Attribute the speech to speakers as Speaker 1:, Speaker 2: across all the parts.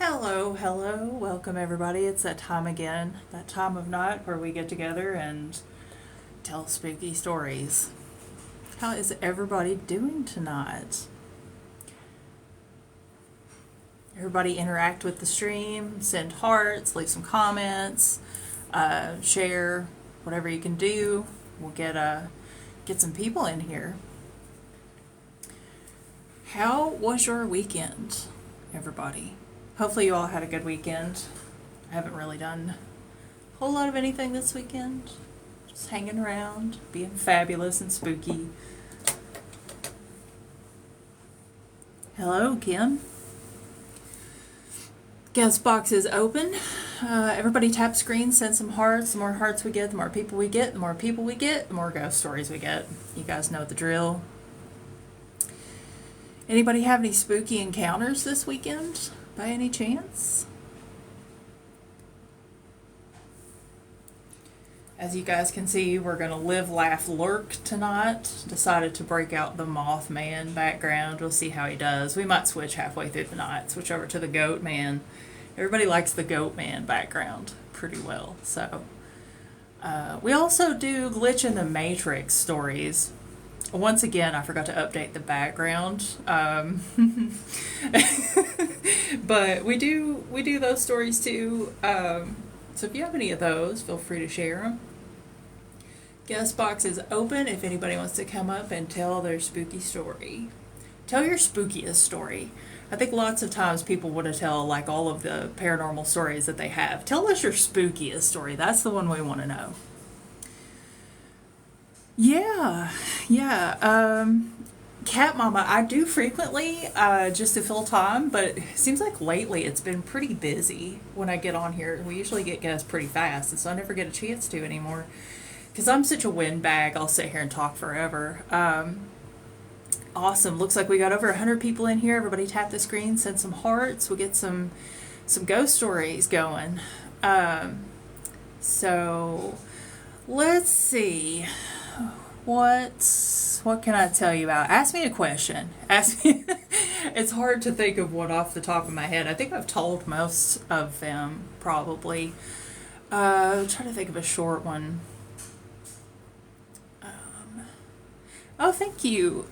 Speaker 1: Hello, hello, welcome everybody. It's that time again, that time of night where we get together and tell spooky stories. How is everybody doing tonight? Everybody interact with the stream, send hearts, leave some comments, share, whatever you can do. We'll get some people in here. How was your weekend, everybody? Hopefully you all had a good weekend. I haven't really done a whole lot of anything this weekend. Just hanging around, being fabulous and spooky. Hello, Kim. Guest box is open. Everybody tap screen, send some hearts. The more hearts we get, the more people we get. The more people we get, the more ghost stories we get. You guys know the drill. Anybody have any spooky encounters this weekend, by any chance? As you guys can see, we're going to live, laugh, lurk tonight. Decided to break out the Mothman background. We'll see how he does. We might switch halfway through the night. Switch over to the Goat Man. Everybody likes the Goat Man background pretty well. So, we also do Glitch in the Matrix stories. Once again, I forgot to update the background. But we do those stories too. So if you have any of those, feel free to share them. Guest box is open if anybody wants to come up and tell their spooky story. Tell your spookiest story. I think lots of times people want to tell like all of the paranormal stories that they have. Tell us your spookiest story. That's the one we want to know. Yeah. Cat Mama, I do frequently, just to fill time, but it seems like lately it's been pretty busy when I get on here. We usually get guests pretty fast, and so I never get a chance to anymore. Because I'm such a windbag, I'll sit here and talk forever. Awesome. Looks like we got over 100 people in here. Everybody tap the screen, send some hearts. We'll get some ghost stories going. So, let's see. What can I tell you about? Ask me a question. Ask me. It's hard to think of one off the top of my head. I think I've told most of them, probably. I'm trying to think of a short one. Oh, thank you,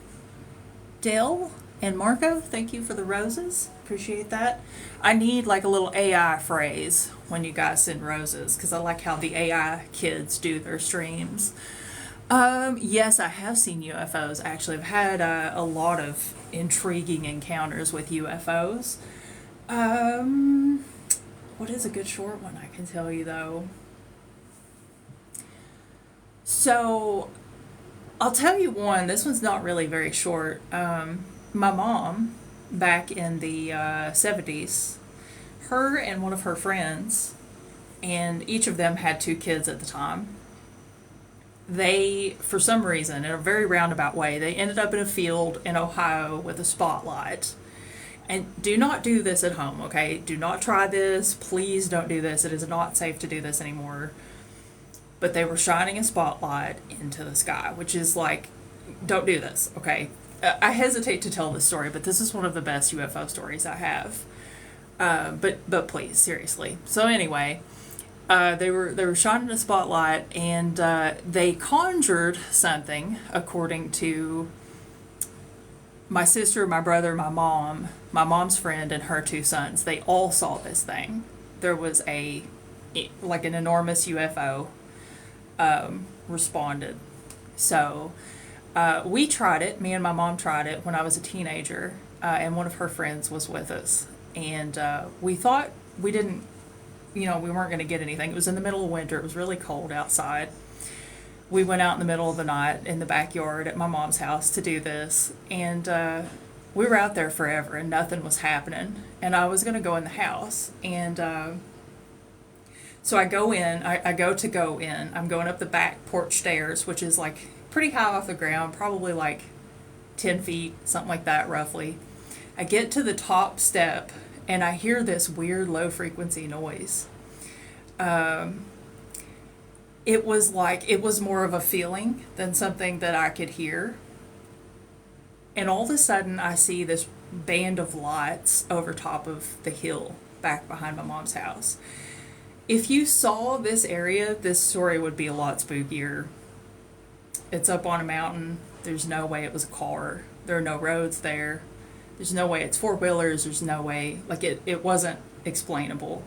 Speaker 1: Dale and Marco. Thank you for the roses. Appreciate that. I need like a little AI phrase when you guys send roses, because I like how the AI kids do their streams. Yes, I have seen UFOs. Actually, I've had a lot of intriguing encounters with UFOs. What is a good short one I can tell you, though? So, I'll tell you one. This one's not really very short. My mom, back in the 70s, her and one of her friends, and each of them had 2 kids at the time, they, for some reason, in a very roundabout way, they ended up in a field in Ohio with a spotlight. And do not do this at home, okay? Do not try this. Please don't do this. It is not safe to do this anymore. But they were shining a spotlight into the sky, which is like, don't do this, okay? I hesitate to tell this story, but this is one of the best UFO stories I have. But please, seriously. So anyway, they were shining a spotlight, and they conjured something, according to my sister, my brother, my mom's friend, and her 2 sons. They all saw this thing. There was an enormous UFO responded. So we tried it. Me and my mom tried it when I was a teenager, and one of her friends was with us. And we thought we didn't, we weren't going to get anything. It was in the middle of winter. It was really cold outside. We went out in the middle of the night in the backyard at my mom's house to do this. And we were out there forever, and nothing was happening. And I was going to go in the house. And so I go in. I go in. I'm going up the back porch stairs, which is like pretty high off the ground, probably like 10 feet, something like that, roughly. I get to the top step, and I hear this weird low frequency noise. It was more of a feeling than something that I could hear. And all of a sudden I see this band of lights over top of the hill. back behind my mom's house. If you saw this area, this story would be a lot spookier. It's up on a mountain. There's no way it was a car. There are no roads there. There's no way it's four-wheelers. There's no way, like it wasn't explainable,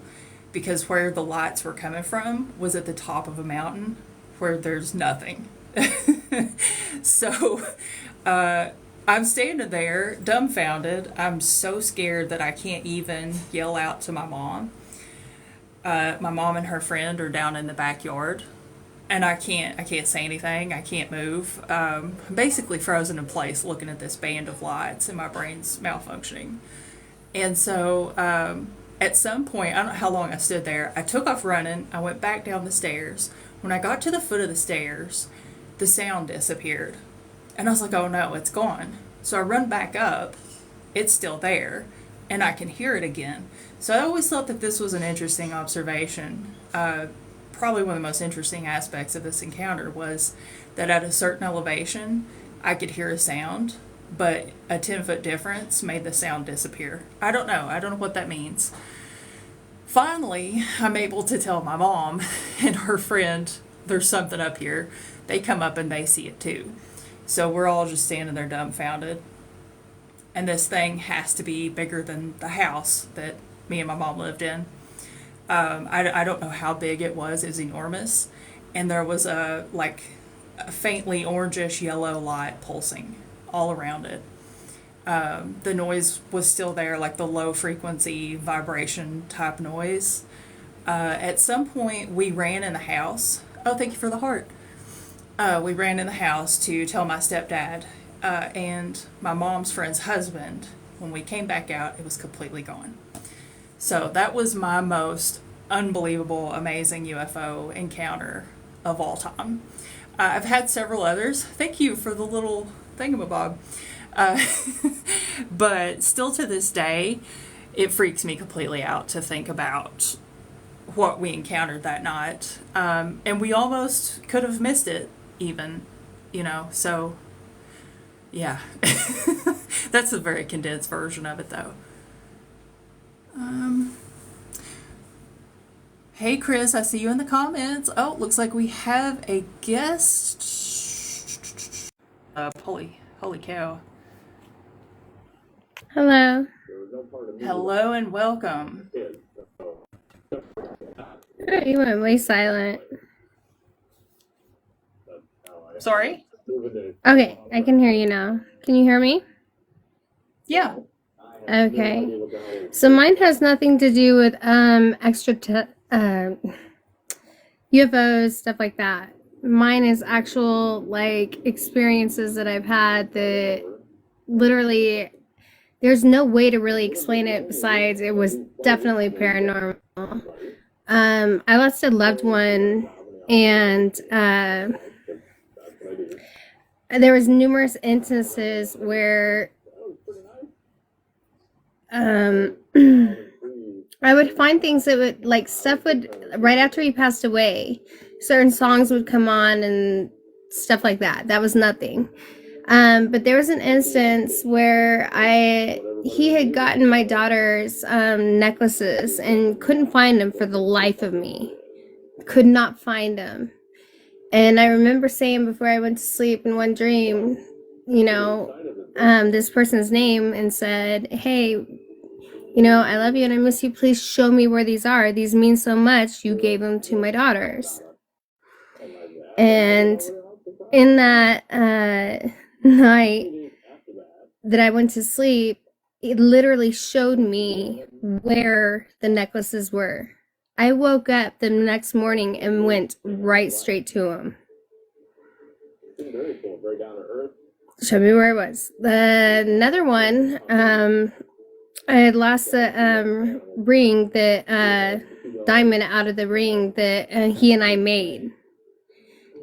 Speaker 1: because where the lights were coming from was at the top of a mountain where there's nothing. So I'm standing there dumbfounded. I'm so scared that I can't even yell out to my mom. My mom and her friend are down in the backyard, and I can't say anything. I can't move. I'm basically frozen in place looking at this band of lights, and my brain's malfunctioning. And so at some point, I don't know how long I stood there, I took off running. I went back down the stairs. When I got to the foot of the stairs, the sound disappeared. And I was like, oh no, it's gone. So I run back up. It's still there, and I can hear it again. So I always thought that this was an interesting observation. Probably one of the most interesting aspects of this encounter was that at a certain elevation, I could hear a sound, but a 10-foot difference made the sound disappear. I don't know what that means. Finally, I'm able to tell my mom and her friend, there's something up here. They come up and they see it too. So we're all just standing there dumbfounded. And this thing has to be bigger than the house that me and my mom lived in. I don't know how big it was. It was enormous. And there was a faintly orangish yellow light pulsing all around it. The noise was still there, like the low frequency vibration type noise. At some point we ran in the house. Oh, thank you for the heart. We ran in the house to tell my stepdad and my mom's friend's husband. When we came back out, it was completely gone. So that was my most unbelievable, amazing UFO encounter of all time. I've had several others. Thank you for the little thingamabob. But still to this day, it freaks me completely out to think about what we encountered that night. And we almost could have missed it even, so yeah. That's a very condensed version of it though. Hey Chris, I see you in the comments. Oh, looks like we have a guest. Holy cow.
Speaker 2: Hello.
Speaker 1: Hello and welcome.
Speaker 2: Oh, you went way silent.
Speaker 1: Sorry?
Speaker 2: Okay, I can hear you now. Can you hear me?
Speaker 1: Yeah.
Speaker 2: Okay. So mine has nothing to do with UFOs, stuff like that. Mine is actual experiences that I've had that literally there's no way to really explain it besides it was definitely paranormal. I lost a loved one, and there was numerous instances where I would find things that would stuff would right after he passed away, certain songs would come on and stuff like that. That was nothing. But there was an instance where he had gotten my daughter's necklaces and couldn't find them for the life of me. Could not find them. And I remember saying before I went to sleep in one dream, this person's name and said, hey, I love you and I miss you. Please show me where these are. These mean so much. You gave them to my daughters. And in that night that I went to sleep, it literally showed me where the necklaces were. I woke up the next morning and went right straight to them. Show me where it was. Another one, I had lost the ring, the diamond out of the ring that he and I made.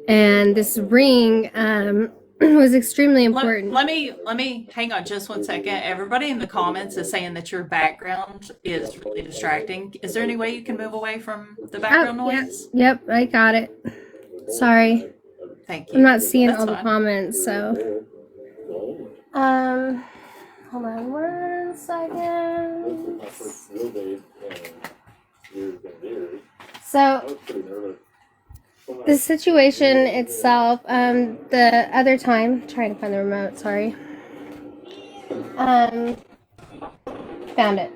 Speaker 2: And this ring was extremely important.
Speaker 1: Let me hang on just 1 second. Everybody in the comments is saying that your background is really distracting. Is there any way you can move away from the background noise?
Speaker 2: Yep, I got it. Sorry.
Speaker 1: Thank you.
Speaker 2: I'm not seeing all
Speaker 1: fine.
Speaker 2: the comments, so. Hold on 1 second. So, the situation itself, the other time, trying to find the remote, sorry. Um, Found it.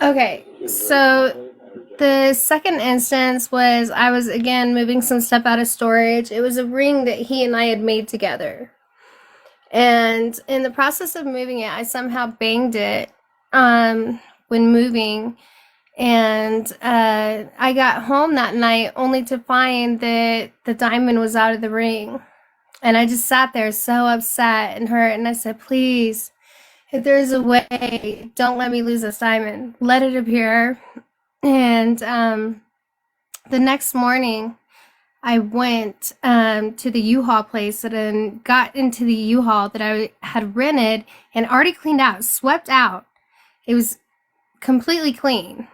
Speaker 2: Okay, so the second instance was I was again moving some stuff out of storage. It was a ring that he and I had made together. And in the process of moving it, I somehow banged it when moving. And I got home that night only to find that the diamond was out of the ring. And I just sat there so upset and hurt. And I said, please, if there's a way, don't let me lose this diamond. Let it appear. And the next morning, I went to the U-Haul place and got into the U-Haul that I had rented and already cleaned out, swept out. It was completely clean.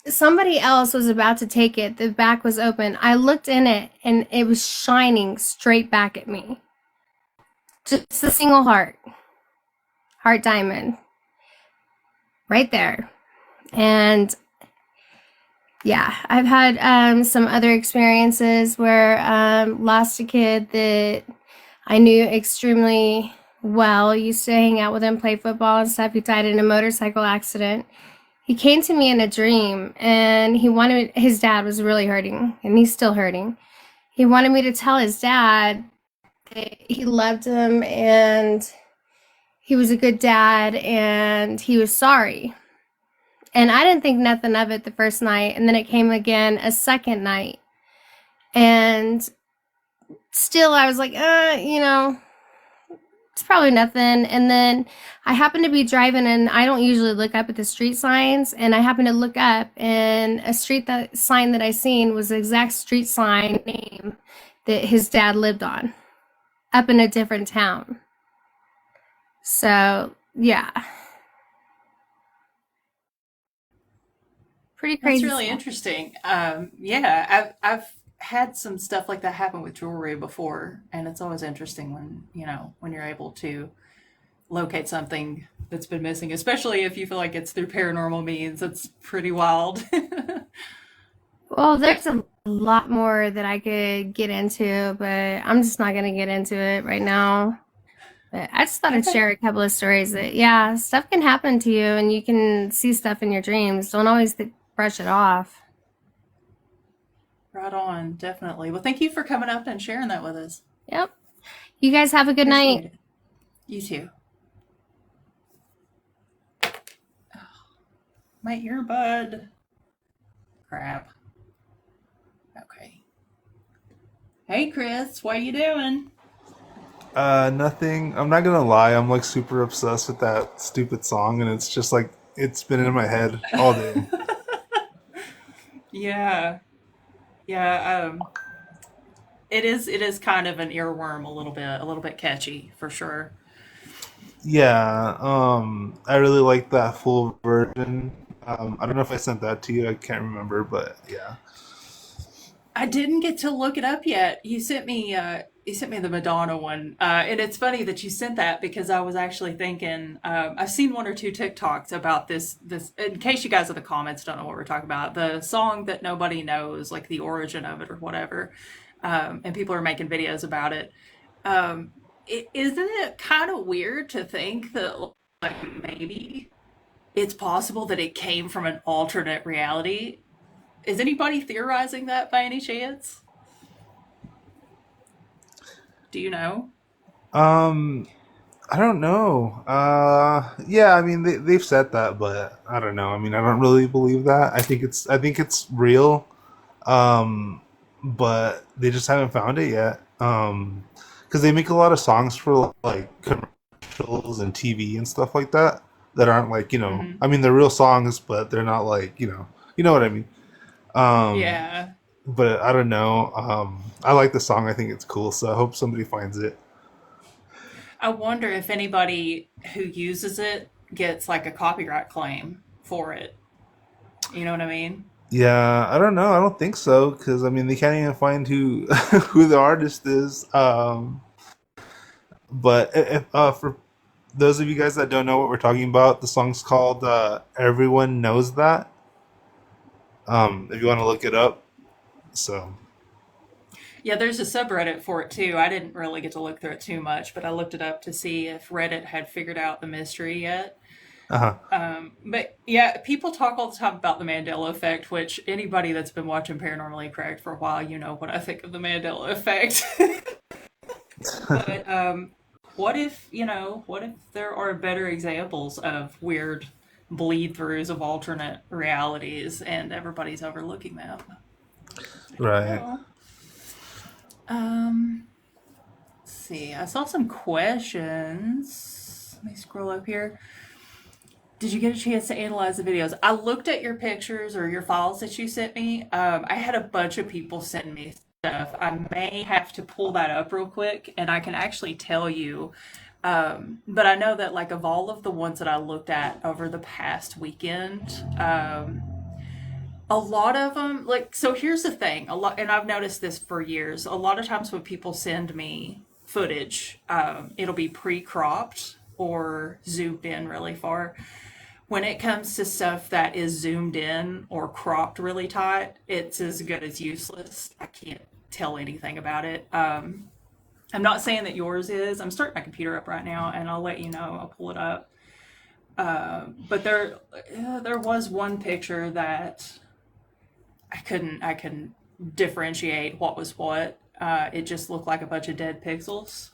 Speaker 2: Somebody else was about to take it. The back was open. I looked in it and it was shining straight back at me. Just a single heart diamond right there. And yeah, I've had some other experiences where lost a kid that I knew extremely well. Used to hang out with him, play football and stuff. He died in a motorcycle accident. He came to me in a dream and his dad was really hurting and he's still hurting. He wanted me to tell his dad that he loved him and he was a good dad and he was sorry. And I didn't think nothing of it the first night. And then it came again a second night. And still I was like, it's probably nothing. And then I happened to be driving and I don't usually look up at the street signs. And I happened to look up and a sign that I seen was the exact street sign name that his dad lived on up in a different town. So, yeah. Pretty crazy.
Speaker 1: That's really
Speaker 2: stuff.
Speaker 1: interesting. Yeah, I've had some stuff like that happen with jewelry before, and it's always interesting when when you're able to locate something that's been missing, especially if you feel like it's through paranormal means. It's pretty wild.
Speaker 2: Well, there's a lot more that I could get into, but I'm just not going to get into it right now. But I just thought I'd
Speaker 1: Okay,
Speaker 2: share a couple of stories that, yeah, stuff can happen to you and you can see stuff in your dreams. Don't always brush it off.
Speaker 1: right on, definitely. Well, thank you for coming up and sharing that with us.
Speaker 2: Yep. You guys have a good
Speaker 1: Appreciate
Speaker 2: night.
Speaker 1: it. You too. My earbud. Crap. Okay. Hey, Chris, what are you doing?
Speaker 3: Nothing. I'm not gonna lie. I'm like super obsessed with that stupid song, and it's just like it's been in my head all day.
Speaker 1: Yeah, yeah. It is kind of an earworm, a little bit catchy for sure.
Speaker 3: Yeah. I really like that full version. I don't know if I sent that to you. I can't remember, but yeah.
Speaker 1: I didn't get to look it up yet. You sent me the Madonna one, and it's funny that you sent that because I was actually thinking I've seen one or two TikToks about this. In case you guys in the comments don't know what we're talking about, the song that nobody knows, like the origin of it or whatever, and people are making videos about it. Isn't it kind of weird to think that like maybe it's possible that it came from an alternate reality? Is anybody theorizing that by any chance? Do you know?
Speaker 3: Um, I don't know. Yeah. I mean, they've said that, but I don't know. I mean, I don't really believe that. I think it's real. Um, but they just haven't found it yet. Because they make a lot of songs for like commercials and TV and stuff like that that aren't like
Speaker 1: Hmm.
Speaker 3: I mean, they're real songs, but they're not like you know what I mean. Um,
Speaker 1: Yeah.
Speaker 3: but I don't know. I like the song. I think it's cool, so I hope somebody finds it.
Speaker 1: I wonder if anybody who uses it gets like a copyright claim for it. You know what I mean?
Speaker 3: Yeah, I don't know. I don't think so because I mean they can't even find who who the artist is. But if, for those of you guys that don't know what we're talking about, the song's called "Everyone Knows That." If you want to look it up, so
Speaker 1: Yeah, there's a subreddit for it too. I didn't really get to look through it too much, but I looked it up to see if Reddit had figured out the mystery yet.
Speaker 3: uh-huh.
Speaker 1: But yeah, people talk all the time about the Mandela effect, which anybody that's been watching Paranormally Correct for a while, you know what I think of the Mandela effect. But what if there are better examples of weird bleed throughs of alternate realities and everybody's overlooking them? I don't
Speaker 3: Right.
Speaker 1: know. Let's see. I saw some questions. Let me scroll up here. Did you get a chance to analyze the videos? I looked at your pictures or your files that you sent me. I had a bunch of people send me stuff. I may have to pull that up real quick and I can actually tell you. But I know that, like, of all of the ones that I looked at over the past weekend, a lot of them, like, so here's the thing, a lot, and I've noticed this for years. A lot of times when people send me footage, it'll be pre-cropped or zoomed in really far. When it comes to stuff that is zoomed in or cropped really tight, it's as good as useless. I can't tell anything about it. I'm not saying that yours is. I'm starting my computer up right now, and I'll let you know. I'll pull it up. But there was one picture that I couldn't differentiate what was what. It just looked like a bunch of dead pixels.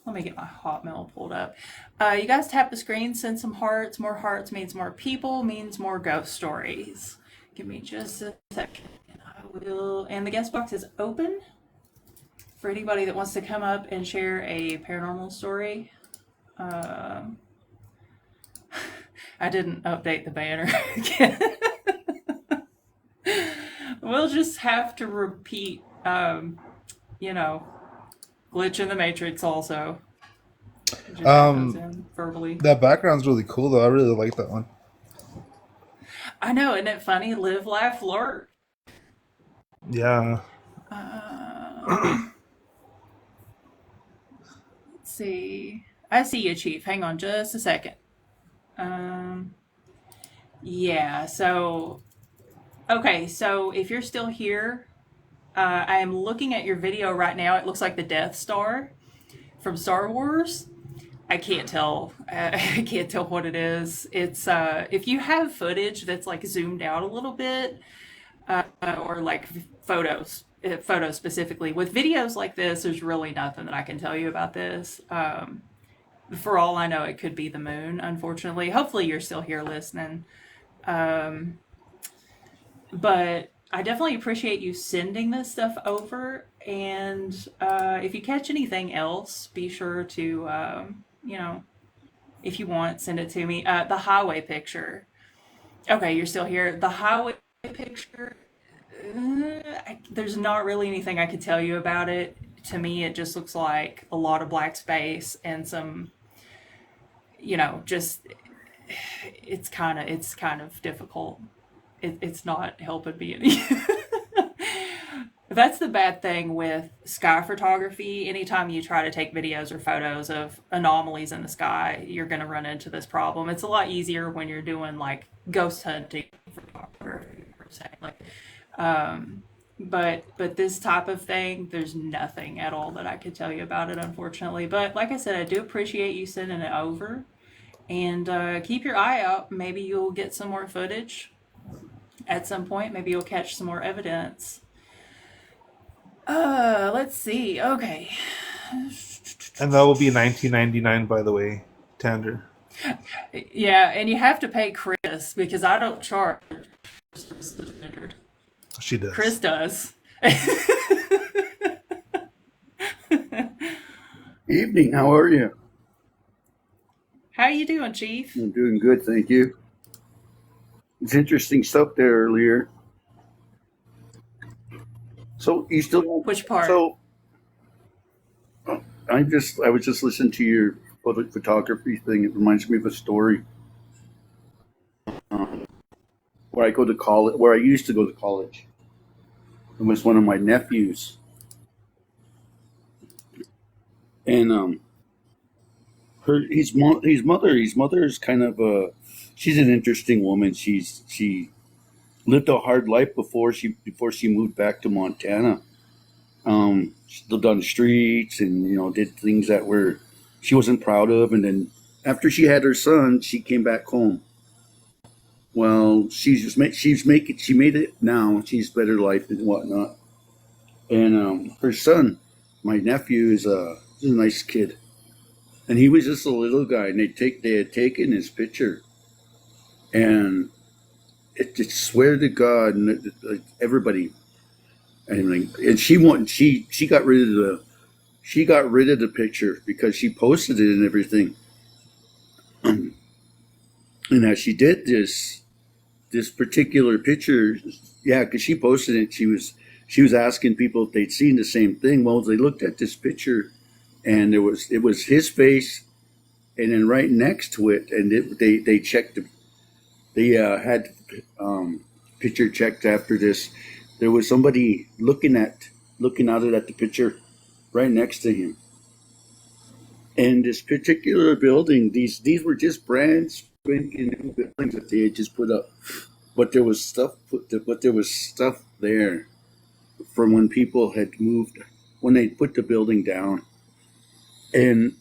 Speaker 1: Let me get my Hotmail pulled up. You guys tap the screen, send some hearts. More hearts means more people, means more ghost stories. Give me just a second, and I will. And the guest box is open for anybody that wants to come up and share a paranormal story. I didn't update the banner again. We'll just have to repeat, you know, glitch in the matrix also. It just goes
Speaker 3: Um,
Speaker 1: in verbally.
Speaker 3: that background's really cool though. I really like that one.
Speaker 1: I know, isn't it funny? Live, laugh, lurk.
Speaker 3: Yeah.
Speaker 1: Let's see. I see you, Chief. Hang on just a second. Um, yeah, so, okay, so if you're still here, I am looking at your video right now. It looks like the Death Star from Star Wars. I can't tell. I can't tell what it is. It's if you have footage that's like zoomed out a little bit, or like photos specifically. With videos like this, there's really nothing that I can tell you about this. For all I know, it could be the moon. Unfortunately, hopefully you're still here listening. Um, but I definitely appreciate you sending this stuff over. And if you catch anything else, be sure to, if you want, send it to me. The highway picture. Okay, you're still here. The highway picture. There's not really anything I could tell you about it. To me, it just looks like a lot of black space and some, just it's kind of difficult. It's not helping me any. That's the bad thing with sky photography. Anytime you try to take videos or photos of anomalies in the sky, you're going to run into this problem. It's a lot easier when you're doing like ghost hunting photography, per se. Like, but this type of thing, there's nothing at all that I could tell you about it, unfortunately. But like I said, I do appreciate you sending it over, and keep your eye out. Maybe you'll get some more footage at some point. Maybe you'll catch some more evidence. Let's see. Okay.
Speaker 3: And that will be 1999, by the way, Tander.
Speaker 1: Yeah, and you have to pay Chris because I don't charge.
Speaker 3: She
Speaker 1: Chris
Speaker 3: does.
Speaker 1: does.
Speaker 4: Evening, how are you?
Speaker 1: How you doing, Chief?
Speaker 4: I'm doing good, thank you. It's interesting stuff there earlier. So you still
Speaker 1: Which part?
Speaker 4: so I was just listening to your photography thing. It reminds me of a story um, where I go to college, where I used to go to college. It was one of my nephews, and his mother is kind of she's an interesting woman. She lived a hard life before she moved back to Montana. She lived on the streets and did things that were she wasn't proud of. And then after she had her son, she came back home. Well, she made it now. She's better life and whatnot. And her son, my nephew, is a nice kid, and he was just a little guy. And they had taken his picture, and it swear to God, and everybody, and she got rid of the picture because she posted it and everything. And as she did this particular picture, yeah, because she posted it, she was asking people if they'd seen the same thing. Well, they looked at this picture, and it was his face, and then right next to it, and they checked they had picture checked after this. There was somebody looking out at the picture right next to him. And this particular building, these were just brand spanking new buildings that they had just put up, but there was stuff there from when people had moved, when they put the building down. And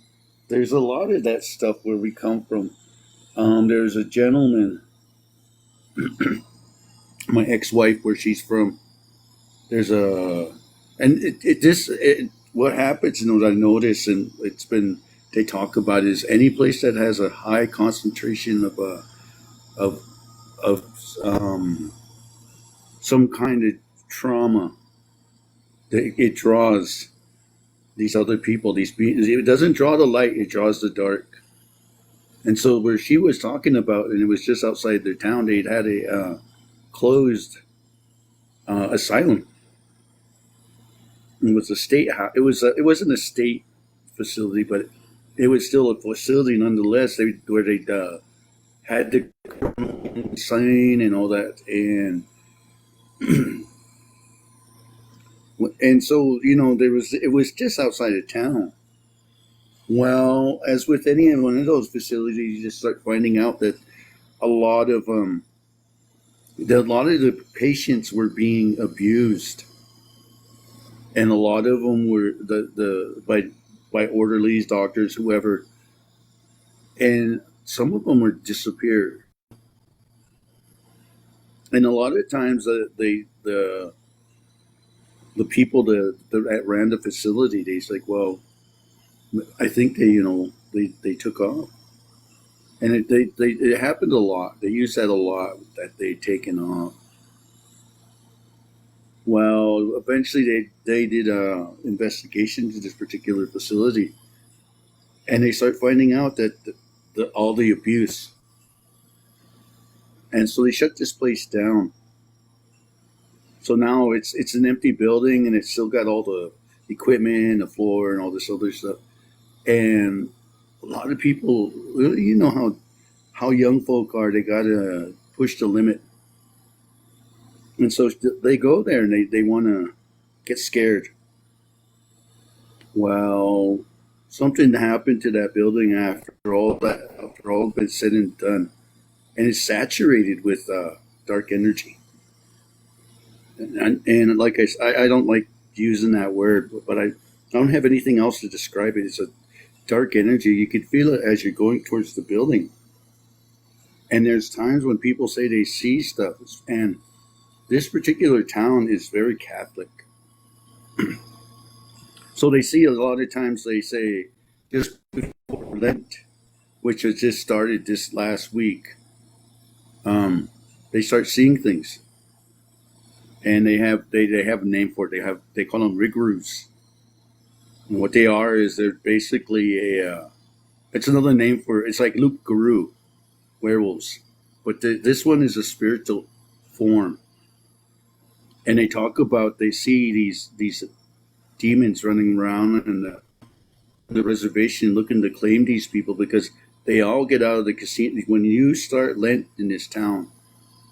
Speaker 4: there's a lot of that stuff where we come from. There's a gentleman, my ex-wife, where she's from. There's what happens, and what I notice, and they talk about, is any place that has a high concentration of some kind of trauma, it draws these other people. It doesn't draw the light; it draws the dark. And so, where she was talking about, and it was just outside their town, they'd had a closed asylum. It was a state house. It wasn't a state facility, but it was still a facility nonetheless. Where they had the sign and all that, and so it was just outside of town. Well, as with any one of those facilities, you just start finding out that a lot of the patients were being abused, and a lot of them were by orderlies, doctors, whoever, and some of them were disappeared. And a lot of times, the people that ran the facility, they's like, well, I think they took off, and it happened a lot. They used that a lot, that they'd taken off. Well, eventually they did a investigation to this particular facility, and they start finding out that all the abuse, and so they shut this place down. So now it's an empty building, and it's still got all the equipment, the floor, and all this other stuff. And a lot of people, how young folk are. They gotta push the limit, and so they go there and they want to get scared. Well, something happened to that building after all been said and done, and it's saturated with dark energy. And like I don't like using that word, but I don't have anything else to describe it. It's a dark energy. You can feel it as you're going towards the building. And there's times when people say they see stuff, and this particular town is very Catholic. So they see, a lot of times they say, just before Lent, which has just started this last week, they start seeing things. And they have a name for it. They call them rigroos. And what they are is they're basically it's another name it's like loup-garou, werewolves, but this one is a spiritual form. And they talk about, they see these demons running around in the reservation looking to claim these people, because they all get out of the casino. When you start Lent in this town,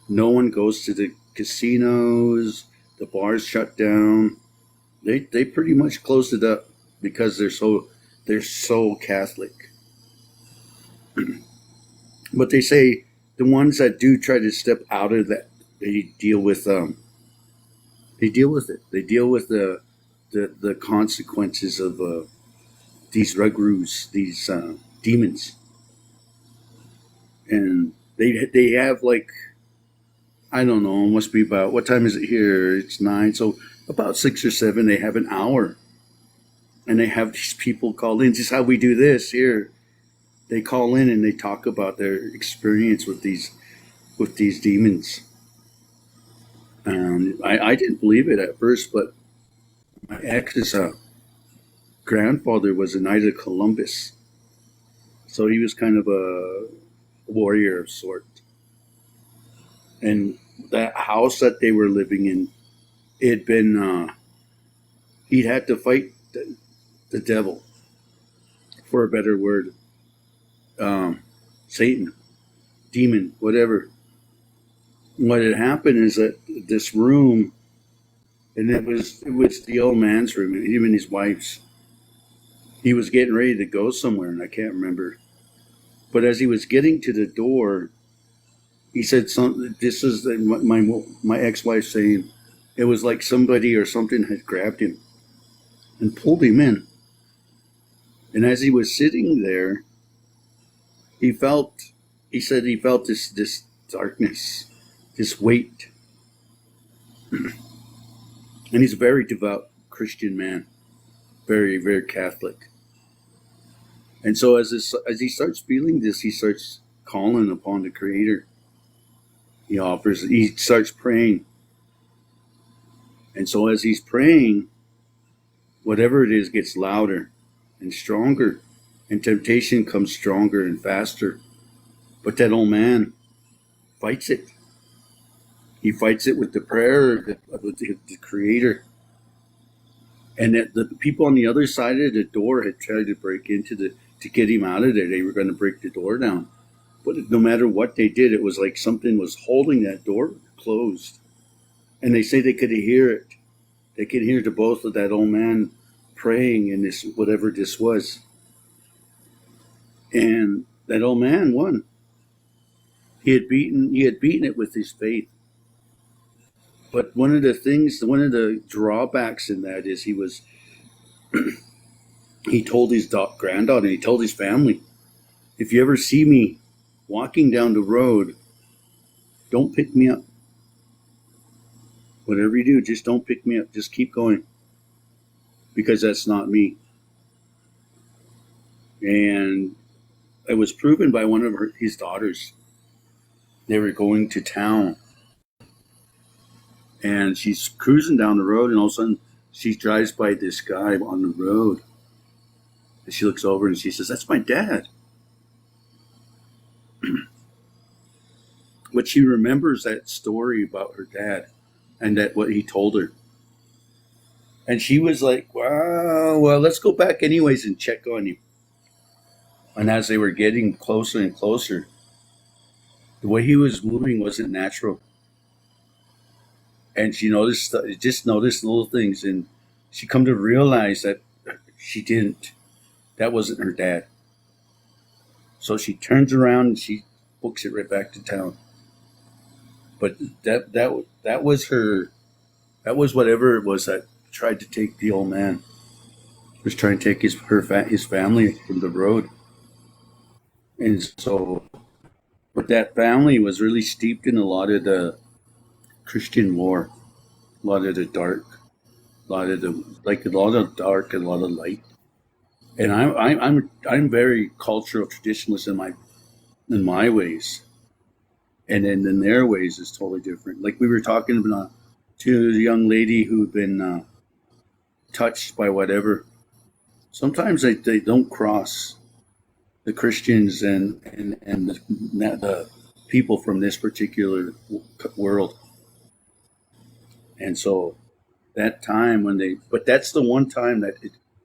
Speaker 4: no one goes to the casinos, the bars shut down. They pretty much closed it up because they're so Catholic. But they say the ones that do try to step out of that, they deal with they deal with it. They deal with the consequences of these rugrus, these demons, and they have like, I don't know, it must be about, what time is it here? It's 9, so about 6 or 7. They have an hour, and they have these people call in. This is how we do this here. They call in and they talk about their experience with these demons. And I didn't believe it at first, but my ex's grandfather was a Knight of Columbus, so he was kind of a warrior of sort. And that house that they were living in, it had been he'd had to fight the devil, for a better word, Satan, demon, whatever. What had happened is that this room, and it was the old man's room, and even his wife's. He was getting ready to go somewhere, and I can't remember. But as he was getting to the door, he said something. This is my ex-wife saying, it was like somebody or something had grabbed him and pulled him in. And as he was sitting there, he said he felt this darkness, this weight. And he's a very devout Christian man, very, very Catholic. And so as he starts feeling this, he starts calling upon the Creator. He starts praying. And so as he's praying, whatever it is gets louder and stronger, and temptation comes stronger and faster. But that old man fights it. He fights it with the prayer of the Creator. And that the people on the other side of the door had tried to break into to get him out of there. They were going to break the door down. But no matter what they did, it was like something was holding that door closed. And they say they could hear it. They could hear the both of that old man praying in this, whatever this was. And that old man won. He had beaten it with his faith. But one of the drawbacks in that is he told his granddaughter, he told his family, if you ever see me walking down the road, don't pick me up. Whatever you do, just don't pick me up. Just keep going. Because that's not me. And it was proven by one of his daughters. They were going to town. And she's cruising down the road, and all of a sudden she drives by this guy on the road. And she looks over and she says, "That's my dad." But she remembers that story about her dad and that what he told her. And she was like, "Wow, well, let's go back anyways and check on you." And as they were getting closer and closer, the way he was moving wasn't natural. And she noticed little things, and she come to realize that that wasn't her dad. So she turns around and she books it right back to town. But that was whatever it was that tried to take the old man. It was trying to take his family from the road. And so, but that family was really steeped in a lot of the Christian lore, a lot of the dark, a lot of dark and a lot of light. And I'm very cultural traditionalist in my ways, and then in their ways is totally different. Like we were talking about to the young lady who'd been touched by whatever. Sometimes they don't cross the Christians and the people from this particular world. And so that time but that's the one time that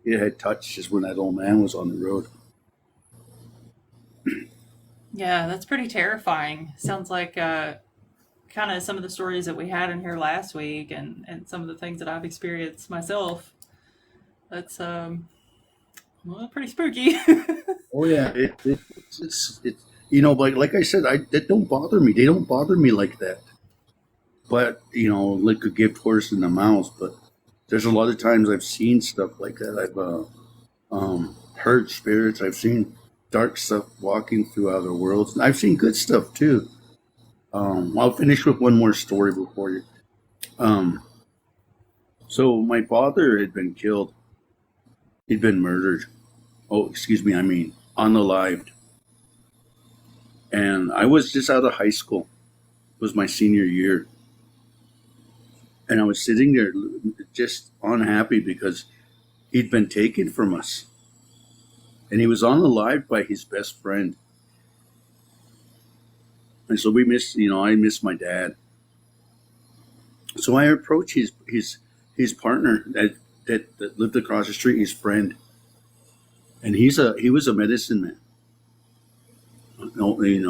Speaker 4: it had touched, is when that old man was on the road.
Speaker 1: Yeah, that's pretty terrifying. Sounds like kind of some of the stories that we had in here last week, and some of the things that I've experienced myself. That's Well, pretty spooky.
Speaker 4: Oh yeah, it's but like I said, it don't bother me. They don't bother me like that. But like a gift horse and a mouse. But there's a lot of times I've seen stuff like that. I've heard spirits. I've seen dark stuff walking through other worlds. I've seen good stuff too. I'll finish with one more story before you. Um, so my father had been killed. He'd been murdered. Oh, excuse me. I mean, unalived. And I was just out of high school. It was my senior year. And I was sitting there just unhappy because he'd been taken from us. And he was unalived by his best friend. And so I miss my dad. So I approached his partner that lived across the street, his friend. And he was a medicine man. No, he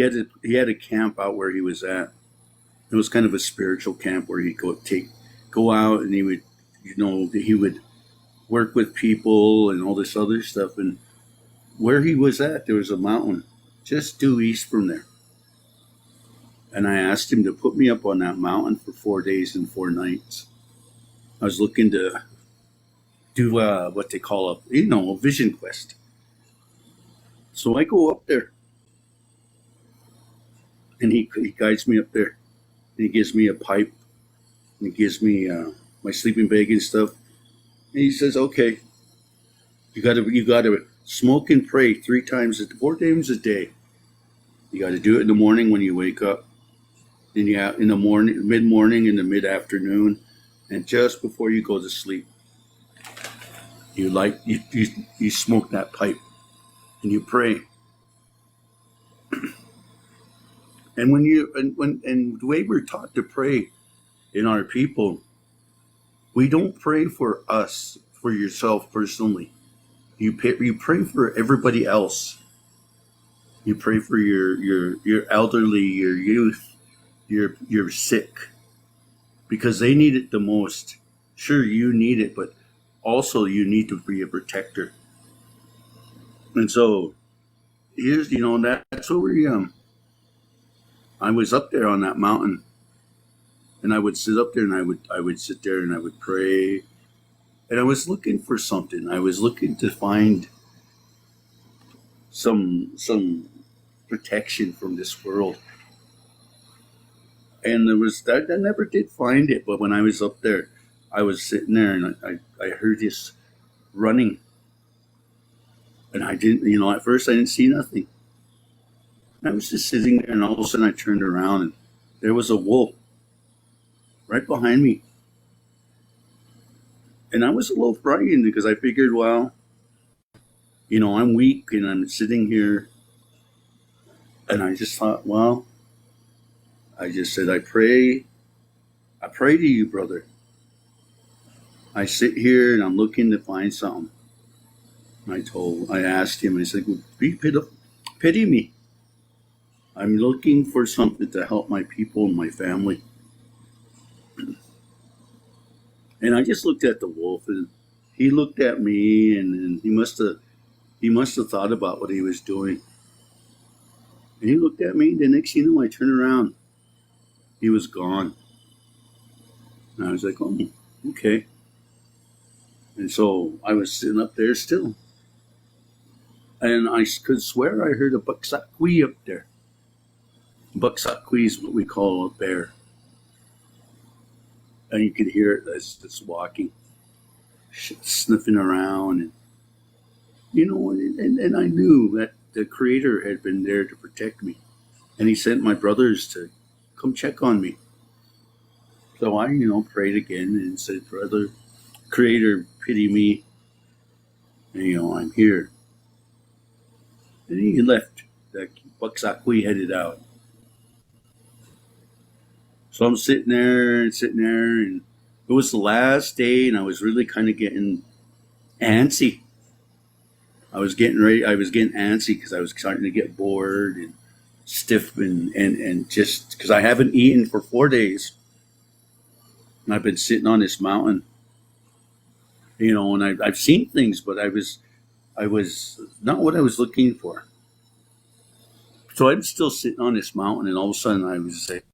Speaker 4: had a camp out where he was at. It was kind of a spiritual camp where he'd go out and he would work with people and all this other stuff. And where he was at, there was a mountain just due east from there. And I asked him to put me up on that mountain for 4 days and 4 nights. I was looking to do what they call a vision quest. So I go up there, and he guides me up there. And he gives me a pipe, and he gives me my sleeping bag and stuff. And he says, "Okay, you gotta smoke and pray 4 times a day. You got to do it in the morning when you wake up, and in the morning, mid morning, and the mid afternoon, and just before you go to sleep. You smoke that pipe, and you pray." And when the way we're taught to pray in our people, we don't pray for us, for yourself personally. You pray for everybody else. You pray for your elderly, your youth, your sick, because they need it the most. Sure, you need it, but also you need to be a protector. And so that's where I was up there on that mountain, and I would sit up there, and I would sit there and I would pray, and I was looking for something. I was looking to find some protection from this world, and I never did find it. But when I was up there, I was sitting there, and I heard this running, and I didn't, at first I didn't see nothing. I was just sitting there, and all of a sudden I turned around, and there was a wolf right behind me. And I was a little frightened because I figured, well, I'm weak and I'm sitting here. And I just thought, well, I just said, I pray to you, brother. I sit here and I'm looking to find something. I asked him, I said, pity me. I'm looking for something to help my people and my family. And I just looked at the wolf, and he looked at me, and he must have thought about what he was doing. And he looked at me, and the next thing you know, I turned around. He was gone. And I was like, oh, okay. And so I was sitting up there still. And I could swear I heard a bucksakwe up there. Bucksakwe is what we call a bear. And you could hear it as it's walking, sniffing around. And I knew that the Creator had been there to protect me. And he sent my brothers to come check on me. So I, prayed again and said, Brother, Creator, pity me. And, I'm here. And he left. That bucksakwe headed out. So I'm sitting there, and it was the last day, and I was really kind of getting antsy. I was getting antsy because I was starting to get bored and stiff, and just because I haven't eaten for 4 days. And I've been sitting on this mountain. you know, and I've seen things, but I was not what I was looking for. So I'm still sitting on this mountain, and all of a sudden I was like,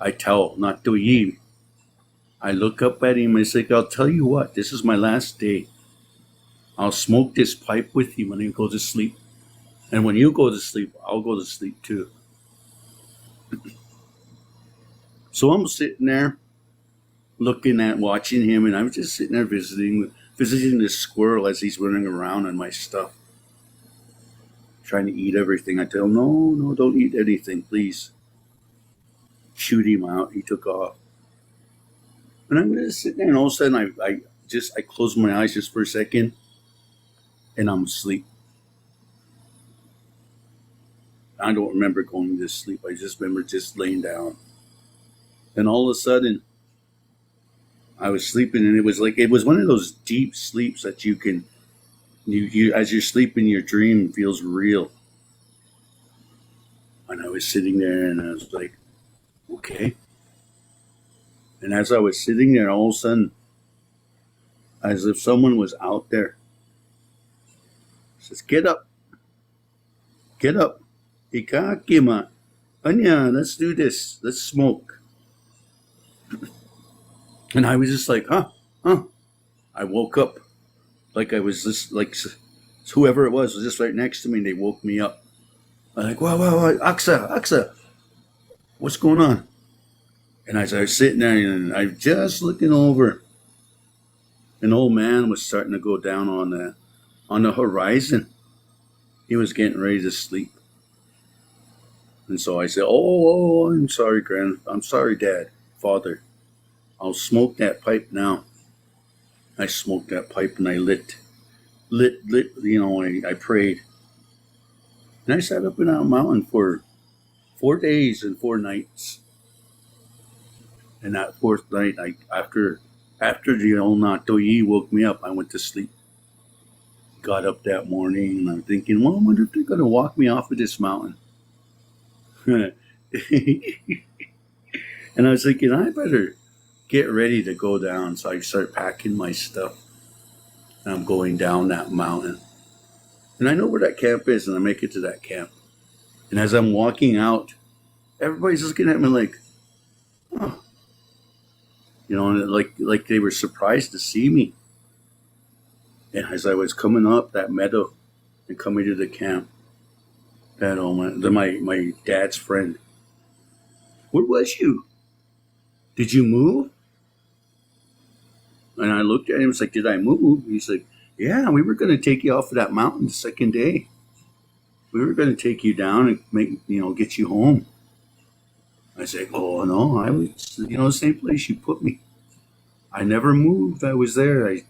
Speaker 4: I tell not to ye. I look up at him. I say, I'll tell you what, this is my last day. I'll smoke this pipe with you when I go to sleep. And when you go to sleep, I'll go to sleep too. So I'm sitting there looking at, watching him, and I'm just sitting there visiting this squirrel as he's running around on my stuff, trying to eat everything. I tell him, no, no, don't eat anything, please. Shoot him out. He took off. And I'm just sitting there, and all of a sudden I close my eyes just for a second, and I'm asleep. I don't remember going to sleep. I just remember just laying down. And all of a sudden, I was sleeping, and it was one of those deep sleeps that you as you're sleeping, your dream feels real. And I was sitting there, and I was like, okay. And as I was sitting there, all of a sudden, as if someone was out there, says, "Get up, get up, Ikakima, Anya, let's do this, let's smoke." And I was just like, huh. I woke up like I was just like whoever it was just right next to me, and they woke me up. I'm like, wow, Aksa, what's going on? And as I was sitting there, and I was just looking over, an old man was starting to go down on the horizon. He was getting ready to sleep. And so I said, oh, I'm sorry, I'm sorry, Dad, Father. I'll smoke that pipe now. I smoked that pipe, and I lit, you know, I prayed. And I sat up in that mountain for 4 days and 4 nights. And that fourth night, after the old Natoyi woke me up, I went to sleep. Got up that morning, and I'm thinking, well, I wonder if they're going to walk me off of this mountain. And I was thinking, I better get ready to go down. So I start packing my stuff, and I'm going down that mountain. And I know where that camp is, and I make it to that camp. And as I'm walking out, everybody's looking at me like, oh, you know, like they were surprised to see me. And as I was coming up that meadow and coming to the camp, that my dad's friend, where was you? Did you move? And I looked at him and was like, did I move? He's like, yeah, we were going to take you off of that mountain the second day. We were going to take you down and get you home. I said, oh, no, I was, the same place you put me. I never moved. I was there. I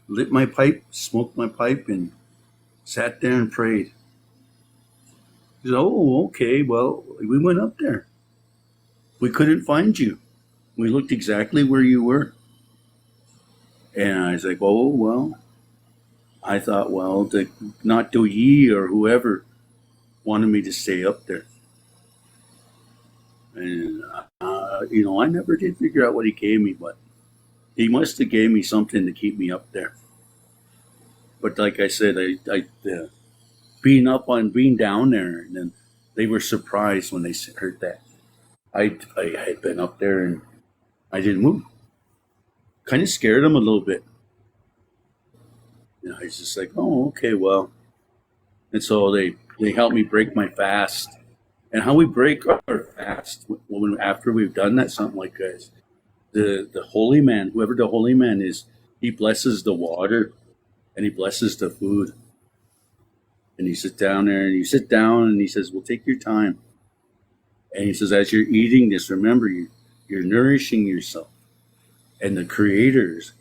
Speaker 4: lit my pipe, smoked my pipe, and sat there and prayed. He said, oh, okay, well, we went up there. We couldn't find you. We looked exactly where you were. And I was like, oh, well, I thought, well, not Doyi or whoever wanted me to stay up there. And, I never did figure out what he gave me, but he must have gave me something to keep me up there. But like I said, being down there, and then they were surprised when they heard that. I had been up there and I didn't move. Kind of scared them a little bit. I was just like, oh, okay, well. And so they helped me break my fast. And how we break our fast after we've done that, something like that, the holy man, whoever the holy man is, he blesses the water and he blesses the food. And you sit down there and he says, well, take your time. And he says, as you're eating this, remember you're nourishing yourself. And the Creator's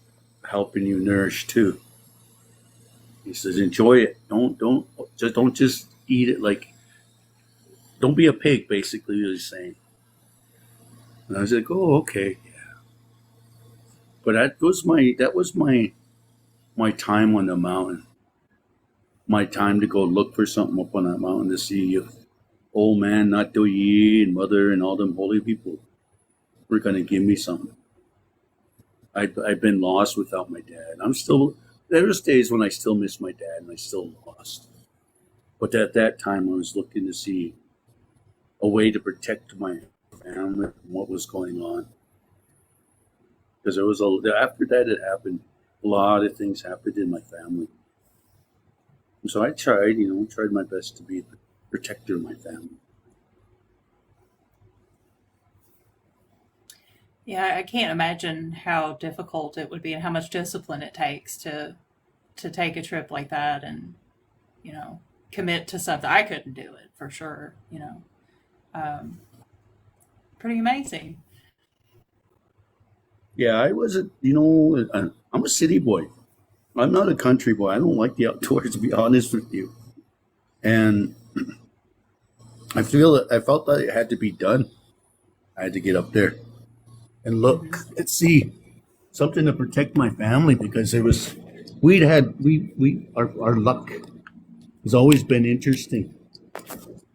Speaker 4: helping you nourish too. He says, enjoy it. Don't just eat it like, don't be a pig, basically, he's saying. And I was like, oh, okay, yeah. But that was my time on the mountain. My time to go look for something up on that mountain to see if old man Natoyi and mother and all them holy people were going to give me something. I've been lost without my dad. There's days when I still miss my dad and I still lost. But at that time, I was looking to see a way to protect my family from what was going on. Because after that had happened, a lot of things happened in my family. And so I tried my best to be a protector of my family.
Speaker 1: Yeah, I can't imagine how difficult it would be and how much discipline it takes to take a trip like that and, you know, commit to something. I couldn't do it for sure, you know. Um, Pretty amazing.
Speaker 4: Yeah, I wasn't, I'm a city boy. I'm not a country boy. I don't like the outdoors, to be honest with you. And I felt that it had to be done. I had to get up there and look
Speaker 1: Hmm.
Speaker 4: and see something to protect my family because we'd had, our luck has always been interesting.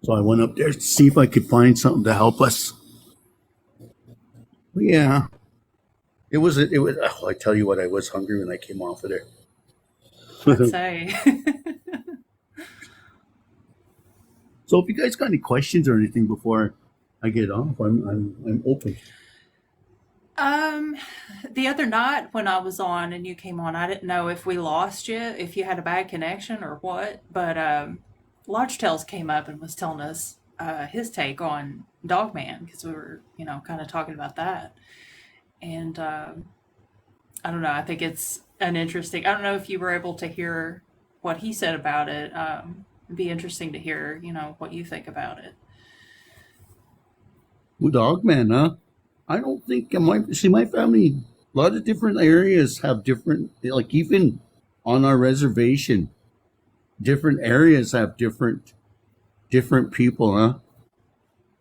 Speaker 4: So I went up there to see if I could find something to help us. But yeah, I tell you what, I was hungry when I came off of
Speaker 1: I'd
Speaker 4: there.
Speaker 1: say.
Speaker 4: So if you guys got any questions or anything before I get off, I'm open.
Speaker 1: Um, the other night when I was on and you came on, I didn't know if we lost you, if you had a bad connection or what. But Lodge Tales came up and was telling us his take on Dogman because we were, you know, kind of talking about that. And I don't know. I think it's an interesting. I don't know if you were able to hear what he said about it. It'd be interesting to hear, you know, what you think about it.
Speaker 4: Well, dog man, huh? I don't think my family. A lot of different areas have different, like even on our reservation, different areas have different people, huh?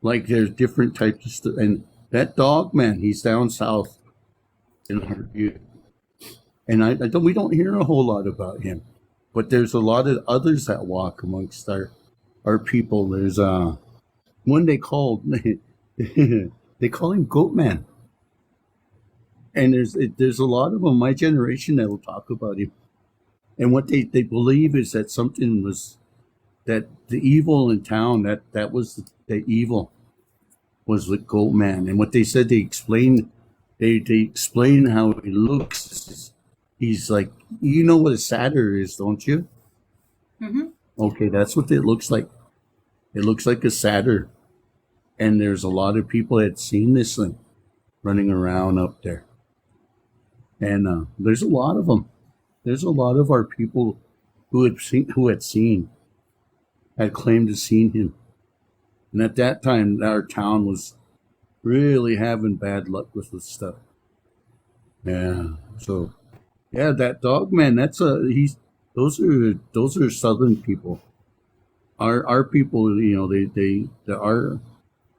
Speaker 4: Like there's different types of stuff. And that dog man, he's down south in Harvey, and I don't we don't hear a whole lot about him. But there's a lot of others that walk amongst our people. There's one they called they call him Goat Man, and there's a lot of them my generation that will talk about him. And what they believe is that something was that the evil in town that was the evil was the Goat Man. And what they said they explain how he looks. He's like, you know what a satyr is, don't you?
Speaker 1: Mm-hmm. Yeah.
Speaker 4: Okay, that's what it looks like. It looks like a satyr, and there's a lot of people that seen this thing running around up there, and there's a lot of them. There's a lot of our people who had claimed to seen him, and at that time, our town was really having bad luck with this stuff. Yeah, so yeah, that dog man. That's a he's. Those are southern people. Our people,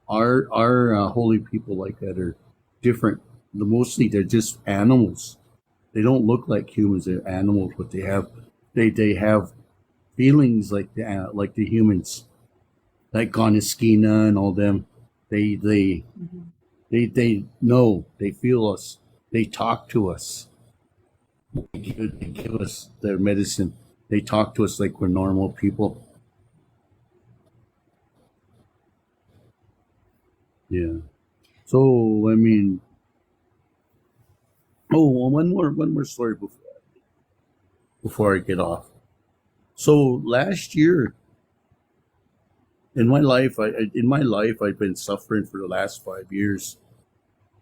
Speaker 4: our holy people like that are different. Mostly they're just animals. They don't look like humans. They're animals, but they have feelings like the humans, like Goneskina and all them. They they
Speaker 1: Mm-hmm.
Speaker 4: they know. They feel us. They talk to us. They give us their medicine. They talk to us like we're normal people. Yeah. So I mean, oh, well, one more story before I get off. So last year in my life I've been suffering for the last 5 years.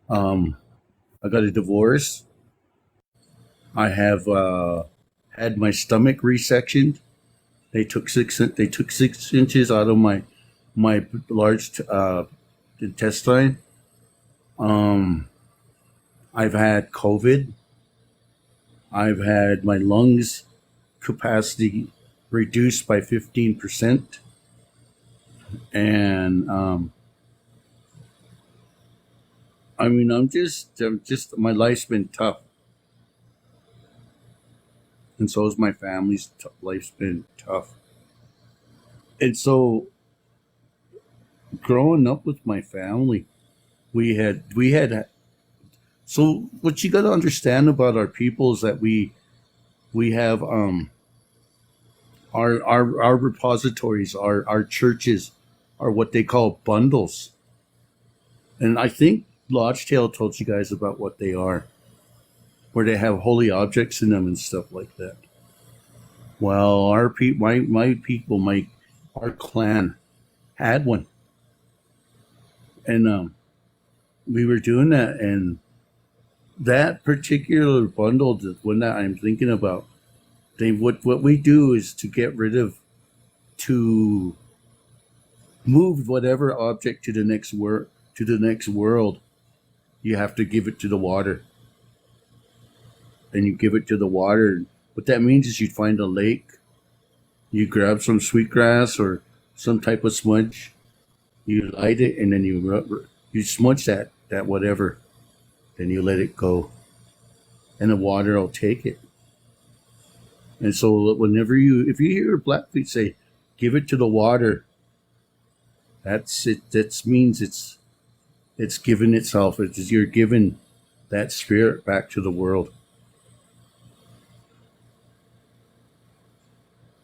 Speaker 4: Um, I got a divorce. I have had my stomach resectioned. They took 6 inches out of my large intestine. Um, I've had COVID. I've had my lungs capacity reduced by 15%. And I mean, my life's been tough. And so has my family's life's been tough. And so growing up with my family, we had So what you got to understand about our people is that we have our repositories, our churches are what they call bundles. And I think Lodgetale told you guys about what they are, where they have holy objects in them and stuff like that. Well, my people, our clan had one, and we were doing that, and that particular bundle, the one that I'm thinking about, they what we do is to move whatever object to the next world. You have to give it to the water, and you give it to the water. What that means is you find a lake, you grab some sweetgrass or some type of smudge, you light it, and then you smudge that whatever, then you let it go, and the water will take it. And so if you hear Blackfeet say, "Give it to the water," that's it. That means it's given itself. You're giving that spirit back to the world.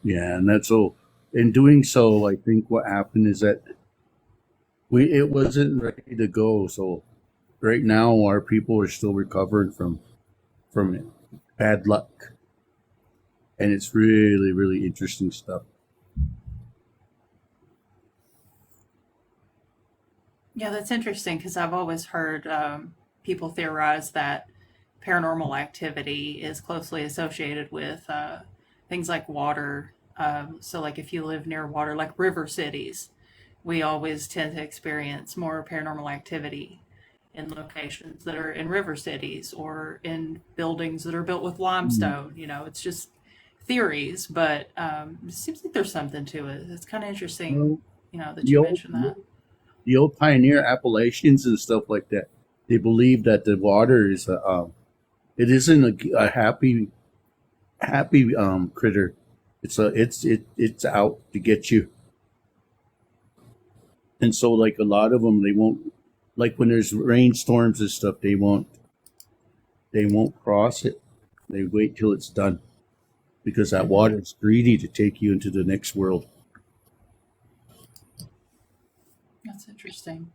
Speaker 4: Yeah, and that's so. In doing so, I think what happened is that it wasn't ready to go. So right now, our people are still recovering from it. Bad luck, and it's really really interesting stuff.
Speaker 1: Yeah, that's interesting because I've always heard people theorize that paranormal activity is closely associated with things like water. So, like if you live near water, like river cities, we always tend to experience more paranormal activity in locations that are in river cities or in buildings that are built with
Speaker 4: Mm.
Speaker 1: limestone. It's just theories, but it seems like there's something to it. It's kind of interesting,
Speaker 4: Well,
Speaker 1: that
Speaker 4: the
Speaker 1: you
Speaker 4: old
Speaker 1: mentioned that.
Speaker 4: the old pioneer Appalachians and stuff like that, they believe that the water is it isn't a happy critter. It's out to get you. And so like a lot of them, they won't, like when there's rainstorms and stuff, they won't cross it. They wait till it's done because that
Speaker 1: Hmm.
Speaker 4: water is greedy to take you into the next world.
Speaker 1: That's interesting.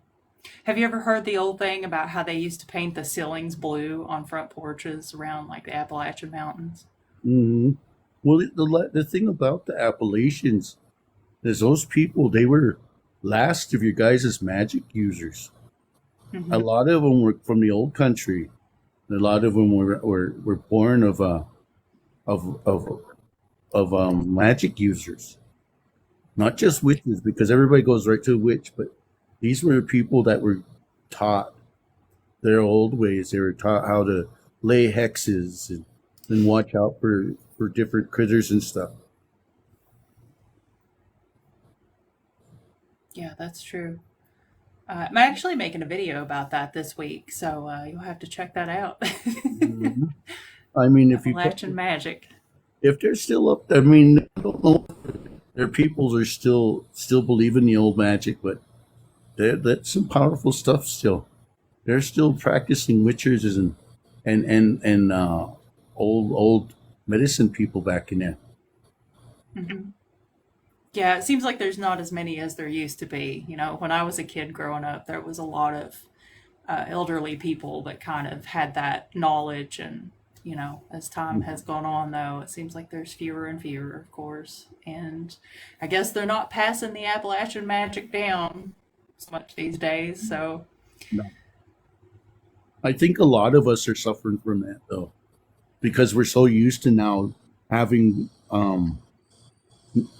Speaker 1: Have you ever heard the old thing about how they used to paint the ceilings blue on front porches around like the Appalachian Mountains?
Speaker 4: Hmm. Well, the thing about the Appalachians is those people, they were last of your guys' magic users. A
Speaker 1: Hmm.
Speaker 4: lot of them were from the old country. A lot of them were born of of magic users, not just witches, because everybody goes right to a witch, but these were people that were taught their old ways. They were taught how to lay hexes and watch out for different critters and stuff.
Speaker 1: Yeah, that's true. I'm actually making a video about that this week, so you'll have to check that out.
Speaker 4: Mhm. I mean,
Speaker 1: Appalachian Magic.
Speaker 4: if they're still up, I mean, I don't know if their peoples are still believe in the old magic, but that's some powerful stuff still. They're still practicing witches and old medicine people back in there.
Speaker 1: Hmm. Yeah, it seems like there's not as many as there used to be. When I was a kid growing up, there was a lot of elderly people that kind of had that knowledge. And, as time has gone on, though, it seems like there's fewer and fewer, of course. And I guess they're not passing the Appalachian magic down so much these days. So,
Speaker 4: No. I think a lot of us are suffering from that though, because we're so used to now having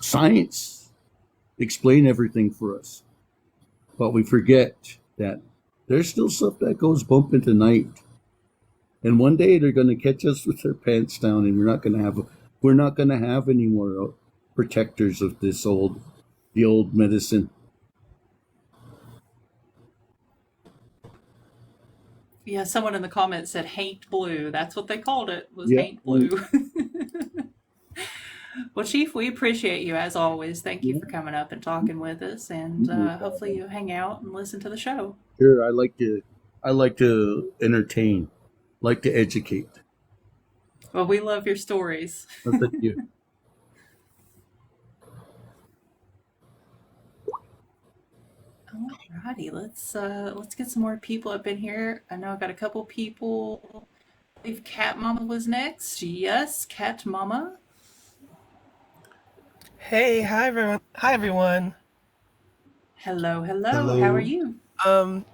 Speaker 4: science explain everything for us, but we forget that there's still stuff that goes bump into night, and one day they're going to catch us with their pants down, and we're not going to have any more protectors of the old medicine.
Speaker 1: yeah, someone in the comments said Haint Blue. That's what they called it, was
Speaker 4: Yeah.
Speaker 1: Haint Blue. Well, Chief, we appreciate you as always. Thank you
Speaker 4: Yeah.
Speaker 1: for coming up and talking with us, and hopefully you hang out and listen to the show.
Speaker 4: Sure, I like to entertain. like to educate.
Speaker 1: Well, we love your stories.
Speaker 4: Well, thank you.
Speaker 1: Alrighty, let's get some more people up in here. I know I got a couple people. I believe Cat Mama was next. Yes, Cat Mama.
Speaker 5: Hey, hi everyone. Hi everyone.
Speaker 1: Hello, hello. How are
Speaker 3: Hello.
Speaker 1: you?
Speaker 5: Um,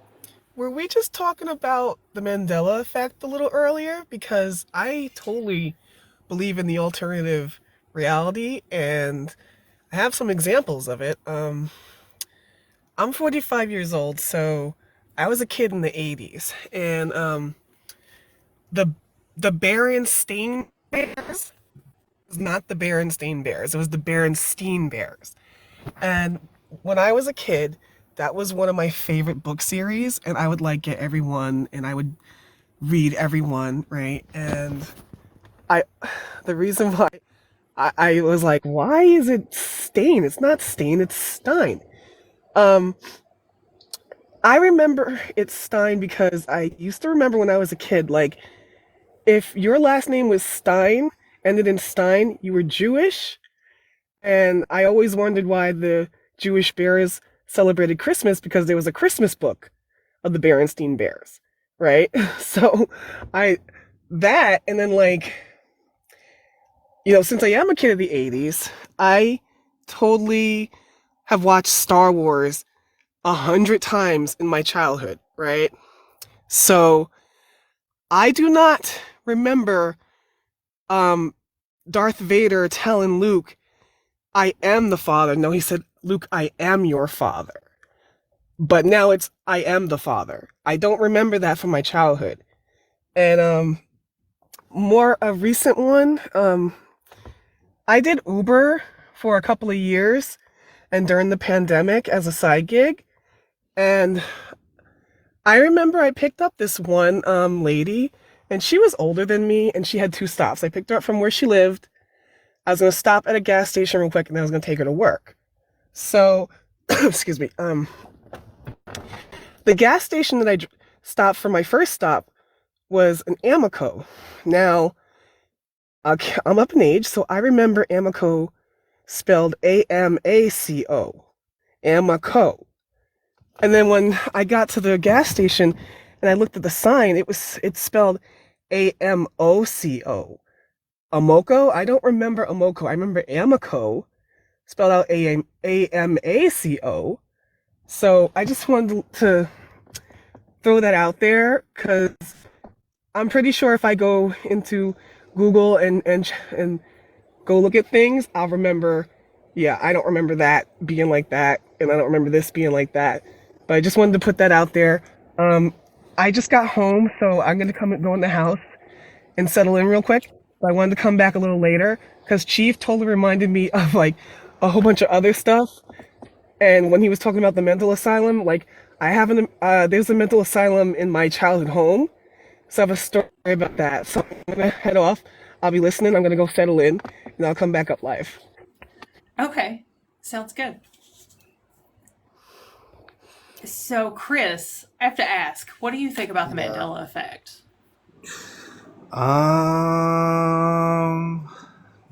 Speaker 5: were we just talking about the Mandela effect a little earlier? Because I totally believe in the alternative reality and I have some examples of it. I'm 45 years old, so I was a kid in the 80s and the the Berenstain Bears was not the Berenstain Bears. It was the Berenstein Bears. And when I was a kid, that was one of my favorite book series, and I would like get everyone, and I would read everyone, right? And I, the reason why I was like, why is it Stain? It's not Stain, it's Stein. Um, I remember it's Stein because I used to remember when I was a kid, like, if your last name was Stein, ended in Stein, you were Jewish. And I always wondered why the Jewish Bears celebrated Christmas because there was a Christmas book of the Berenstein Bears, right? So I, that, and then like, since I am a kid of the 80s, I totally have watched Star Wars 100 times in my childhood, right? So I do not remember um, Darth Vader telling Luke, I am the father. No, he said, Luke, I am your father. But now it's, I am the father. I don't remember that from my childhood. And more a recent one, I did Uber for a couple of years and during the pandemic as a side gig. And I remember I picked up this one lady and she was older than me and she had two stops. I picked her up from where she lived. I was going to stop at a gas station real quick and then I was going to take her to work. So, excuse me, the gas station that I stopped for my first stop was an Amoco. Now, I'm up in age, so I remember Amoco spelled Amaco. Amoco. And then when I got to the gas station and I looked at the sign, it's spelled Amoco. Amoco? I don't remember Amoco. I remember Amoco, spelled out Amaco. So I just wanted to throw that out there because I'm pretty sure if I go into Google and go look at things, I'll remember. Yeah, I don't remember that being like that, and I don't remember this being like that. But I just wanted to put that out there. Um, I just got home, so I'm gonna go in the house and settle in real quick. But I wanted to come back a little later because Chief totally reminded me of like a whole bunch of other stuff. And when he was talking about the mental asylum, like there's a mental asylum in my childhood home. So I have a story about that. So I'm gonna head off. I'll be listening. I'm gonna go settle in, and I'll come back up live.
Speaker 1: Okay, sounds good. So, Chris, I have to ask, what do you think about the
Speaker 3: Yeah.
Speaker 1: Mandela effect?
Speaker 3: Um,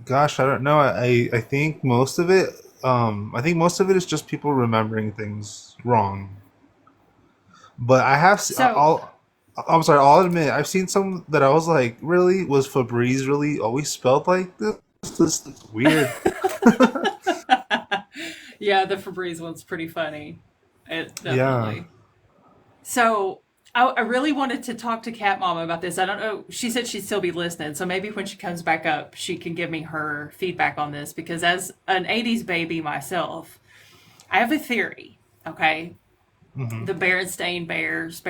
Speaker 3: Gosh, I don't know. I think most of it. I think most of it is just people remembering things wrong. But I have
Speaker 1: So,
Speaker 3: all. I'm sorry. I'll admit I've seen some that I was like, really was Febreze really always spelled like this? This is weird.
Speaker 1: yeah, the Febreze one's pretty funny. It
Speaker 3: Yeah.
Speaker 1: definitely. So I really wanted to talk to Cat Mama about this. I don't know. She said she'd still be listening, so maybe when she comes back up, she can give me her feedback on this. Because as an '80s baby myself, I have a theory. Okay,
Speaker 3: Hmm.
Speaker 1: the Berenstein Bears.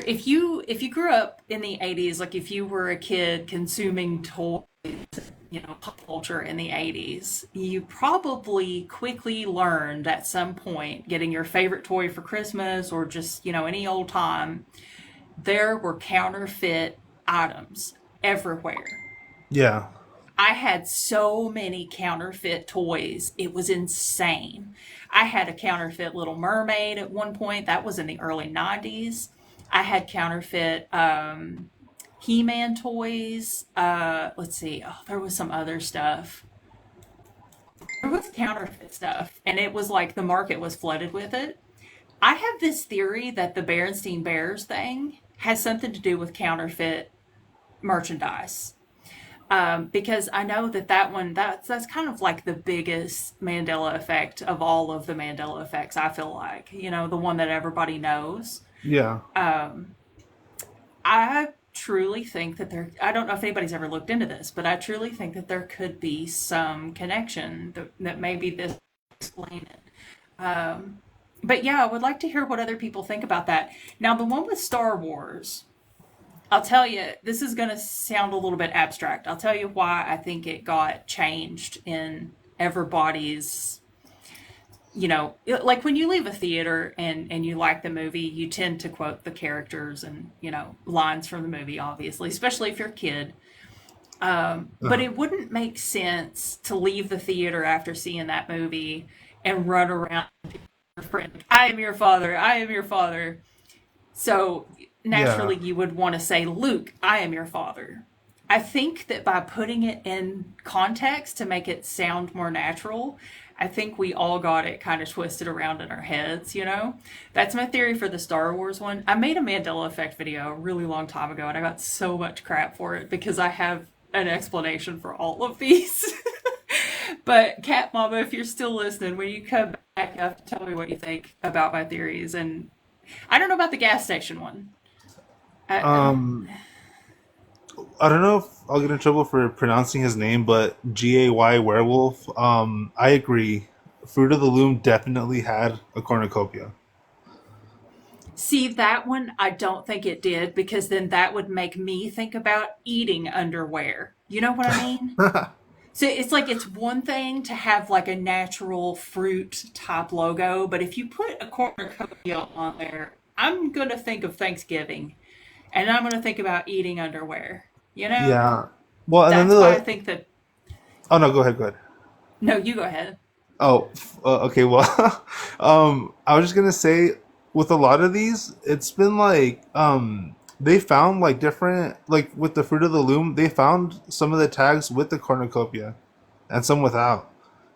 Speaker 1: If you grew up in the '80s, like if you were a kid consuming toys, pop culture in the '80s, you probably quickly learned at some point getting your favorite toy for Christmas or just, any old time, there were counterfeit items everywhere.
Speaker 3: Yeah.
Speaker 1: I had so many counterfeit toys. It was insane. I had a counterfeit Little Mermaid at one point. That was in the early '90s. I had counterfeit He-Man toys. Let's see. Oh, there was some other stuff. There was counterfeit stuff, and it was like the market was flooded with it. I have this theory that the Berenstein Bears thing has something to do with counterfeit merchandise. Because I know that one that's kind of like the biggest Mandela effect of all of the Mandela effects. I feel like the one that everybody knows.
Speaker 3: Yeah.
Speaker 1: I truly think that I don't know if anybody's ever looked into this, but I truly think that there could be some connection that maybe this explain it. But yeah, I would like to hear what other people think about that. Now, the one with Star Wars, I'll tell you, this is going to sound a little bit abstract. I'll tell you why I think it got changed in everybody's, like when you leave a theater and you like the movie, you tend to quote the characters and, lines from the movie, obviously, especially if you're a kid. But it wouldn't make sense to leave the theater after seeing that movie and run around to your friend, I am your father, I am your father. So
Speaker 3: Yeah.
Speaker 1: naturally you would want to say, Luke, I am your father. I think that by putting it in context to make it sound more natural, I think we all got it kind of twisted around in our heads. That's my theory for the Star Wars one. I made a Mandela Effect video a really long time ago, and I got so much crap for it because I have an explanation for all of these. But Cat Mama, if you're still listening, when you come back, you have to tell me what you think about my theories. And I don't know about the gas station one. I,
Speaker 3: Um, I don't know if I'll get in trouble for pronouncing his name, but Gay Werewolf. I agree. Fruit of the Loom definitely had a cornucopia.
Speaker 1: See, that one, I don't think it did because then that would make me think about eating underwear. You know what I mean? So it's like it's one thing to have like a natural fruit type logo, but if you put a cornucopia on there, I'm going to think of Thanksgiving and I'm going to think about eating underwear. You know?
Speaker 3: Yeah. Well, and then
Speaker 1: That's why I
Speaker 3: the
Speaker 1: think that.
Speaker 3: oh no, go ahead, go ahead.
Speaker 1: No, you go ahead.
Speaker 3: Oh, okay. Well, I was just gonna say, with a lot of these, it's been like, they found like different, like with the Fruit of the Loom, they found some of the tags with the cornucopia, and some without.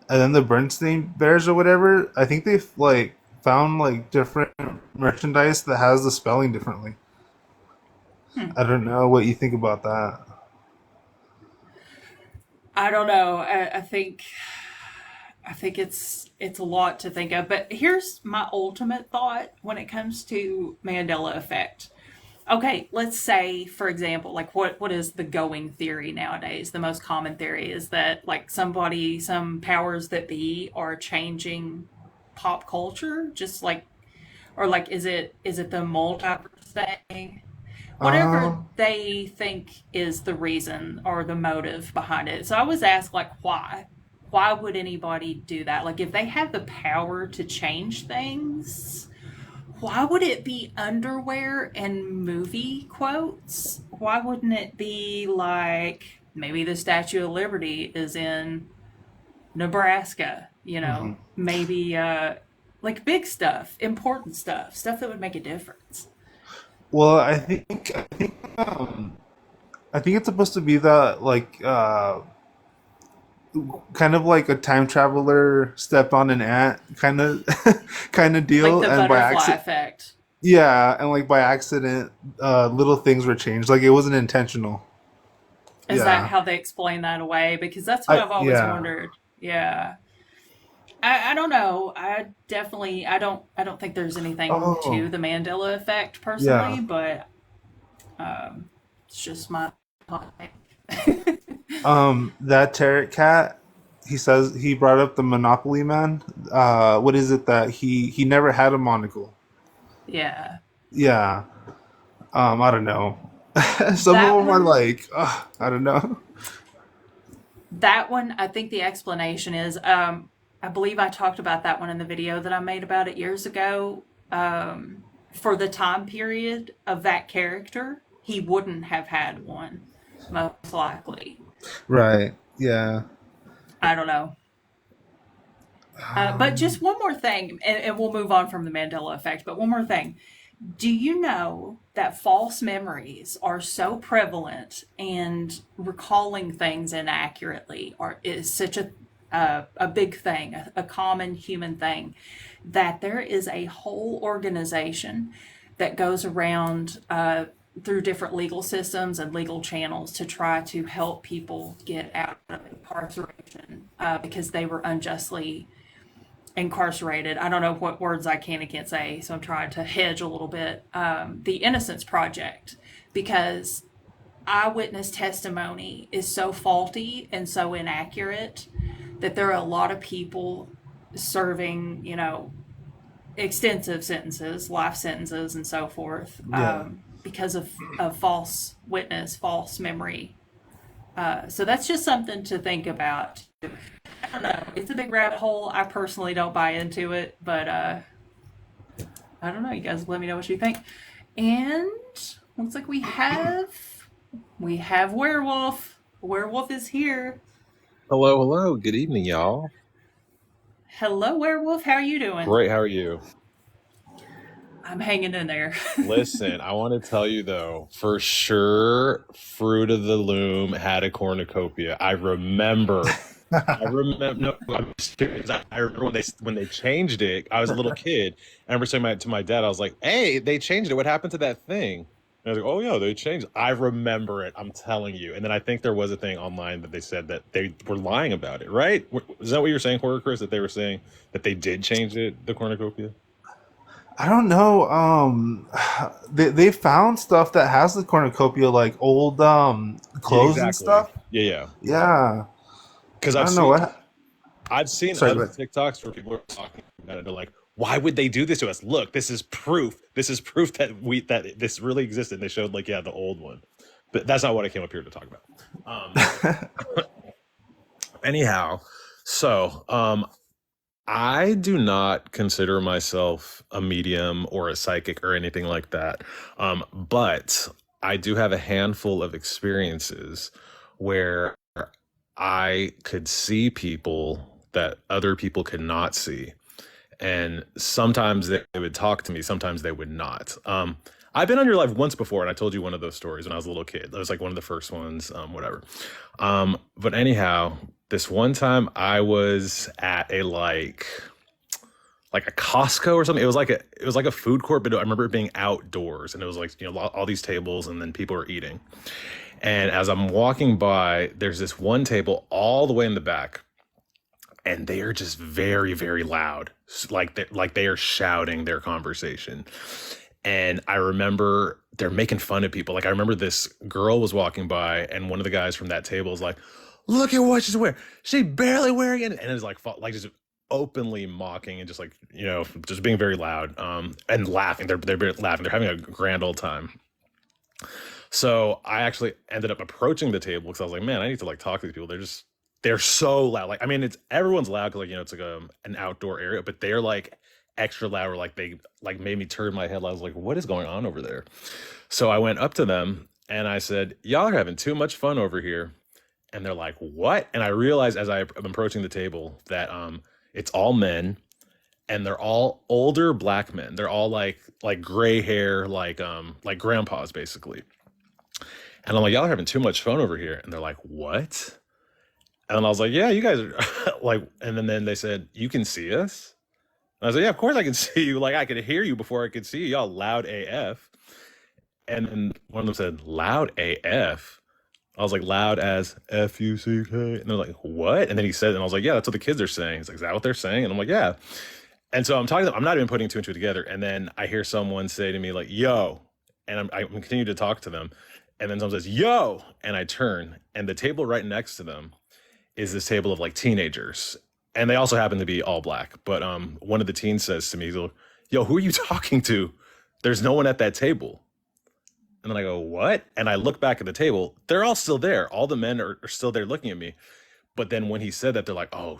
Speaker 3: And then the Bernstein Bears or whatever, I think they've like found like different merchandise that has the spelling differently. I don't know what you think about that.
Speaker 1: I don't know. I think it's a lot to think of, but here's my ultimate thought when it comes to Mandela effect. Okay, let's say, for example, like what is the going theory nowadays? The most common theory is that like some powers that be are changing pop culture, just like, or like is it the multiverse thing? Whatever
Speaker 3: Um,
Speaker 1: they think is the reason or the motive behind it. So I was asked like why? Why would anybody do that? Like if they have the power to change things, why would it be underwear and movie quotes? Why wouldn't it be like maybe the Statue of Liberty is in Nebraska,
Speaker 3: mhm.
Speaker 1: maybe like big stuff, important stuff, stuff that would make a difference.
Speaker 3: Well, I think it's supposed to be that like kind of like a time traveler stepped on an ant kind of kind of
Speaker 1: Like
Speaker 3: deal,
Speaker 1: the
Speaker 3: and by
Speaker 1: butterfly
Speaker 3: accident,
Speaker 1: effect.
Speaker 3: yeah, and like by accident, little things were changed, like it wasn't intentional.
Speaker 1: Is that
Speaker 3: Yeah.
Speaker 1: how they explain that away? Because that's what I've always
Speaker 3: Yeah.
Speaker 1: wondered. Yeah. I don't know. I don't think there's anything to
Speaker 3: Oh,
Speaker 1: the Mandela effect
Speaker 3: yeah.
Speaker 1: personally, but it's just my hot take.
Speaker 3: That Tarot cat, he says he brought up the Monopoly man. What is it that he never had a monocle?
Speaker 1: Yeah.
Speaker 3: Yeah. I don't know. Some of
Speaker 1: That
Speaker 3: them are
Speaker 1: one
Speaker 3: like, I don't know.
Speaker 1: that one I think the explanation is I believe I talked about that one in the video that I made about it years ago. For the time period of that character, he wouldn't have had one, most likely.
Speaker 3: Right. Yeah.
Speaker 1: I don't know. But just one more thing, and we'll move on from the Mandela effect. But one more thing. Do you know that false memories are so prevalent and recalling things inaccurately is such a big thing, a common human thing, that there is a whole organization that goes around through different legal systems and legal channels to try to help people get out of incarceration because they were unjustly incarcerated. I don't know what words I can and can't say, so I'm trying to hedge a little bit. The Innocence Project, because eyewitness testimony is so faulty and so inaccurate that there are a lot of people serving, extensive sentences, life sentences, and so forth,
Speaker 3: Yeah.
Speaker 1: because of false witness, false memory. So that's just something to think about. I don't know. It's a big rabbit hole. I personally don't buy into it, but I don't know. You guys let me know what you think. And looks like we have werewolf. Werewolf is here.
Speaker 6: Hello, hello. Good evening, y'all.
Speaker 1: Hello, werewolf. How are you doing?
Speaker 6: Great. How are you?
Speaker 1: I'm hanging in there.
Speaker 6: Listen, I want to tell you though, for sure, Fruit of the Loom had a cornucopia. I remember. No, I'm serious. I remember when they changed it. I was a little kid. I remember saying to my dad, I was like, "Hey, they changed it. What happened to that thing?" And I was like, "Oh yeah, they changed it." I remember it. I'm telling you. And then I think there was a thing online that they said that they were lying about it. Right? Is that what you were saying, Horror Chris? That they were saying that they did change it, the cornucopia?
Speaker 3: I don't know. They found stuff that has the cornucopia, like old
Speaker 6: Yeah,
Speaker 3: clothes and
Speaker 6: exactly.
Speaker 3: stuff.
Speaker 6: Yeah.
Speaker 3: Yeah.
Speaker 6: Because
Speaker 3: I don't know what.
Speaker 6: I've seen
Speaker 3: Sorry,
Speaker 6: other
Speaker 3: but
Speaker 6: TikToks where people are talking about it. They're like, "Why would they do this to us? Look, this is proof. This is proof that this really existed." And they showed like, yeah, the old one, but that's not what I came up here to talk about. Anyhow, so I do not consider myself a medium or a psychic or anything like that, but I do have a handful of experiences where I could see people that other people could not see. And sometimes they would talk to me, sometimes they would not. I've been on your live once before, and I told you one of those stories when I was a little kid. That was like one of the first ones, whatever. But anyhow, this one time I was at a like a Costco or something. It was like a food court, but I remember it being outdoors, and it was like all these tables, and then people were eating. And as I'm walking by, there's this one table all the way in the back, and they are just very, very loud, like they are shouting their conversation. And I remember they're making fun of people. Like I remember this girl was walking by, and one of the guys from that table was like, "Look at what she's wearing. She's barely wearing it," and it's like just openly mocking and just like just being very loud, and laughing. They're laughing. They're having a grand old time. So I actually ended up approaching the table because I was like, man, I need to like talk to these people. They're so loud. Like, I mean, it's everyone's loud because it's like an outdoor area, but they're like extra loud. Or like they like made me turn my head. I was like, what is going on over there? So I went up to them and I said, y'all are having too much fun over here. And they're like, what? And I realized as I'm approaching the table that it's all men, and they're all older black men. They're all like gray hair, like grandpas basically. And I'm like, y'all are having too much fun over here. And they're like, what? And I was like, yeah, you guys are like, and then they said, you can see us? And I was like, yeah, of course I can see you. Like I could hear you before I could see you. Y'all loud AF. And then one of them said, loud AF. I was like, loud as FUCK. And they're like, what? And then he said, and I was like, yeah, that's what the kids are saying. He's like, is that what they're saying? And I'm like, yeah. And so I'm talking to them, I'm not even putting two and two together. And then I hear someone say to me like, yo, and I'm continuing to talk to them. And then someone says, yo, and I turn, and the table right next to them is this table of like teenagers. And they also happen to be all black. But one of the teens says to me, he's like, yo, who are you talking to? There's no one at that table. And then I go, what? And I look back at the table. They're all still there. All the men are still there looking at me. But then when he said that, they're like, oh,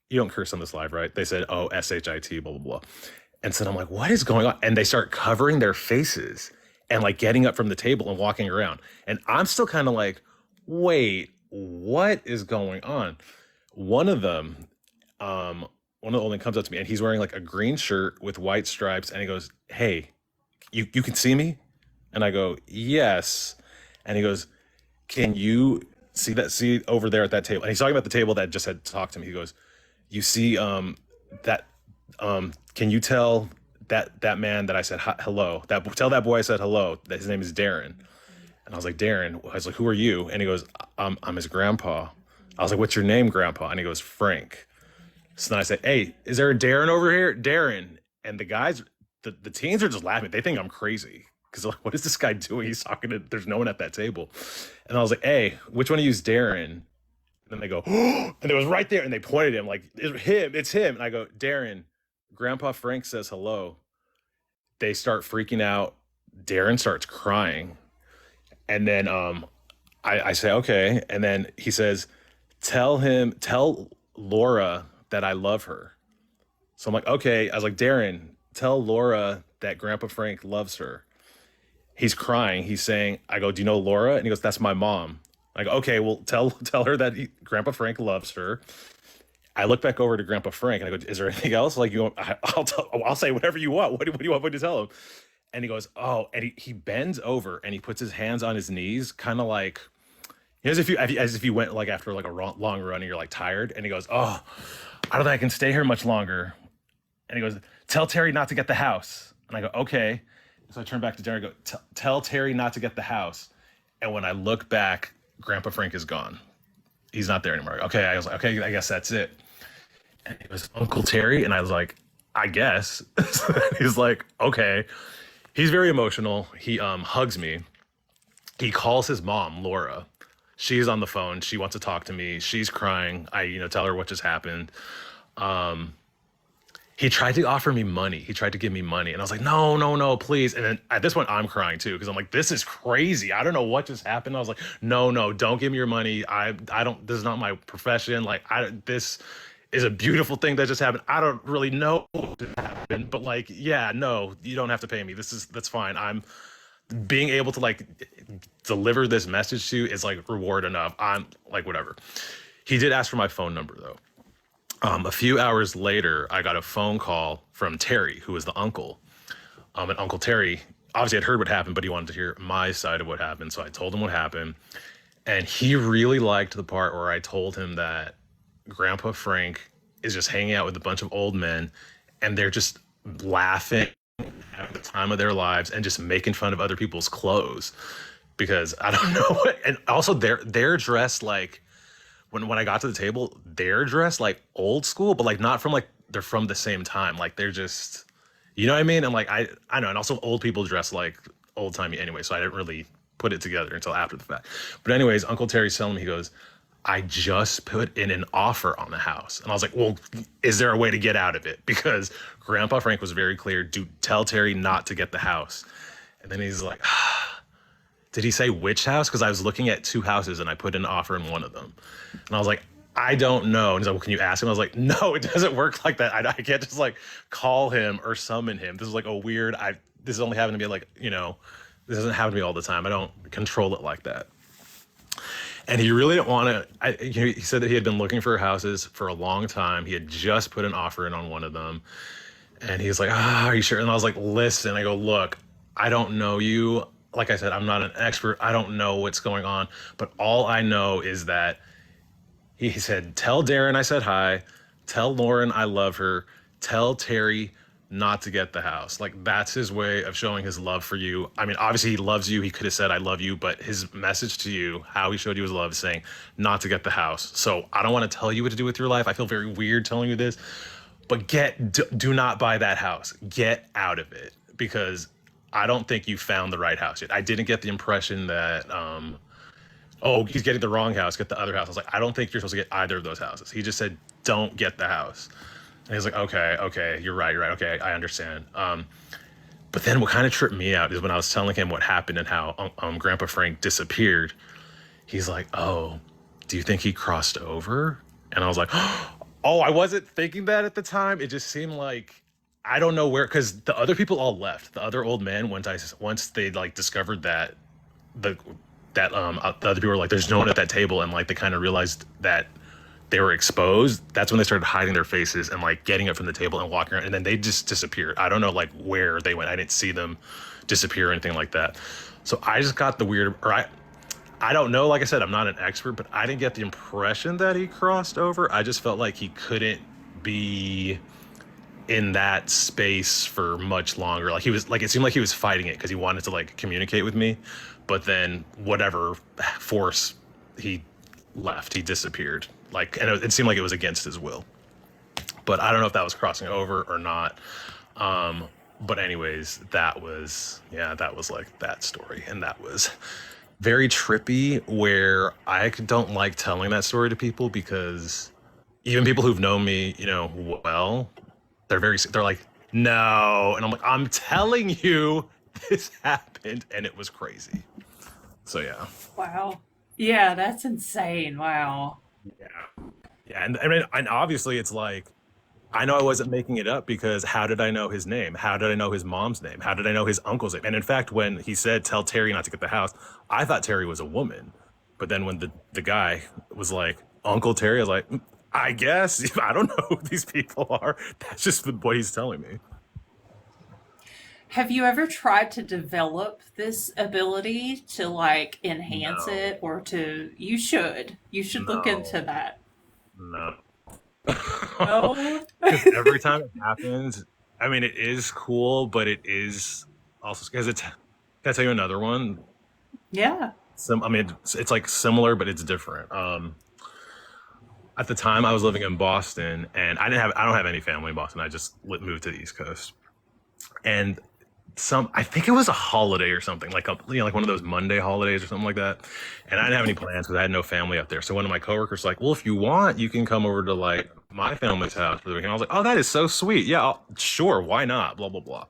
Speaker 6: you don't curse on this live, right? They said, oh, SHIT, blah, blah, blah. And so I'm like, what is going on? And they start covering their faces and like getting up from the table and walking around. And I'm still kind of like, wait, what is going on? One of them comes up to me, and he's wearing like a green shirt with white stripes. And he goes, hey, you can see me? And I go, yes. And he goes, can you see over there at that table? And he's talking about the table that just had talked to me. He goes, you see that can you tell that man that I said hello? Tell that boy I said hello. That his name is Darren. And I was like, Darren. I was like, who are you? And he goes, I'm his grandpa. I was like, what's your name, Grandpa? And he goes, Frank. So then I said, hey, is there a Darren over here? Darren. And the guys, the teens are just laughing. They think I'm crazy. Because like, what is this guy doing? He's talking to, there's no one at that table. And I was like, hey, which one of you is Darren? And then they go, oh, and it was right there. And they pointed at him like, it's him. And I go, Darren, Grandpa Frank says hello. They start freaking out. Darren starts crying. And then I say, okay. And then he says, tell Laura that I love her. So I'm like, okay. I was like, Darren, tell Laura that Grandpa Frank loves her. He's crying. He's saying, I go, do you know Laura? And he goes, that's my mom. I go, okay, well, tell her that Grandpa Frank loves her. I look back over to Grandpa Frank and I go, is there anything else? Like, I'll say whatever you want. What do you want me to tell him? And he goes, oh, and he bends over and he puts his hands on his knees, kind of like, as if you went like after like a long run and you're like tired. And he goes, oh, I don't think I can stay here much longer. And he goes, tell Terry not to get the house. And I go, okay. So I turn back to Terry and go, tell Terry not to get the house. And when I look back, Grandpa Frank is gone. He's not there anymore. Okay, I was like, okay, I guess that's it. And it was Uncle Terry. And I was like, I guess. He's like, okay. He's very emotional. He hugs me. He calls his mom, Laura. She's on the phone. She wants to talk to me. She's crying. I tell her what just happened. He tried to offer me money. He tried to give me money. And I was like, no, please. And then at this point, I'm crying too. Because I'm like, this is crazy. I don't know what just happened. I was like, no, don't give me your money. I don't, this is not my profession. Like, this is a beautiful thing that just happened. I don't really know what happened. But like, yeah, no, you don't have to pay me. That's fine. I'm being able to like deliver this message to you is like reward enough. I'm like, whatever. He did ask for my phone number though. A few hours later, I got a phone call from Terry, who was the uncle. And Uncle Terry obviously had heard what happened, but he wanted to hear my side of what happened. So I told him what happened. And he really liked the part where I told him that Grandpa Frank is just hanging out with a bunch of old men and they're just laughing, having the time of their lives and just making fun of other people's clothes. Because I don't know. And also they're dressed like, when I got to the table, they're dressed like old school, but like not from like, they're from the same time. Like they're just, you know what I mean? And like, I know. And also old people dress like old timey anyway. So I didn't really put it together until after the fact. But anyways, Uncle Terry's telling me, he goes, I just put in an offer on the house. And I was like, well, is there a way to get out of it? Because Grandpa Frank was very clear, tell Terry not to get the house. And then he's like, did he say which house? Because I was looking at 2 houses and I put in an offer in one of them. And I was like, I don't know. And he's like, well, can you ask him? I was like, no, it doesn't work like that. I can't just like call him or summon him. This is like a weird, this is only happened to me like, this doesn't happen to me all the time. I don't control it like that. And he really didn't want to, he said that he had been looking for houses for a long time. He had just put an offer in on one of them. And he's like, are you sure? And I was like, listen, I go, look, I don't know you. Like I said, I'm not an expert. I don't know what's going on. But all I know is that he said, tell Darren I said hi. Tell Lauren I love her. Tell Terry not to get the house. Like, that's his way of showing his love for you. I mean, obviously he loves you. He could have said, I love you. But his message to you, how he showed you his love, is saying not to get the house. So I don't want to tell you what to do with your life. I feel very weird telling you this. But do not buy that house. Get out of it. Because I don't think you found the right house yet. I didn't get the impression that, he's getting the wrong house, get the other house. I was like, I don't think you're supposed to get either of those houses. He just said, don't get the house. And he's like, okay, you're right. Okay, I understand. But then what kind of tripped me out is when I was telling him what happened and how Grandpa Frank disappeared. He's like, oh, do you think he crossed over? And I was like, oh, I wasn't thinking that at the time. It just seemed like, I don't know where, because the other people all left. The other old men, once they like discovered that the other people were like, there's no one at that table, and like they kind of realized that they were exposed. That's when they started hiding their faces and like getting up from the table and walking around, and then they just disappeared. I don't know like where they went. I didn't see them disappear or anything like that. So I just got the weird, or I don't know. Like I said, I'm not an expert, but I didn't get the impression that he crossed over. I just felt like he couldn't be in that space for much longer. Like he was like, it seemed like he was fighting it because he wanted to like communicate with me, but then whatever force he left, he disappeared. Like, and it seemed like it was against his will. But I don't know if that was crossing over or not. But anyways, that was like that story, and that was very trippy. Where I don't like telling that story to people because even people who've known me, well, they're like, no, and I'm like, I'm telling you, this happened, and it was crazy. So yeah.
Speaker 1: Wow. Yeah, that's insane. Wow.
Speaker 6: Yeah, and I mean, and obviously it's like, I know I wasn't making it up because how did I know his name? How did I know his mom's name? How did I know his uncle's name? And in fact, when he said, tell Terry not to get the house, I thought Terry was a woman. But then when the guy was like, Uncle Terry, I was like, I guess. I don't know who these people are. That's just what he's telling me.
Speaker 1: Have you ever tried to develop this ability to like enhance
Speaker 6: No.
Speaker 1: it or to you should. You should look
Speaker 6: No.
Speaker 1: into that.
Speaker 6: No.
Speaker 1: No.
Speaker 6: Every time it happens, I mean, it is cool, but it is also, because can I tell you another one?
Speaker 1: Yeah.
Speaker 6: I mean, it's like similar, but it's different. At the time I was living in Boston, and I don't have any family in Boston. I just moved to the East Coast. And I think it was a holiday or something, like like one of those Monday holidays or something like that. And I didn't have any plans because I had no family up there. So one of my coworkers was like, well, if you want, you can come over to like my family's house for the weekend. I was like, oh, that is so sweet. Yeah, sure. Why not? Blah, blah, blah.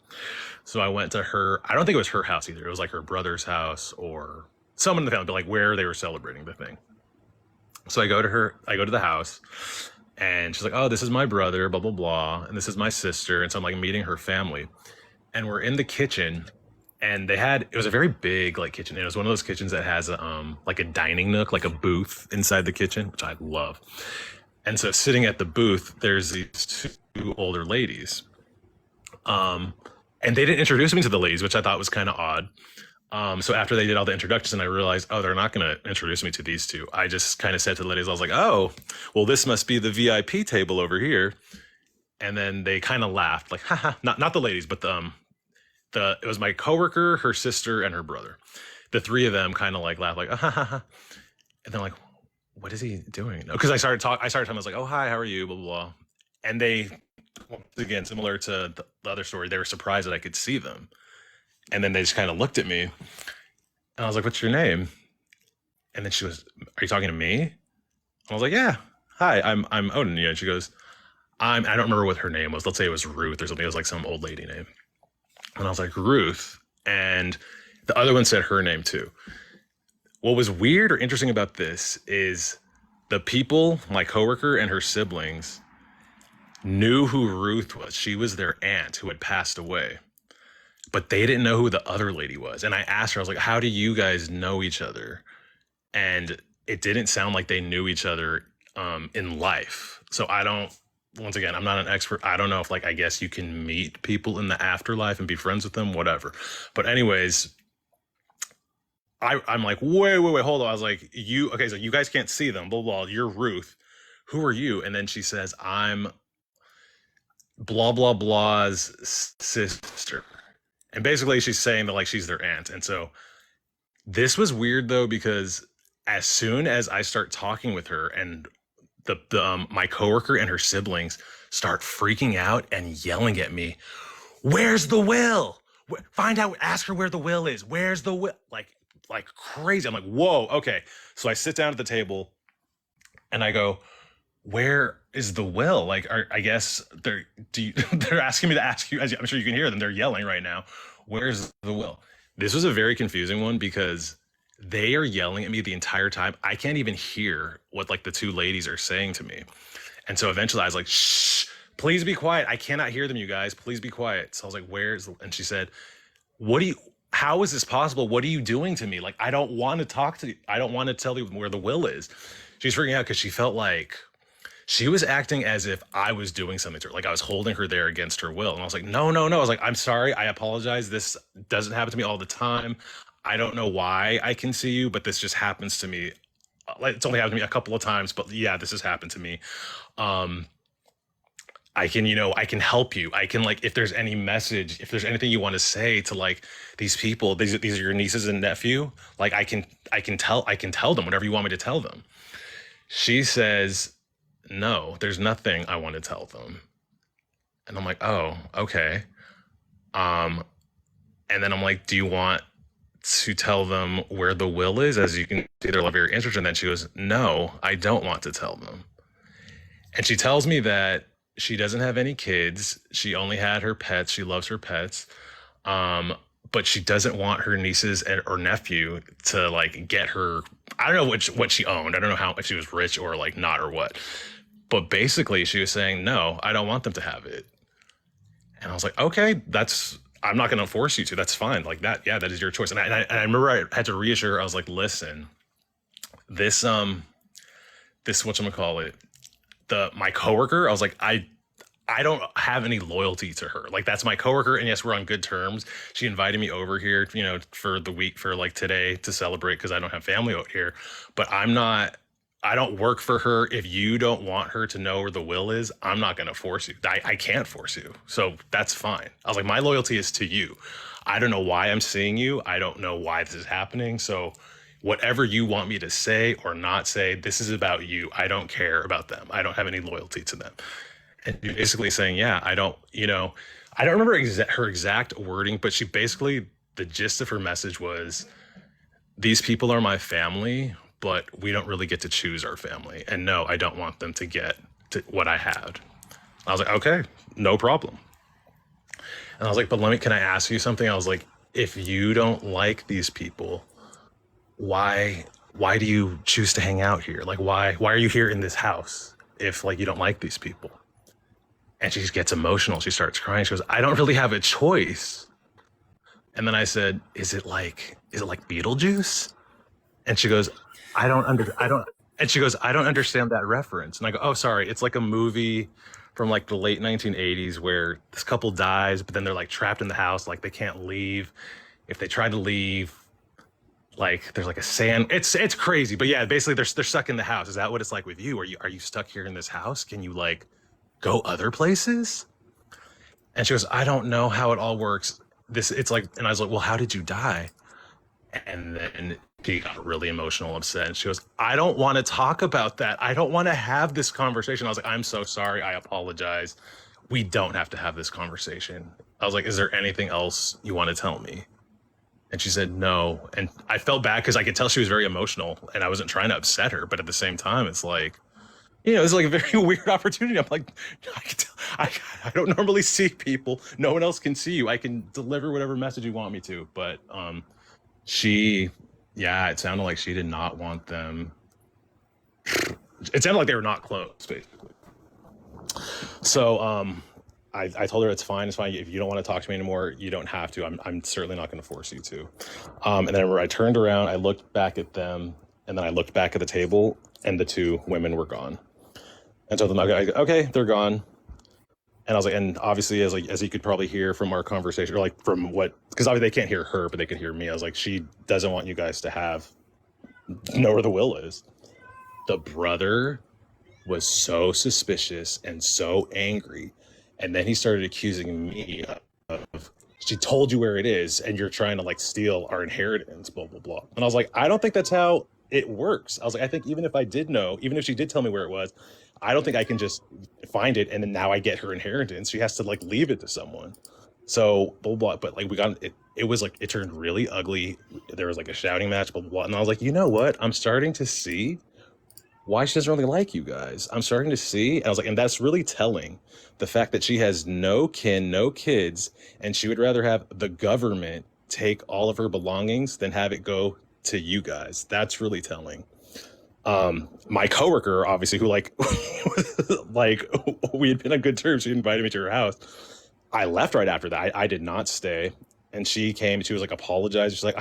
Speaker 6: So I went to her. I don't think it was her house either. It was like her brother's house or someone in the family, but like where they were celebrating the thing. So I go to the house, and she's like, oh, this is my brother, blah, blah, blah. And this is my sister. And so I'm like meeting her family. And we're in the kitchen, and it was a very big like kitchen. It was one of those kitchens that has like a dining nook, like a booth inside the kitchen, which I love. And so sitting at the booth, there's these two older ladies. And they didn't introduce me to the ladies, which I thought was kind of odd. So after they did all the introductions and I realized, oh, they're not going to introduce me to these two, I just kind of said to the ladies, I was like, oh, well, this must be the VIP table over here. And then they kind of laughed, like, haha, not the ladies, but it was my coworker, her sister, and her brother. The three of them kind of like laughed, like, ah, ha, ha, ha. And they're like, what is he doing? Because I started talking, I was like, oh, hi, how are you? Blah, blah, blah. And they, again, similar to the other story, they were surprised that I could see them. And then they just kind of looked at me, and I was like, what's your name? And then she was, are you talking to me? And I was like, yeah, hi, I'm Odin. And she goes, I don't remember what her name was. Let's say it was Ruth or something. It was like some old lady name. And I was like, Ruth. And the other one said her name too. What was weird or interesting about this is the people, my coworker and her siblings, knew who Ruth was. She was their aunt who had passed away. But they didn't know who the other lady was. And I asked her, I was like, how do you guys know each other? And it didn't sound like they knew each other in life. So once again, I'm not an expert. I don't know if like, I guess you can meet people in the afterlife and be friends with them, whatever. But anyways, I'm like, wait, hold on. I was like, okay, so you guys can't see them, blah, blah, you're Ruth. Who are you? And then she says, I'm blah, blah, blah's sister. And basically she's saying that like she's their aunt. And so this was weird though, because as soon as I start talking with her and my coworker and her siblings start freaking out and yelling at me, where's the will? Find out, ask her where the will is. Where's the will? Like crazy. I'm like, whoa, okay. So I sit down at the table and I go, where is the will? Like, I guess they're asking me to ask you, as I'm sure you can hear them, they're yelling right now. Where's the will? This was a very confusing one because they are yelling at me the entire time. I can't even hear what like the two ladies are saying to me. And so eventually I was like, shh, please be quiet. I cannot hear them, you guys. Please be quiet. So I was like, and she said, how is this possible? What are you doing to me? Like, I don't want to talk to you. I don't want to tell you where the will is. She's freaking out because she felt like she was acting as if I was doing something to her, like I was holding her there against her will. And I was like, no, no, no. I was like, I'm sorry. I apologize. This doesn't happen to me all the time. I don't know why I can see you, but this just happens to me. Like, it's only happened to me a couple of times, but yeah, this has happened to me. I can, I can help you. I can, like, if there's any message, if there's anything you want to say to like these people, these are your nieces and nephew. Like I can tell them whatever you want me to tell them. She says, no, there's nothing I want to tell them. And I'm like, oh, okay. And then I'm like, do you want to tell them where the will is? As you can see, they're very interested. And then she goes, no, I don't want to tell them. And she tells me that she doesn't have any kids. She only had her pets. She loves her pets. But she doesn't want her nieces or nephew to like get her. I don't know what she owned. I don't know how, if she was rich or like not or what. But basically she was saying, no, I don't want them to have it. And I was like, okay, I'm not going to force you to. That's fine. Like that. Yeah, that is your choice. And I remember I had to reassure her. I was like, listen, this whatchamacallit, my coworker, I was like, I don't have any loyalty to her. Like that's my coworker. And yes, we're on good terms. She invited me over here, for the week, for like today to celebrate, because I don't have family out here, but I don't work for her. If you don't want her to know where the will is, I'm not going to force you. I can't force you. So that's fine. I was like, my loyalty is to you. I don't know why I'm seeing you. I don't know why this is happening. So whatever you want me to say or not say, this is about you. I don't care about them. I don't have any loyalty to them. And you're basically saying, yeah, I don't remember her exact wording, but she basically, the gist of her message was, these people are my family, but we don't really get to choose our family. And no, I don't want them to get to what I had. I was like, okay, no problem. And I was like, but can I ask you something? I was like, if you don't like these people, why do you choose to hang out here? Like, why are you here in this house if like you don't like these people? And she gets emotional. She starts crying. She goes, I don't really have a choice. And then I said, is it like Beetlejuice? And she goes, I don't understand that reference. And I go, oh, sorry. It's like a movie from like the late 1980s where this couple dies, but then they're like trapped in the house. Like they can't leave. If they try to leave, like there's like a sand. It's crazy. But yeah, basically they're stuck in the house. Is that what it's like with you? Are you stuck here in this house? Can you like go other places? And she goes, I don't know how it all works. And I was like, well, how did you die? And then she got really emotional, upset. And she goes, I don't want to talk about that. I don't want to have this conversation. I was like, I'm so sorry. I apologize. We don't have to have this conversation. I was like, is there anything else you want to tell me? And she said, no. And I felt bad because I could tell she was very emotional and I wasn't trying to upset her. But at the same time, it's like, it's like a very weird opportunity. I'm like, I don't normally see people. No one else can see you. I can deliver whatever message you want me to. But it sounded like she did not want them. It sounded like they were not close, basically. So I told her it's fine. If you don't want to talk to me anymore, you don't have to. I'm certainly not going to force you to. And then I turned around, I looked back at them, and then I looked back at the table, and the two women were gone. And told them, okay, they're gone. And I was like, and obviously, as you could probably hear from our conversation, or like from because obviously they can't hear her, but they could hear me. I was like, she doesn't want you guys to know where the will is. The brother was so suspicious and so angry. And then he started accusing me of, she told you where it is, and you're trying to like steal our inheritance, blah, blah, blah. And I was like, I don't think that's how it works. I was like, I think even if I did know, even if she did tell me where it was, I don't think I can just find it and then now I get her inheritance. She has to like leave it to someone. So blah, blah, but like we got it. It was like, it turned really ugly. There was like a shouting match, blah, blah, blah. And I was like, you know what? I'm starting to see why she doesn't really like you guys. I'm starting to see. And I was like, and that's really telling. The fact that she has no kin, no kids, and she would rather have the government take all of her belongings than have it go to you guys. That's really telling. My coworker, obviously, who like we had been on good terms, she invited me to her house. I left right after that. I did not stay. And she came and she was like apologized. She's like,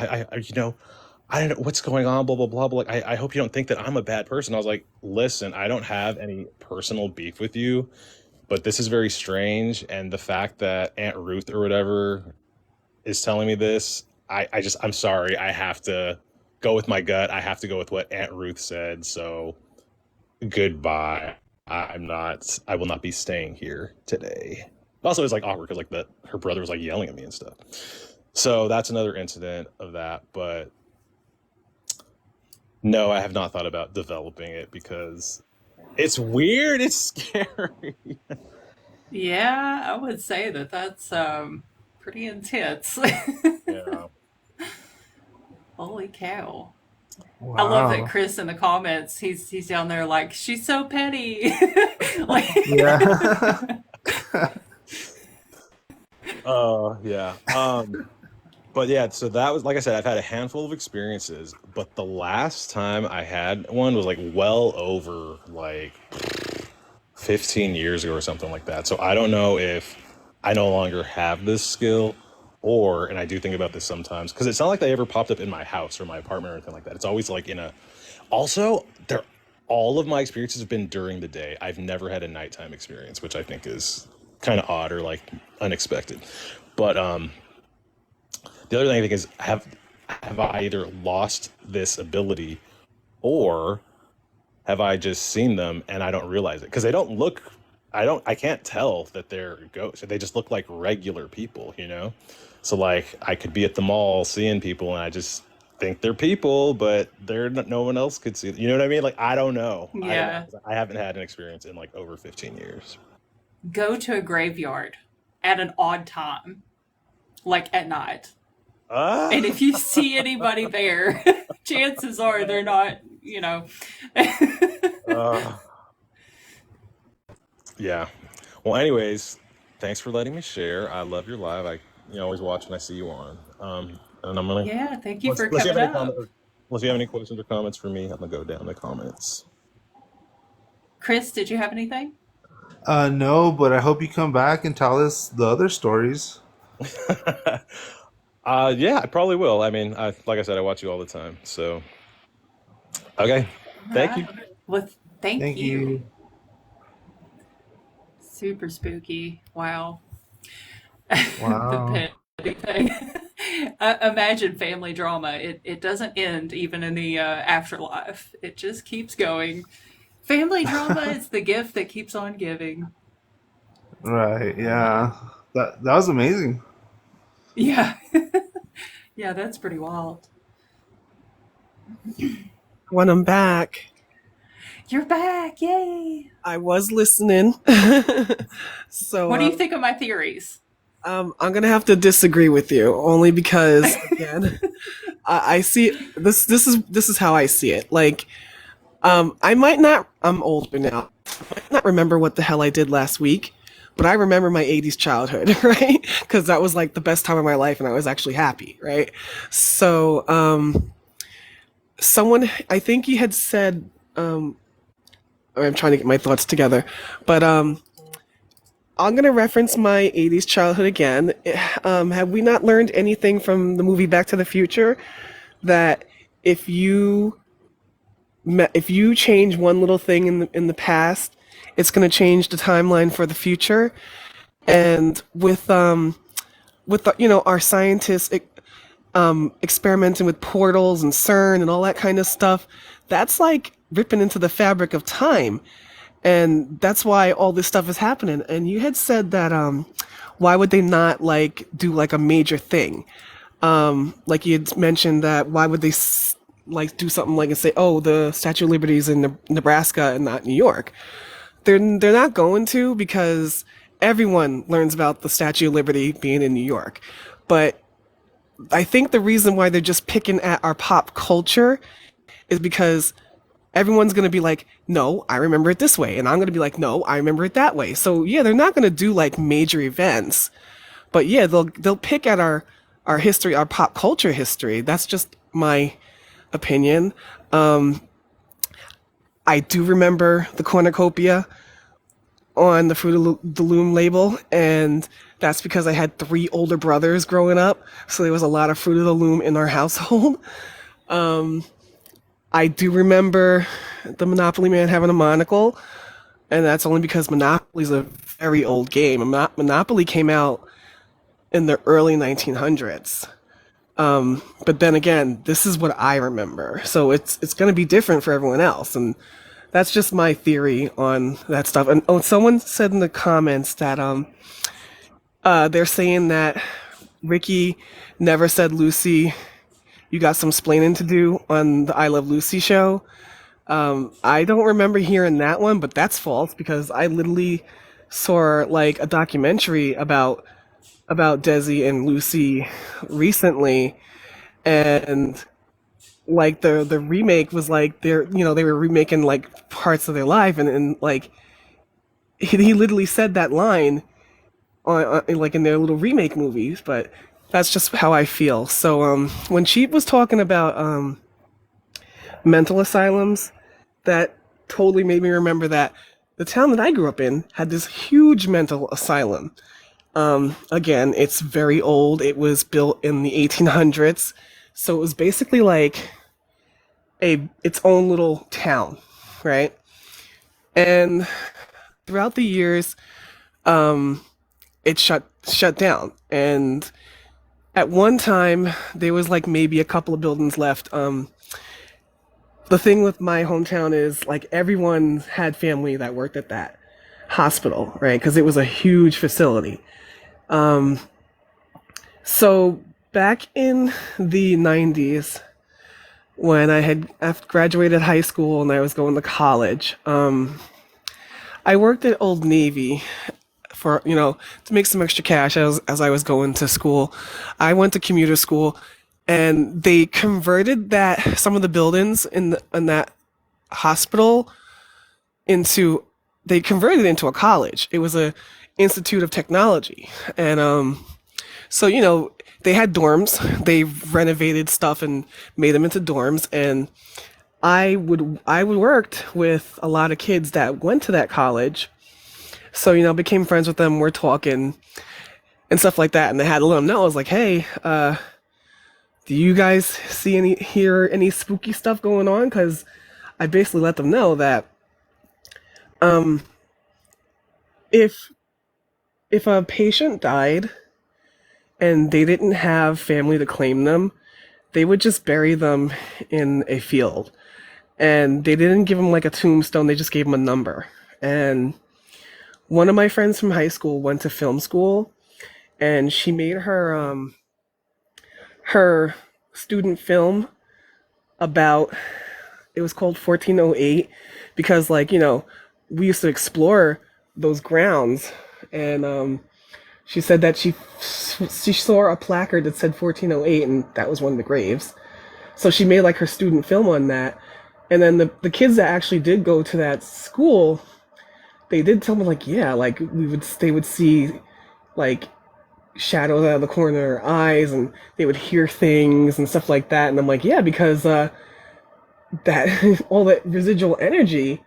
Speaker 6: I don't know what's going on, blah, blah, blah. But like, I hope you don't think that I'm a bad person. I was like, listen, I don't have any personal beef with you, but this is very strange. And the fact that Aunt Ruth or whatever is telling me this, I'm sorry. I have to go with my gut. I have to go with what Aunt Ruth said. So goodbye. I will not be staying here today. Also, it's like awkward because like her brother was like yelling at me and stuff. So that's another incident of that. But no, I have not thought about developing it because it's weird. It's scary.
Speaker 1: Yeah, I would say that that's pretty intense.
Speaker 6: Yeah.
Speaker 1: Holy cow. I love that
Speaker 3: Wow.
Speaker 1: Chris in the comments, he's down there like, she's so petty. Like,
Speaker 3: Yeah.
Speaker 6: Yeah. But yeah, so that was, like I said, I've had a handful of experiences, but the last time I had one was like well over like 15 years ago or something like that. So I don't know if I no longer have this skill or, and I do think about this sometimes, because it's not like they ever popped up in my house or my apartment or anything like that. It's always like also, all of my experiences have been during the day. I've never had a nighttime experience, which I think is kind of odd or like unexpected. But the other thing I think is, have I either lost this ability or have I just seen them and I don't realize it? Because they don't look, I can't tell that they're ghosts. They just look like regular people, you know? So like I could be at the mall seeing people and I just think they're people, but no one else could see. You know what I mean? Like, I don't know.
Speaker 1: yeah.
Speaker 6: I haven't had an experience in like over 15 years.
Speaker 1: Go to a graveyard at an odd time, like at night.
Speaker 6: Ah.
Speaker 1: And if you see anybody there, chances are they're not, you know.
Speaker 6: Yeah. Well, anyways, thanks for letting me share. I love your live. I always watch when I see you on. And I'm gonna
Speaker 1: Yeah, thank you for
Speaker 6: unless you have
Speaker 1: coming
Speaker 6: any
Speaker 1: up.
Speaker 6: unless you have any questions or comments for me, I'm gonna go down the comments.
Speaker 1: Chris, did you have anything?
Speaker 3: No, but I hope you come back and tell us the other stories.
Speaker 6: Yeah, I probably will. I mean, like I said, I watch you all the time. So, okay.
Speaker 1: All
Speaker 6: Thank you.
Speaker 1: right. Well, thank
Speaker 3: Thank
Speaker 1: you.
Speaker 3: you.
Speaker 1: Super spooky. Wow.
Speaker 3: Wow.
Speaker 1: The petty thing. Imagine family drama. It doesn't end even in the afterlife. It just keeps going. Family drama is the gift that keeps on giving.
Speaker 3: Right. Yeah. That was amazing.
Speaker 1: Yeah. Yeah, that's pretty wild.
Speaker 5: When I'm back,
Speaker 1: You're back. Yay.
Speaker 5: I was listening. So
Speaker 1: What do you think of my theories?
Speaker 5: I'm gonna have to disagree with you only because again, I see this. This is how I see it. Like, I might not. I'm older now. I might not remember what the hell I did last week, but I remember my '80s childhood, right? Because that was like the best time of my life, and I was actually happy, right? So, someone, I think he had said, I'm trying to get my thoughts together, but I'm going to reference my 80s childhood again. Have we not learned anything from the movie Back to the Future? That if you change one little thing in the past, it's going to change the timeline for the future. And with our scientists experimenting with portals and CERN and all that kind of stuff, that's like ripping into the fabric of time. And that's why all this stuff is happening. And you had said that why would they not like do like a major thing? Like you had mentioned that why would they like do something like and say, oh, the Statue of Liberty is in Nebraska and not New York? They're not going to, because everyone learns about the Statue of Liberty being in New York. But I think the reason why they're just picking at our pop culture is because everyone's going to be like, no, I remember it this way. And I'm going to be like, no, I remember it that way. So yeah, they're not going to do like major events, but yeah, they'll pick at our history, our pop culture history. That's just my opinion. I do remember the cornucopia on the Fruit of the Loom label, and that's because I had 3 older brothers growing up, so there was a lot of Fruit of the Loom in our household. Um, I do remember the Monopoly man having a monocle, and that's only because Monopoly's a very old game. Monopoly came out in the early 1900s. But then again, this is what I remember, so it's going to be different for everyone else, and that's just my theory on that stuff. And oh, someone said in the comments that they're saying that Ricky never said Lucy, you got some splaining to do on the I Love Lucy show. I don't remember hearing that one, but that's false because I literally saw like a documentary about Desi and Lucy recently, and like the remake was like they were remaking like parts of their life, and like he literally said that line on like in their little remake movies, but that's just how I feel. So when she was talking about mental asylums, that totally made me remember that the town that I grew up in had this huge mental asylum. Again, it's very old. It was built in the 1800s, so it was basically like its own little town, right? And throughout the years, um, it shut down. And at one time, there was like maybe a couple of buildings left. The thing with my hometown is like everyone had family that worked at that hospital, right? Because it was a huge facility. Um, so back in the 90s, when I had after graduated high school and I was going to college, I worked at Old Navy for to make some extra cash as I was going to school. I went to commuter school, and they converted that some of the buildings in that hospital into they converted it into a college. It was a institute of technology, and so they had dorms. They renovated stuff and made them into dorms, and I would worked with a lot of kids that went to that college. So became friends with them. We're talking and stuff like that, and they had to let them know. I was like, hey, do you guys hear any spooky stuff going on? Because I basically let them know that um, if if a patient died and they didn't have family to claim them, they would just bury them in a field. And they didn't give them like a tombstone, they just gave them a number. And one of my friends from high school went to film school, and she made her student film about it was called 1408 because we used to explore those grounds, and she said that she saw a placard that said 1408, and that was one of the graves. So she made like her student film on that. And then the kids that actually did go to that school, they did tell me like, yeah, like they would see like shadows out of the corner of their eyes, and they would hear things and stuff like that. And I'm like, yeah, because that all that residual energy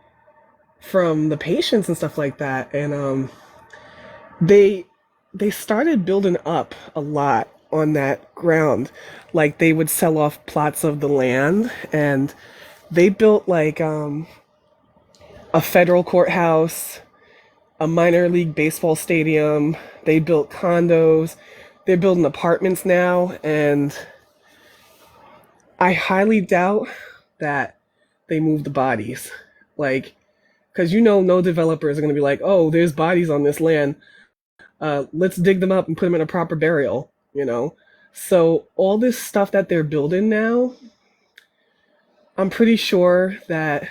Speaker 5: from the patients and stuff like that. And they they started building up a lot on that ground. Like they would sell off plots of the land, and they built like a federal courthouse, a minor league baseball stadium. They built condos. They're building apartments now, and I highly doubt that they move the bodies. Like, because no developers are going to be like, oh, there's bodies on this land. Let's dig them up and put them in a proper burial. So all this stuff that they're building now, I'm pretty sure that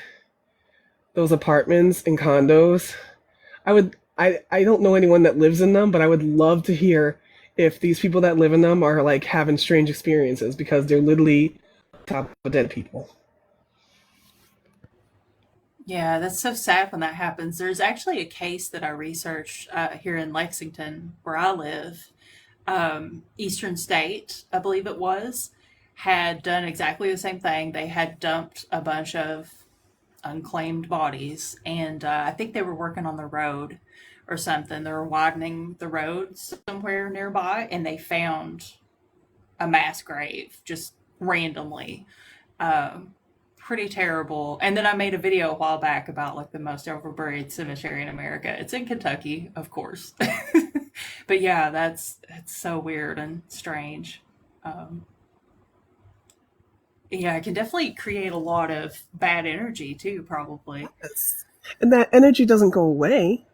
Speaker 5: those apartments and condos, I don't know anyone that lives in them, but I would love to hear if these people that live in them are like having strange experiences because they're literally on top of dead people.
Speaker 1: Yeah, that's so sad when that happens. There's actually a case that I researched here in Lexington, where I live. Eastern State, I believe it was, had done exactly the same thing. They had dumped a bunch of unclaimed bodies, and I think they were working on the road or something. They were widening the road somewhere nearby, and they found a mass grave just randomly Pretty terrible. And then I made a video a while back about like the most overburied cemetery in America. It's in Kentucky, of course. But yeah, that's so weird and strange. Um, yeah, it can definitely create a lot of bad energy too, probably.
Speaker 5: Yes. And that energy doesn't go away.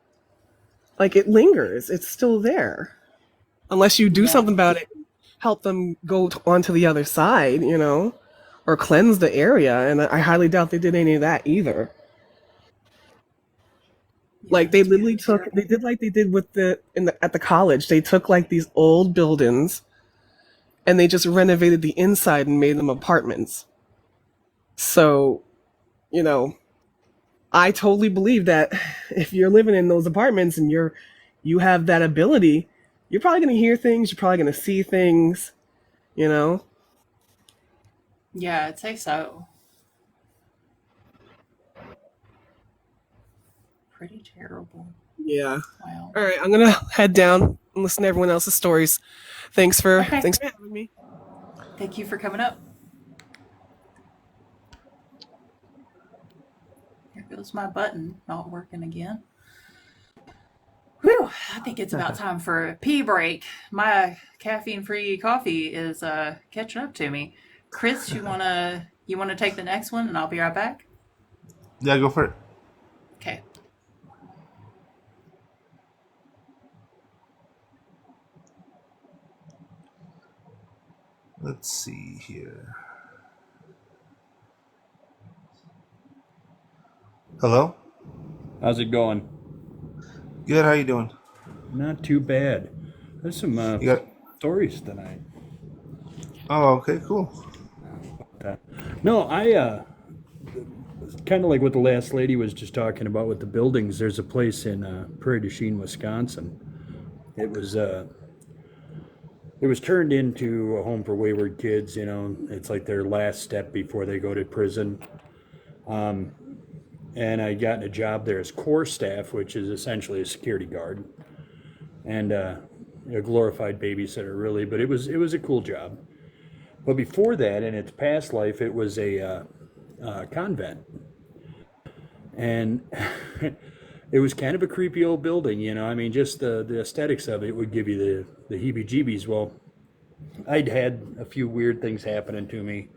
Speaker 5: Like it lingers. It's still there. Unless you do
Speaker 1: Yeah.
Speaker 5: something about it, help them go onto the other side, or cleanse the area. And I highly doubt they did any of that either.
Speaker 1: Yeah,
Speaker 5: Like they
Speaker 1: it's
Speaker 5: literally
Speaker 1: really
Speaker 5: took, they
Speaker 1: terrible.
Speaker 5: did like they did with at the college. They took like these old buildings and they just renovated the inside and made them apartments. So, you know, I totally believe that if you're living in those apartments and you have that ability, you're probably going to hear things, you're probably going to see things, you know.
Speaker 1: Yeah, I'd say so. Pretty terrible.
Speaker 5: Yeah.
Speaker 1: Wow.
Speaker 5: All right, I'm going to head down and listen to everyone else's stories.
Speaker 1: Okay.
Speaker 5: Thanks for having me.
Speaker 1: Thank you for coming up. Here goes my button not working again. Whew, I think it's about time for a pee break. My caffeine-free coffee is catching up to me. Chris, you wanna take the next one, and I'll be right back.
Speaker 3: Yeah, go for it.
Speaker 1: Okay.
Speaker 3: Let's see here. Hello.
Speaker 7: How's it going?
Speaker 3: Good. How you doing?
Speaker 7: Not too bad. There's some
Speaker 3: You got.
Speaker 7: stories tonight.
Speaker 3: Oh, okay, cool.
Speaker 7: Uh, no, I kind of like what the last lady was just talking about with the buildings. There's a place in Prairie du Chien, Wisconsin. It was uh, it was turned into a home for wayward kids. It's like their last step before they go to prison. And I got a job there as core staff, which is essentially a security guard and a glorified babysitter, really. But it was a cool job. But before that, in its past life, it was a convent, and it was kind of a creepy old building. I mean, just the aesthetics of it would give you the heebie-jeebies. Well, I'd had a few weird things happening to me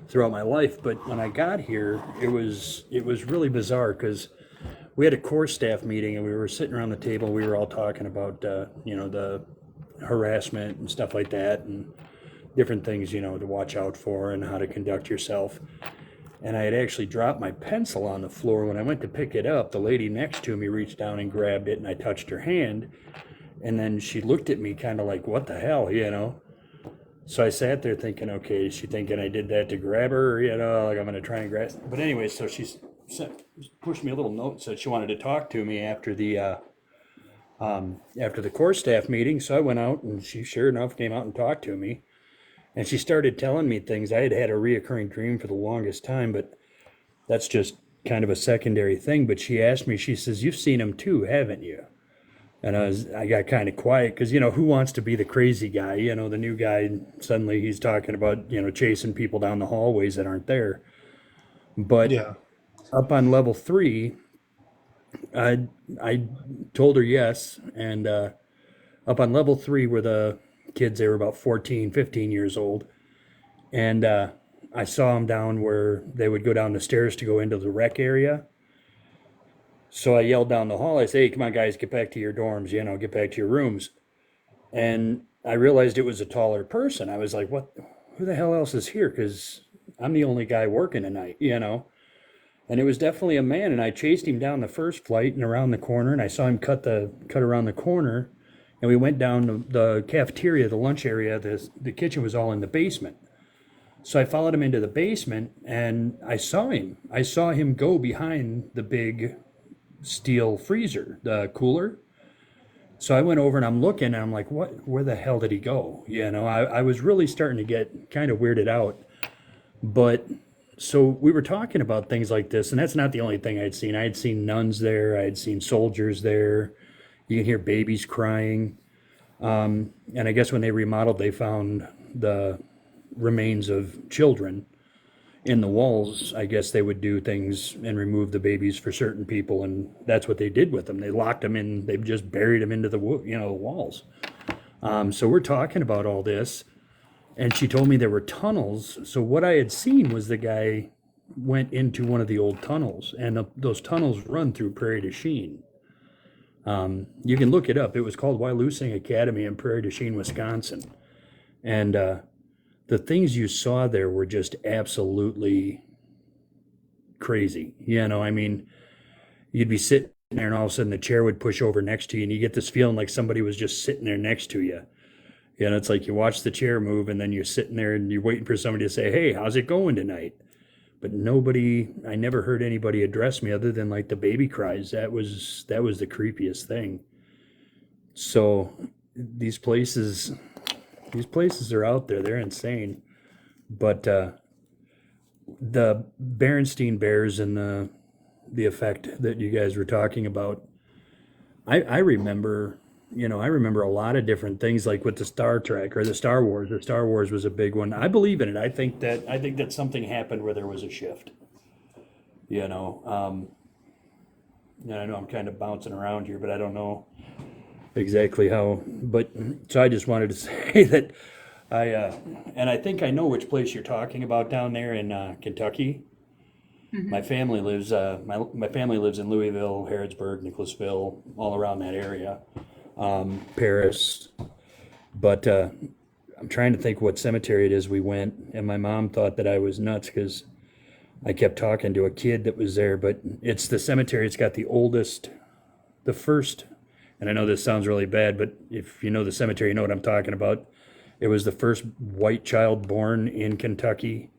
Speaker 7: throughout my life, but when I got here, it was really bizarre because we had a core staff meeting and we were sitting around the table. We were all talking about the harassment and stuff like that, and different things to watch out for and how to conduct yourself. And I had actually dropped my pencil on the floor. When I went to pick it up, the lady next to me reached down and grabbed it, and I touched her hand. And then she looked at me kind of like, what the hell? So I sat there thinking, okay, is she thinking I did that to grab her? Like I'm going to try and grab. But anyway, so she pushed me a little note, said she wanted to talk to me after the core staff meeting. So I went out, and she sure enough came out and talked to me. And she started telling me things. I had had a reoccurring dream for the longest time, but that's just kind of a secondary thing. But she asked me, she says, "You've seen him too, haven't you?" And I got kind of quiet because, who wants to be the crazy guy? The new guy, suddenly he's talking about, chasing people down the hallways that aren't there. But
Speaker 3: Yeah.
Speaker 7: up on level 3, I told her yes. And up on level 3 were the kids, they were about 14, 15 years old. And I saw them down where they would go down the stairs to go into the rec area. So I yelled down the hall. I said, "Hey, come on, guys, get back to your dorms. Get back to your rooms." And I realized it was a taller person. I was like, "What? Who the hell else is here?" Because I'm the only guy working tonight. And it was definitely a man. And I chased him down the first flight and around the corner, and I saw him cut around the corner. And we went down the cafeteria, the lunch area. The kitchen was all in the basement. So I followed him into the basement, and I saw him. I saw him go behind the big steel freezer, the cooler. So I went over and I'm looking and I'm like, what? Where the hell did he go? I was really starting to get kind of weirded out. But so we were talking about things like this, and that's not the only thing I'd seen. I had seen nuns there, I had seen soldiers there. You can hear babies crying. And I guess when they remodeled, they found the remains of children, in the walls, I guess they would do things and remove the babies for certain people, and that's what they did with them. They locked them in. They just buried them into the the walls. So we're talking about all this, and she told me there were tunnels. So what I had seen was the guy went into one of the old tunnels, and those tunnels run through Prairie du Chien. You can look it up. It was called Wyalusing Academy in Prairie du Chien, Wisconsin, and the things you saw there were just absolutely crazy. I mean, you'd be sitting there and all of a sudden the chair would push over next to you and you get this feeling like somebody was just sitting there next to you. It's like you watch the chair move and then you're sitting there and you're waiting for somebody to say, hey, how's it going tonight? But I never heard anybody address me other than like the baby cries. That was the creepiest thing. So these places are out there. They're insane. But the Berenstein Bears and the effect that you guys were talking about, I remember, I remember a lot of different things, like with the Star Trek or the Star Wars. The Star Wars was a big one. I believe in it. I think that something happened where there was a shift. And I know I'm kind of bouncing around here, but I don't know exactly how. But so I just wanted to say that and I think I know which place you're talking about down there in Kentucky. My family lives my family lives in Louisville, Harrodsburg, Nicholasville, all around that area, Paris. But I'm trying to think what cemetery it is we went, and my mom thought that I was nuts because I kept talking to a kid that was there. But it's the cemetery. It's got the first, and I know this sounds really bad, but if you know the cemetery, you know what I'm talking about. It was the first white child born in Kentucky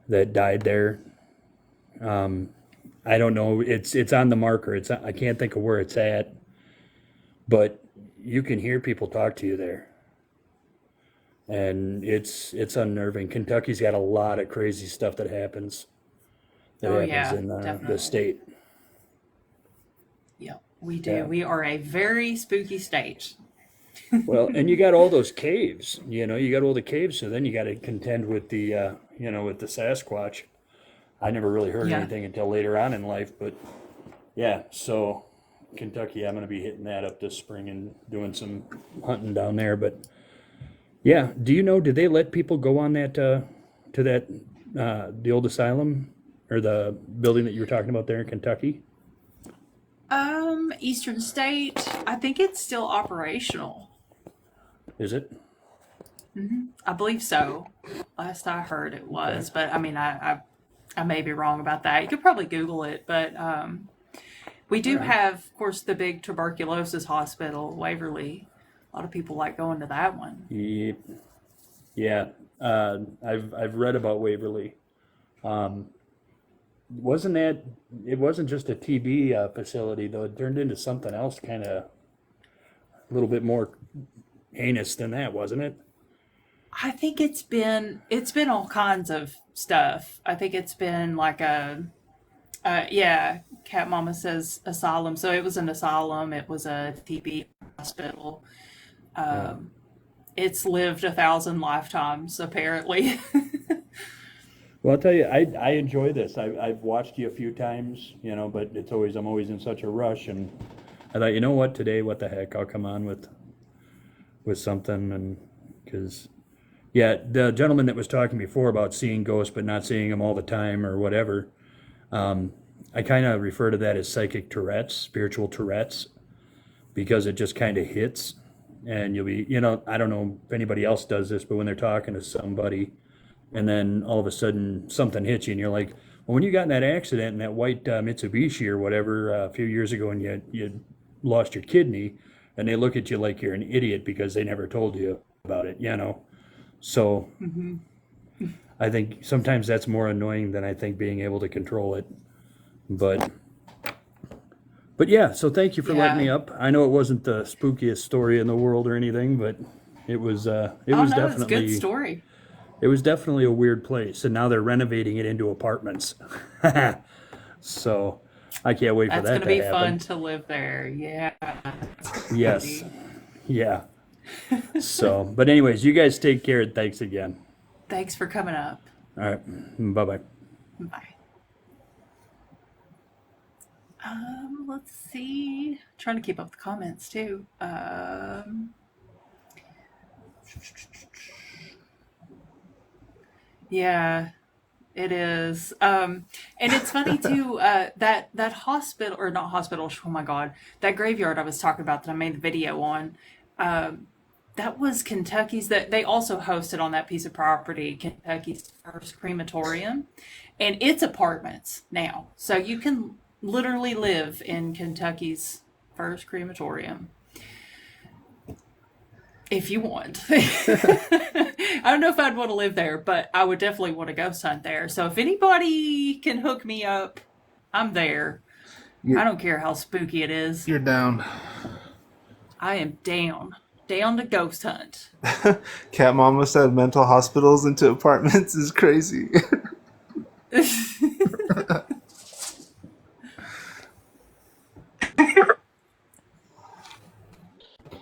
Speaker 7: that died there. I don't know. It's on the marker. I can't think of where it's at, but you can hear people talk to you there, and it's unnerving. Kentucky's got a lot of crazy stuff that happens. In the
Speaker 1: definitely.
Speaker 7: state.
Speaker 1: Yeah, we do.
Speaker 7: Yeah.
Speaker 1: We are a very spooky state.
Speaker 7: Well, and you got all those caves, you got all the caves, so then you got to contend with with the Sasquatch. I never really heard anything until later on in life, but yeah, so Kentucky, I'm going to be hitting that up this spring and doing some hunting down there. But yeah, did they let people go on that, to that, the old asylum or the building that you were talking about there in Kentucky?
Speaker 1: Eastern State, I think it's still operational.
Speaker 7: Is it?
Speaker 1: I believe so. Last I heard it was, but I mean, I may be wrong about that. You could probably Google it, but we do have, of course, the big tuberculosis hospital, Waverly. A lot of people like going to that one.
Speaker 7: Yep. Yeah, I've read about Waverly. It wasn't just a TB facility though. It turned into something else, kind of a little bit more heinous than that, wasn't it?
Speaker 1: I think it's been all kinds of stuff. I think it's been like Cat Mama says asylum. So it was an asylum. It was a TB hospital. It's lived 1,000 lifetimes apparently.
Speaker 7: Well, I'll tell you, I enjoy this. I've watched you a few times, but I'm always in such a rush, and I thought, you know what, today, what the heck, I'll come on with something, and because, yeah, the gentleman that was talking before about seeing ghosts but not seeing them all the time or whatever, I kind of refer to that as psychic Tourette's, spiritual Tourette's, because it just kind of hits, and you'll be, I don't know if anybody else does this, but when they're talking to somebody, and then all of a sudden something hits you and you're like, well, when you got in that accident in that white Mitsubishi or whatever a few years ago and you lost your kidney, and they look at you like you're an idiot because they never told you about it, So I think sometimes that's more annoying than I think being able to control it. But yeah, so thank you for letting me up. I know it wasn't the spookiest story in the world or anything, but it was
Speaker 1: It's a
Speaker 7: definitely
Speaker 1: good story.
Speaker 7: It was definitely a weird place, and now they're renovating it into apartments. So I can't wait for
Speaker 1: That's
Speaker 7: that
Speaker 1: going to be
Speaker 7: happen.
Speaker 1: fun to live there. Yeah.
Speaker 7: Yes. Yeah. So, but anyways, you guys take care, and thanks again.
Speaker 1: Thanks for coming up.
Speaker 7: All right. Bye bye.
Speaker 1: Bye. Let's see. Trying to keep up the comments too. Yeah, it is. And it's funny too, that hospital, or not hospital, oh my God, that graveyard I was talking about that I made the video on, that was Kentucky's, that they also hosted on that piece of property, Kentucky's first crematorium. And it's apartments now. So you can literally live in Kentucky's first crematorium if you want. I don't know if I'd want to live there, but I would definitely want to ghost hunt there. So if anybody can hook me up, I'm there. I don't care how spooky it is.
Speaker 3: You're down.
Speaker 1: I am down. Down to ghost hunt.
Speaker 3: Cat Mama said mental hospitals into apartments is crazy.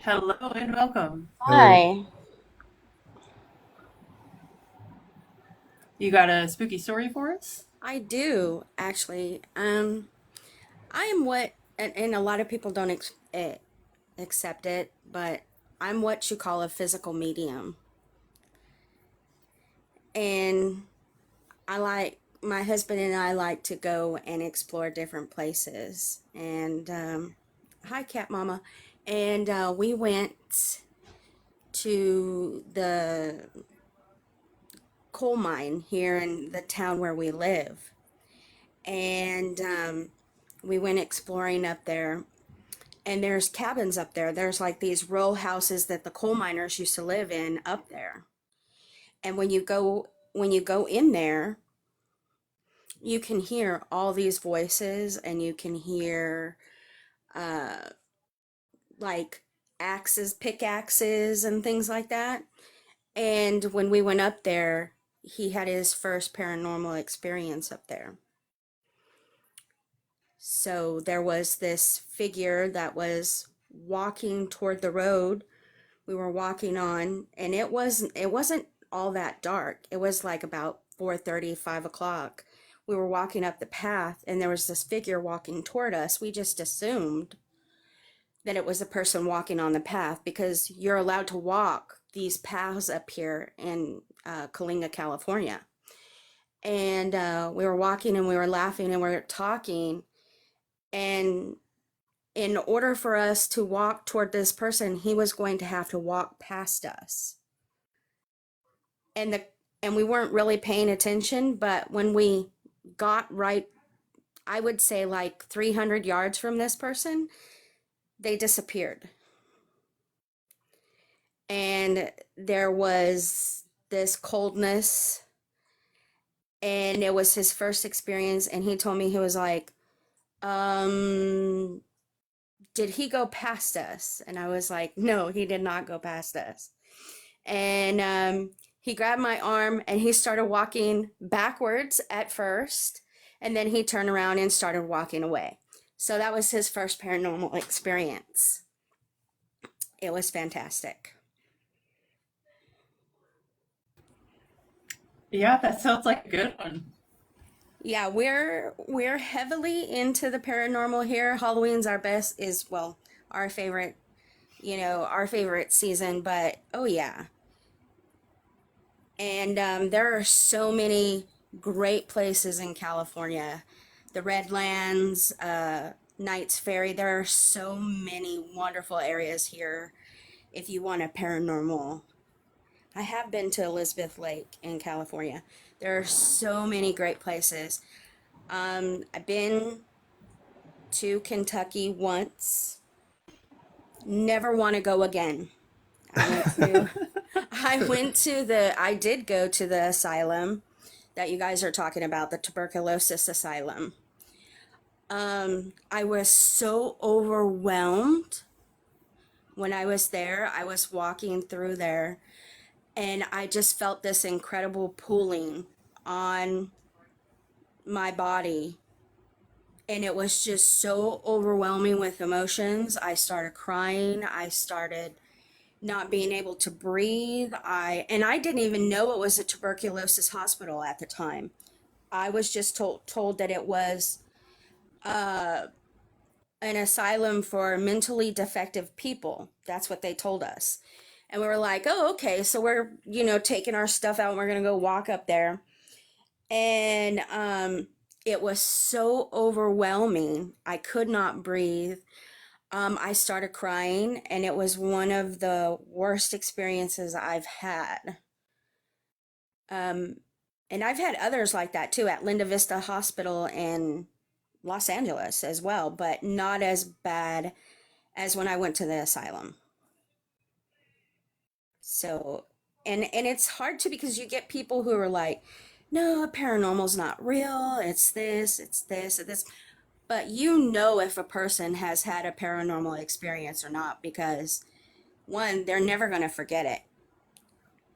Speaker 1: Hello and welcome.
Speaker 8: Hi.
Speaker 1: You got a spooky story for us?
Speaker 8: I do actually. I am what, and a lot of people don't accept it, but I'm what you call a physical medium. And my husband and I like to go and explore different places. And hi, Cat Mama. And we went to the coal mine here in the town where we live. And we went exploring up there. And there's cabins up there. There's like these row houses that the coal miners used to live in up there. And when you go in there, you can hear all these voices, and you can hear like pickaxes and things like that. And when we went up there, he had his first paranormal experience up there. So there was this figure that was walking toward the road we were walking on, and it wasn't all that dark. It was like about 4:30, 5 o'clock. We were walking up the path, and there was this figure walking toward us. We just assumed that it was a person walking on the path, because you're allowed to walk these paths up here in Kalinga, California. And we were walking, and we were laughing, and we were talking. And in order for us to walk toward this person, he was going to have to walk past us. And we weren't really paying attention, but when we got right, I would say like 300 yards from this person, they disappeared. And there was this coldness, and it was his first experience. And he told me, he was like, did he go past us? And I was like, no, he did not go past us. And he grabbed my arm, and he started walking backwards at first, and then he turned around and started walking away. So that was his first paranormal experience. It was fantastic.
Speaker 1: Yeah, that sounds like a good one.
Speaker 8: Yeah, we're heavily into the paranormal here. Halloween's our favorite, our favorite season, but oh yeah. And there are so many great places in California. The Redlands, Knight's Ferry, there are so many wonderful areas here if you want a paranormal. I have been to Elizabeth Lake in California. There are so many great places. I've been to Kentucky once. Never want to go again. I did go to the asylum that you guys are talking about, the tuberculosis asylum. I was so overwhelmed when I was there. I was walking through there, and I just felt this incredible pulling on my body. And it was just so overwhelming with emotions. I started crying. I started not being able to breathe. I didn't even know it was a tuberculosis hospital at the time. I was just told that it was uh, an asylum for mentally defective people. That's what they told us. And we were like, oh, okay. So we're, taking our stuff out and we're going to go walk up there. And it was so overwhelming. I could not breathe. I started crying, and it was one of the worst experiences I've had. Um, and I've had others like that too at Linda Vista Hospital in Los Angeles as well, but not as bad as when I went to the asylum. So, and it's hard too because you get people who are like, no, paranormal's not real. It's this, it's this, it's this. But if a person has had a paranormal experience or not, because one, they're never going to forget it.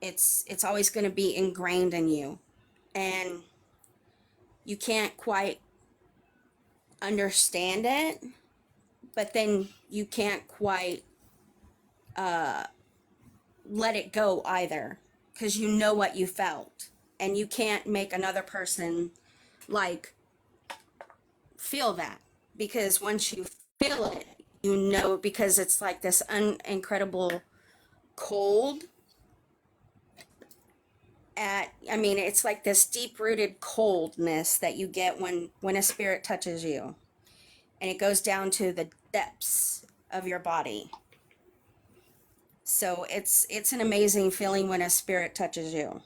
Speaker 8: It's always going to be ingrained in you, and you can't quite understand it, but then you can't quite let it go either, because you know what you felt, and you can't make another person like feel that, because once you feel it, because it's like this incredible cold it's like this deep-rooted coldness that you get when a spirit touches you, and it goes down to the depths of your body. So it's an amazing feeling when a spirit touches you,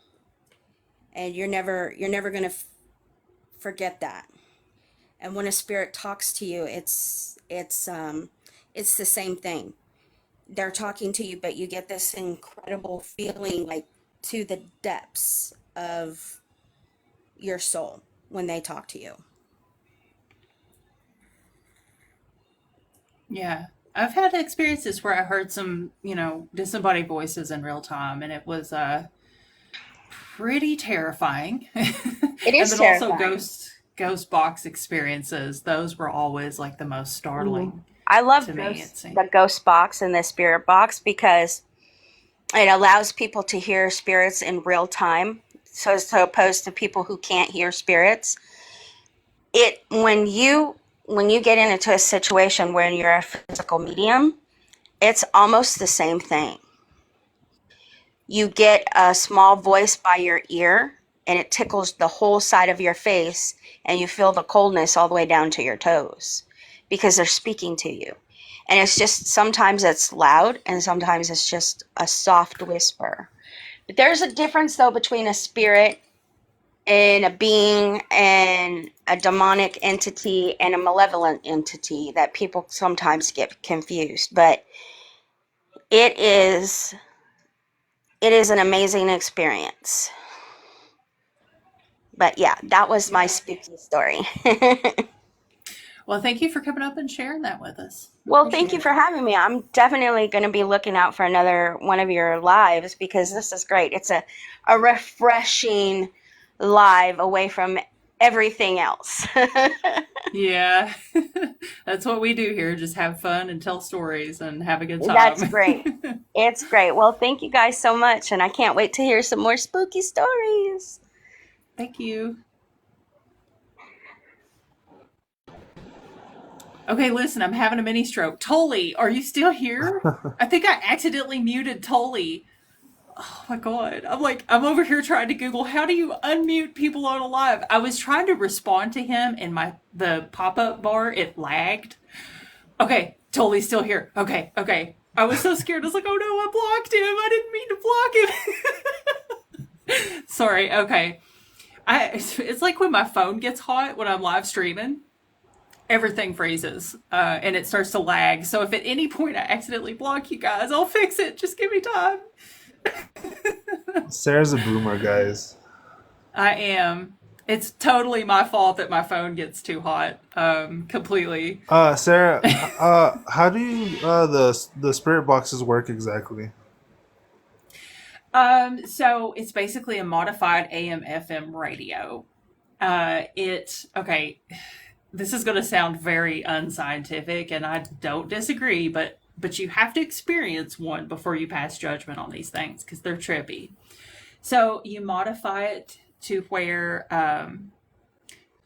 Speaker 8: and you're never going to forget that. And when a spirit talks to you, it's the same thing. They're talking to you, but you get this incredible feeling, like to the depths of your soul when they talk to you.
Speaker 1: Yeah. I've had experiences where I heard some, disembodied voices in real time, and it was pretty terrifying.
Speaker 8: It
Speaker 1: And
Speaker 8: is
Speaker 1: then also
Speaker 8: terrifying.
Speaker 1: ghost box experiences. Those were always like the most startling
Speaker 8: I love
Speaker 1: to me, it seemed.
Speaker 8: the ghost box and the spirit box because it allows people to hear spirits in real time. So opposed to people who can't hear spirits, it when you get into a situation where you're a physical medium, it's almost the same thing. You get a small voice by your ear, and it tickles the whole side of your face, and you feel the coldness all the way down to your toes because they're speaking to you. And it's just sometimes it's loud and sometimes it's just a soft whisper. But there's a difference though between a spirit and a being and a demonic entity and a malevolent entity that people sometimes get confused. But it is an amazing experience. But yeah, that was my
Speaker 1: Yeah.
Speaker 8: spooky story.
Speaker 1: Well, thank you for coming up and sharing that with us.
Speaker 8: Well, thank
Speaker 1: Appreciate
Speaker 8: you
Speaker 1: it.
Speaker 8: for having me. I'm definitely going to be looking out for another one of your lives because this is great. It's a refreshing live away from everything else.
Speaker 1: Yeah. That's what we do here. Just have fun and tell stories and have a good
Speaker 8: That's
Speaker 1: time.
Speaker 8: great. It's great. Well, thank you guys so much, and I can't wait to hear some more spooky stories.
Speaker 1: Thank you. Okay, listen, I'm having a mini stroke. Tolly, are you still here? I think I accidentally muted Tolly. Oh my god. I'm over here trying to Google how do you unmute people on a live. I was trying to respond to him and the pop-up bar, it lagged. Okay, Tolly's still here. Okay, okay. I was so scared. I was like, oh no, I blocked him. I didn't mean to block him. Sorry, okay. It's like when my phone gets hot when I'm live streaming. Everything freezes and it starts to lag. So if at any point I accidentally block you guys, I'll fix it. Just give me time.
Speaker 3: Sarah's a boomer, guys.
Speaker 1: I am. It's totally my fault that my phone gets too hot. Completely.
Speaker 3: Sarah, how do you the spirit boxes work exactly?
Speaker 1: So it's basically a modified AM FM radio. Okay. This is going to sound very unscientific, and I don't disagree, but but you have to experience one before you pass judgment on these things because they're trippy. So you modify it to where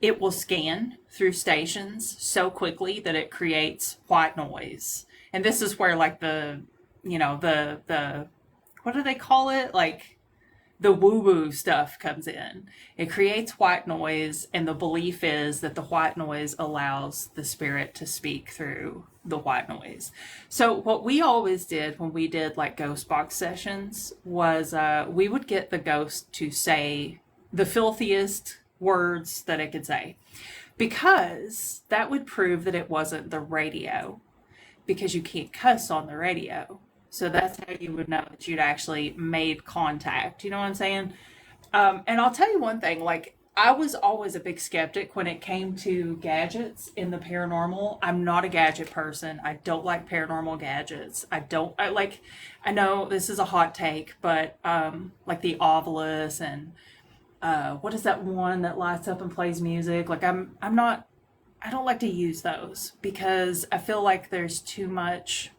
Speaker 1: it will scan through stations so quickly that it creates white noise. And this is where like the what do they call it? Like the woo-woo stuff comes in. It creates white noise, and the belief is that the white noise allows the spirit to speak through the white noise. So what we always did when we did like ghost box sessions was we would get the ghost to say the filthiest words that it could say, because that would prove that it wasn't the radio, because you can't cuss on the radio. So that's how you would know that you'd actually made contact. You know what I'm saying? And I'll tell you one thing, like, I was always a big skeptic when it came to gadgets in the paranormal. I'm not a gadget person. I don't like paranormal gadgets. I know this is a hot take, but like the Ovilus and what is that one that lights up and plays music? Like I don't like to use those because I feel like there's too many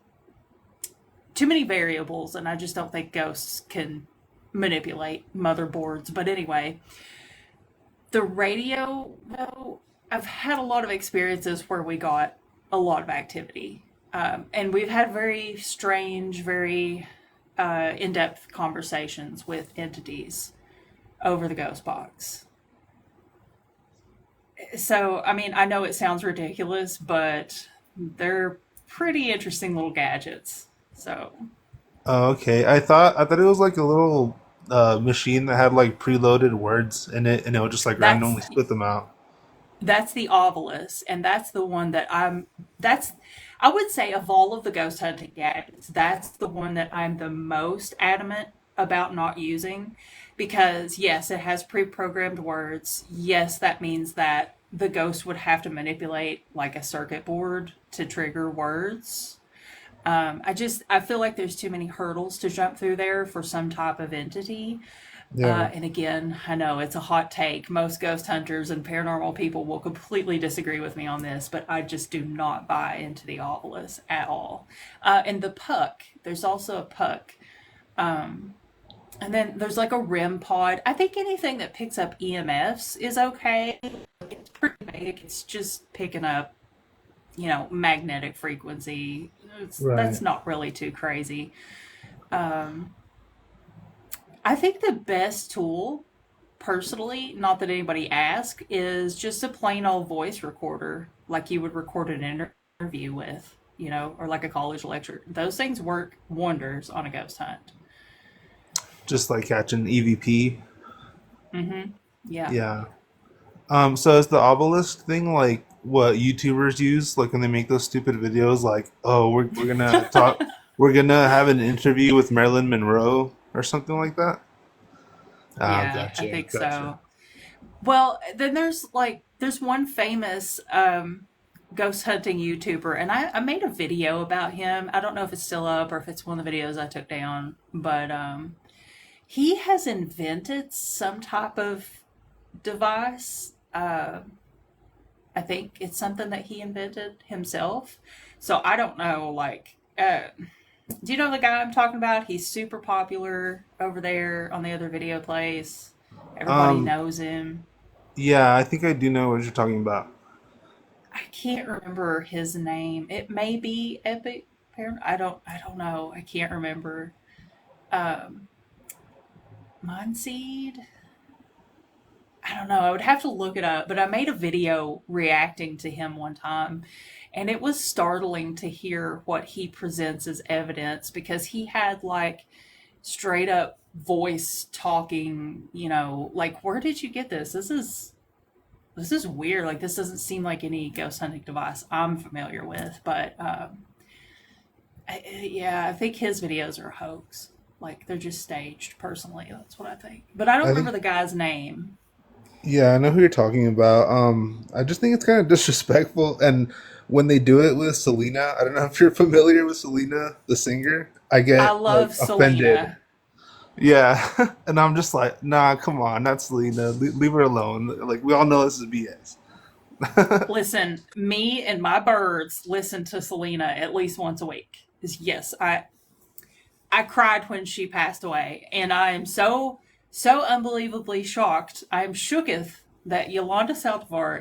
Speaker 1: variables, and I just don't think ghosts can manipulate motherboards. But anyway, the radio, though, I've had a lot of experiences where we got a lot of activity. And we've had very strange, very in-depth conversations with entities over the ghost box. So, I mean, I know it sounds ridiculous, but they're pretty interesting little gadgets. So,
Speaker 3: Oh, okay. I thought it was like a little machine that had like preloaded words in it, and it would just like
Speaker 1: that's
Speaker 3: randomly spit them out.
Speaker 1: that's the Ovilus, and that's the one that I would say of all of the ghost hunting gadgets, that's the one that I'm the most adamant about not using, because yes, it has pre-programmed words. Yes, that means that the ghost would have to manipulate like a circuit board to trigger words. I feel like there's too many hurdles to jump through there for some type of entity.
Speaker 3: Yeah.
Speaker 1: And again, I know it's a hot take. Most ghost hunters and paranormal people will completely disagree with me on this, but I just do not buy into the Ovilus at all. And the puck, there's also a puck. And then there's like a REM pod. I think anything that picks up EMFs is okay. It's pretty basic. It's just picking up, magnetic frequency. That's
Speaker 3: Right.
Speaker 1: not really too crazy. Um, I think the best tool, personally, not that anybody asked, is just a plain old voice recorder, like you would record an interview with, or like a college lecture. Those things work wonders on a ghost hunt.
Speaker 3: Just like catching EVP.
Speaker 1: Mm-hmm. Yeah.
Speaker 3: Yeah. So is the obelisk thing like what YouTubers use, like when they make those stupid videos, like, oh, we're gonna talk, we're gonna have an interview with Marilyn Monroe or something like that? Ah,
Speaker 1: Yeah, I
Speaker 3: gotcha,
Speaker 1: think
Speaker 3: gotcha.
Speaker 1: so. Well, then there's one famous ghost hunting YouTuber, and I made a video about him. I don't know if it's still up or if it's one of the videos I took down, but he has invented some type of device. I think it's something that he invented himself. So I don't know, like, do you know the guy I'm talking about? He's super popular over there on the other video place. Everybody
Speaker 3: Um,
Speaker 1: knows him.
Speaker 3: yeah, I think I do know what you're talking about.
Speaker 1: I can't remember his name. It may be Epic Parent. I don't know. I can't remember. Um, Mindseed? I don't know. I would have to look it up, but I made a video reacting to him one time, and it was startling to hear what he presents as evidence, because he had like straight up voice talking, like, where did you get this? This is weird. Like, this doesn't seem like any ghost hunting device I'm familiar with, but yeah, I think his videos are a hoax. Like, they're just staged, personally. That's what I think. But I don't
Speaker 3: I
Speaker 1: remember
Speaker 3: think,
Speaker 1: the guy's name.
Speaker 3: yeah, I know who you're talking about. I just think it's kind of disrespectful, and when they do it with Selena, I don't know if you're familiar with Selena, the singer. I
Speaker 1: I
Speaker 3: get like
Speaker 1: love
Speaker 3: offended.
Speaker 1: Selena.
Speaker 3: Yeah, and I'm just like, nah, come on, not Selena. Leave her alone. Like we all know this is BS.
Speaker 1: Listen, me and my birds listen to Selena at least once a week. is yes, I cried when she passed away, and I am so unbelievably shocked. I am shooketh that Yolanda Saldivar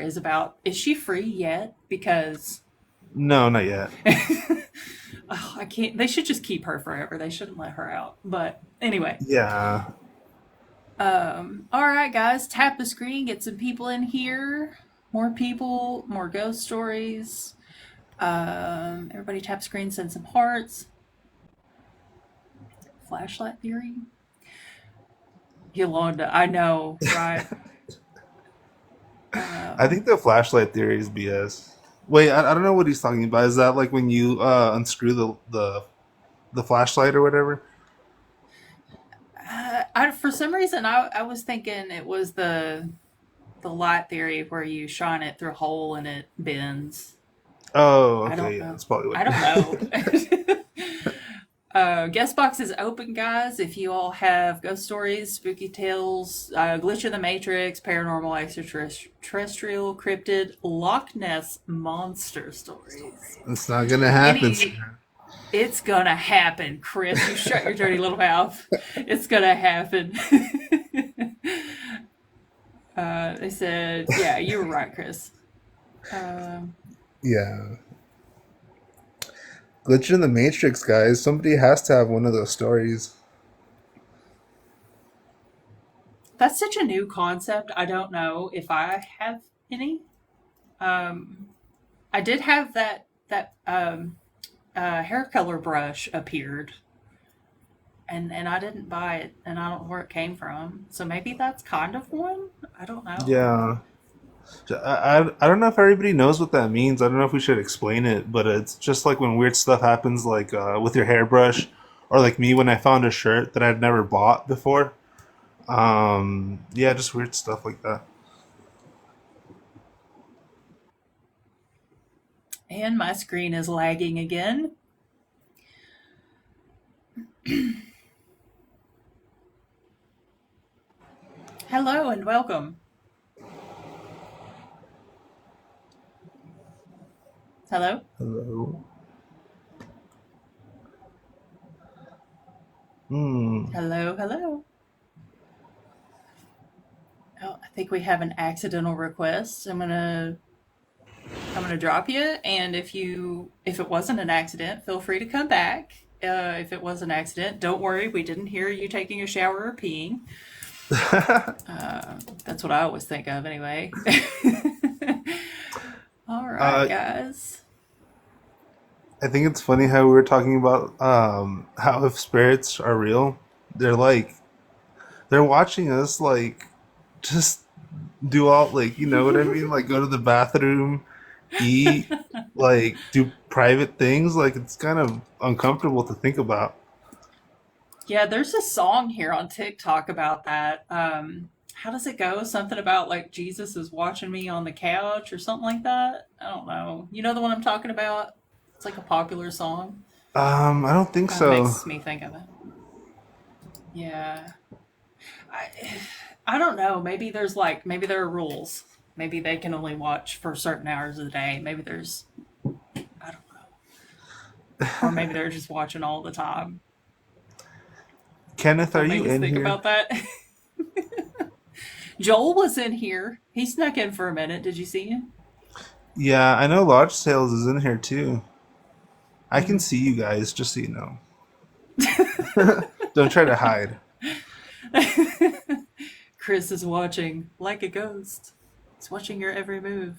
Speaker 1: is she free yet? Because
Speaker 3: No, not yet.
Speaker 1: oh, I can't. They should just keep her forever. They shouldn't let her out. But anyway,
Speaker 3: Yeah.
Speaker 1: all right, guys, tap the screen, get some people in here. More people, more ghost stories. Everybody tap screen, send some hearts. Flashlight theory. Yolanda, I know, right?
Speaker 3: I think the flashlight theory is BS. Wait, I don't know what he's talking about. Is that like when you unscrew the flashlight or whatever?
Speaker 1: For some reason, I was thinking it was the light theory where you shine it through a hole and it bends.
Speaker 3: Oh,
Speaker 1: I don't
Speaker 3: okay, yeah,
Speaker 1: know.
Speaker 3: that's probably what.
Speaker 1: I don't know. Guest box is open, guys. If you all have ghost stories, spooky tales, glitch in the matrix, paranormal, extraterrestrial, cryptid, Loch Ness monster stories.
Speaker 3: It's not gonna happen.
Speaker 1: Any, it's gonna happen, Chris. You shut your dirty little mouth. It's gonna happen. They said, yeah, you were right, Chris.
Speaker 3: Yeah. Glitch in the Matrix, guys. Somebody has to have one of those stories.
Speaker 1: That's such a new concept. I don't know if I have any. I did have that hair color brush appeared, and I didn't buy it, and I don't know where it came from. So maybe that's kind of one. I don't know.
Speaker 3: Yeah. I don't know if everybody knows what that means. I don't know if we should explain it, but it's just like when weird stuff happens, like with your hairbrush, or like me when I found a shirt that I'd never bought before. Yeah, just weird stuff like that.
Speaker 1: And my screen is lagging again. Hello and welcome. Hello?
Speaker 3: Hello.
Speaker 1: Hello, hello. Oh, I think we have an accidental request. I'm gonna drop you, and if it wasn't an accident, feel free to come back. If it was an accident, don't worry, we didn't hear you taking a shower or peeing. That's what I always think of anyway. All right, guys.
Speaker 3: I think it's funny how we were talking about how if spirits are real, they're watching us like just do all like you know what I mean, like go to the bathroom, eat, like do private things. Like it's kind of uncomfortable to think about.
Speaker 1: Yeah, there's a song here on TikTok about that. How does it go? Something about like Jesus is watching me on the couch or something like that. I don't know. You know the one I'm talking about? It's like a popular song.
Speaker 3: I don't think
Speaker 1: Kind
Speaker 3: so.
Speaker 1: of makes me think of it. Yeah. I don't know. Maybe there are rules. Maybe they can only watch for certain hours of the day. Maybe there's, I don't know. Or maybe they're just watching all the time.
Speaker 3: Kenneth, are
Speaker 1: Don't
Speaker 3: you
Speaker 1: make us
Speaker 3: in
Speaker 1: think
Speaker 3: here?
Speaker 1: about that. Joel was in here. He snuck in for a minute. Did you see him?
Speaker 3: Yeah, I know Lodge Tales is in here too. I can see you guys, just so you know. Don't try to hide.
Speaker 1: Chris is watching like a ghost. He's watching your every move.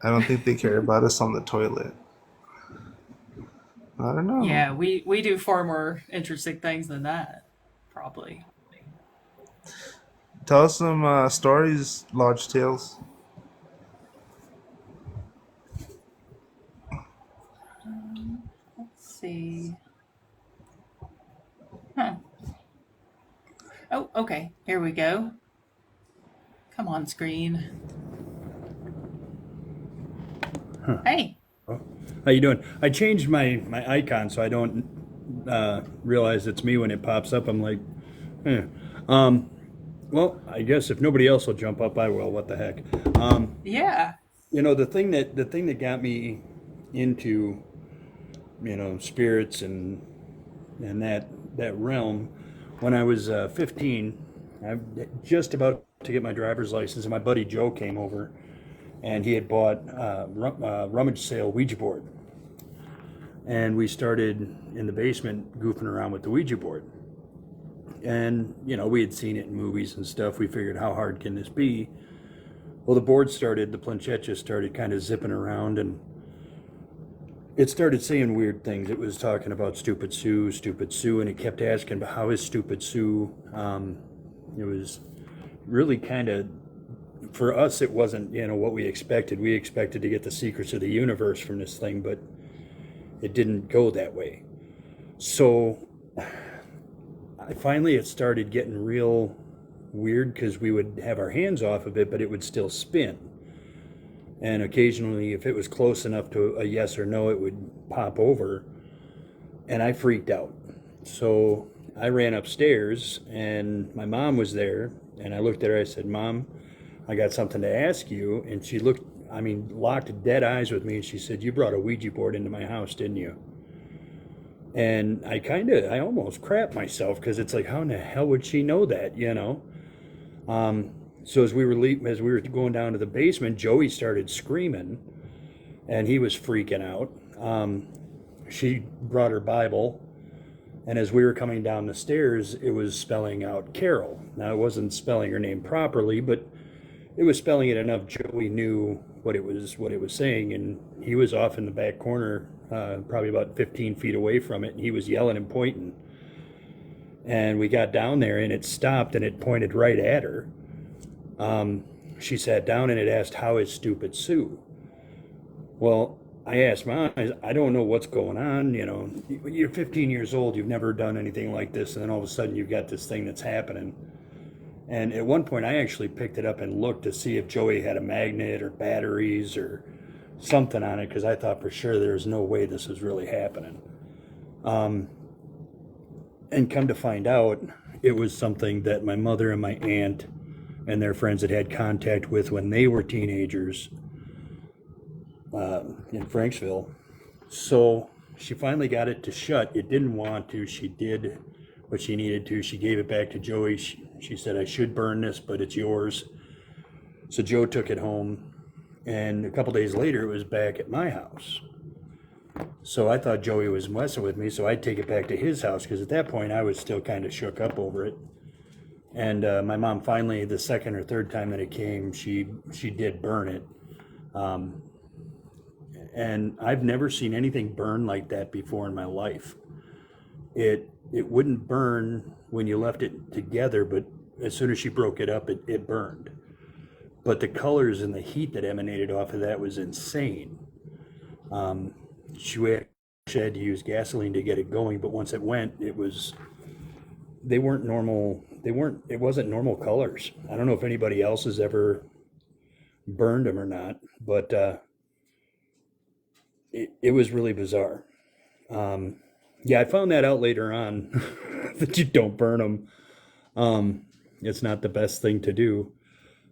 Speaker 3: I don't think they care about us on the toilet. I don't know.
Speaker 1: Yeah, we do far more interesting things than that, probably.
Speaker 3: Tell us some stories, Lodge Tales.
Speaker 1: Let's see. Huh. Oh, okay. Here we go. Come on, screen. Hey.
Speaker 7: How you doing? I changed my icon so I don't realize it's me when it pops up. I'm like, eh. Well, I guess if nobody else will jump up, I will. What the heck?
Speaker 1: Yeah.
Speaker 7: You know, the thing that got me into spirits and that realm. When I was 15, I just about to get my driver's license, and my buddy Joe came over, and he had bought a rummage sale Ouija board, and we started in the basement goofing around with the Ouija board. And we had seen it in movies and stuff. We figured, how hard can this be? Well, the planchette just started kind of zipping around, and it started saying weird things. It was talking about stupid Sue, and it kept asking, but how is stupid Sue? It was really kind of, for us, it wasn't, what we expected. We expected to get the secrets of the universe from this thing, but it didn't go that way. So finally it started getting real weird, because we would have our hands off of it, but it would still spin. And occasionally, if it was close enough to a yes or no, it would pop over. And I freaked out. So I ran upstairs, and my mom was there. And I looked at her, I said, Mom, I got something to ask you. And she locked dead eyes with me. And she said, you brought a Ouija board into my house, didn't you? And I almost crapped myself, because it's like, how in the hell would she know that, So as we were going down to the basement, Joey started screaming, and he was freaking out. She brought her Bible, and as we were coming down the stairs, it was spelling out Carol. Now, it wasn't spelling her name properly, but it was spelling it enough Joey knew what it was saying, and he was off in the back corner, probably about 15 feet away from it, and he was yelling and pointing. And we got down there, and it stopped, and it pointed right at her. She sat down, and it asked, how is stupid Sue? Well, I asked Mom, I don't know what's going on. You're 15 years old, you've never done anything like this, and then all of a sudden you've got this thing that's happening. And at one point I actually picked it up and looked to see if Joey had a magnet or batteries or something on it, because I thought for sure there's no way this was really happening. And come to find out, it was something that my mother and my aunt and their friends had contact with when they were teenagers in Franksville. So she finally got it to shut. It didn't want to. She did what she needed to. She gave it back to Joey. She said, I should burn this, but it's yours. So Joe took it home, and a couple days later it was back at my house. So I thought Joey was messing with me, so I'd take it back to his house, because at that point I was still kind of shook up over it. And my mom finally, the second or third time that it came, she did burn it. And I've never seen anything burn like that before in my life. It wouldn't burn when you left it together, but as soon as she broke it up, it burned. But the colors and the heat that emanated off of that was insane. She actually had to use gasoline to get it going, but once it went, it wasn't normal colors. I don't know if anybody else has ever burned them or not, but it was really bizarre. Yeah, I found that out later on that you don't burn them. It's not the best thing to do,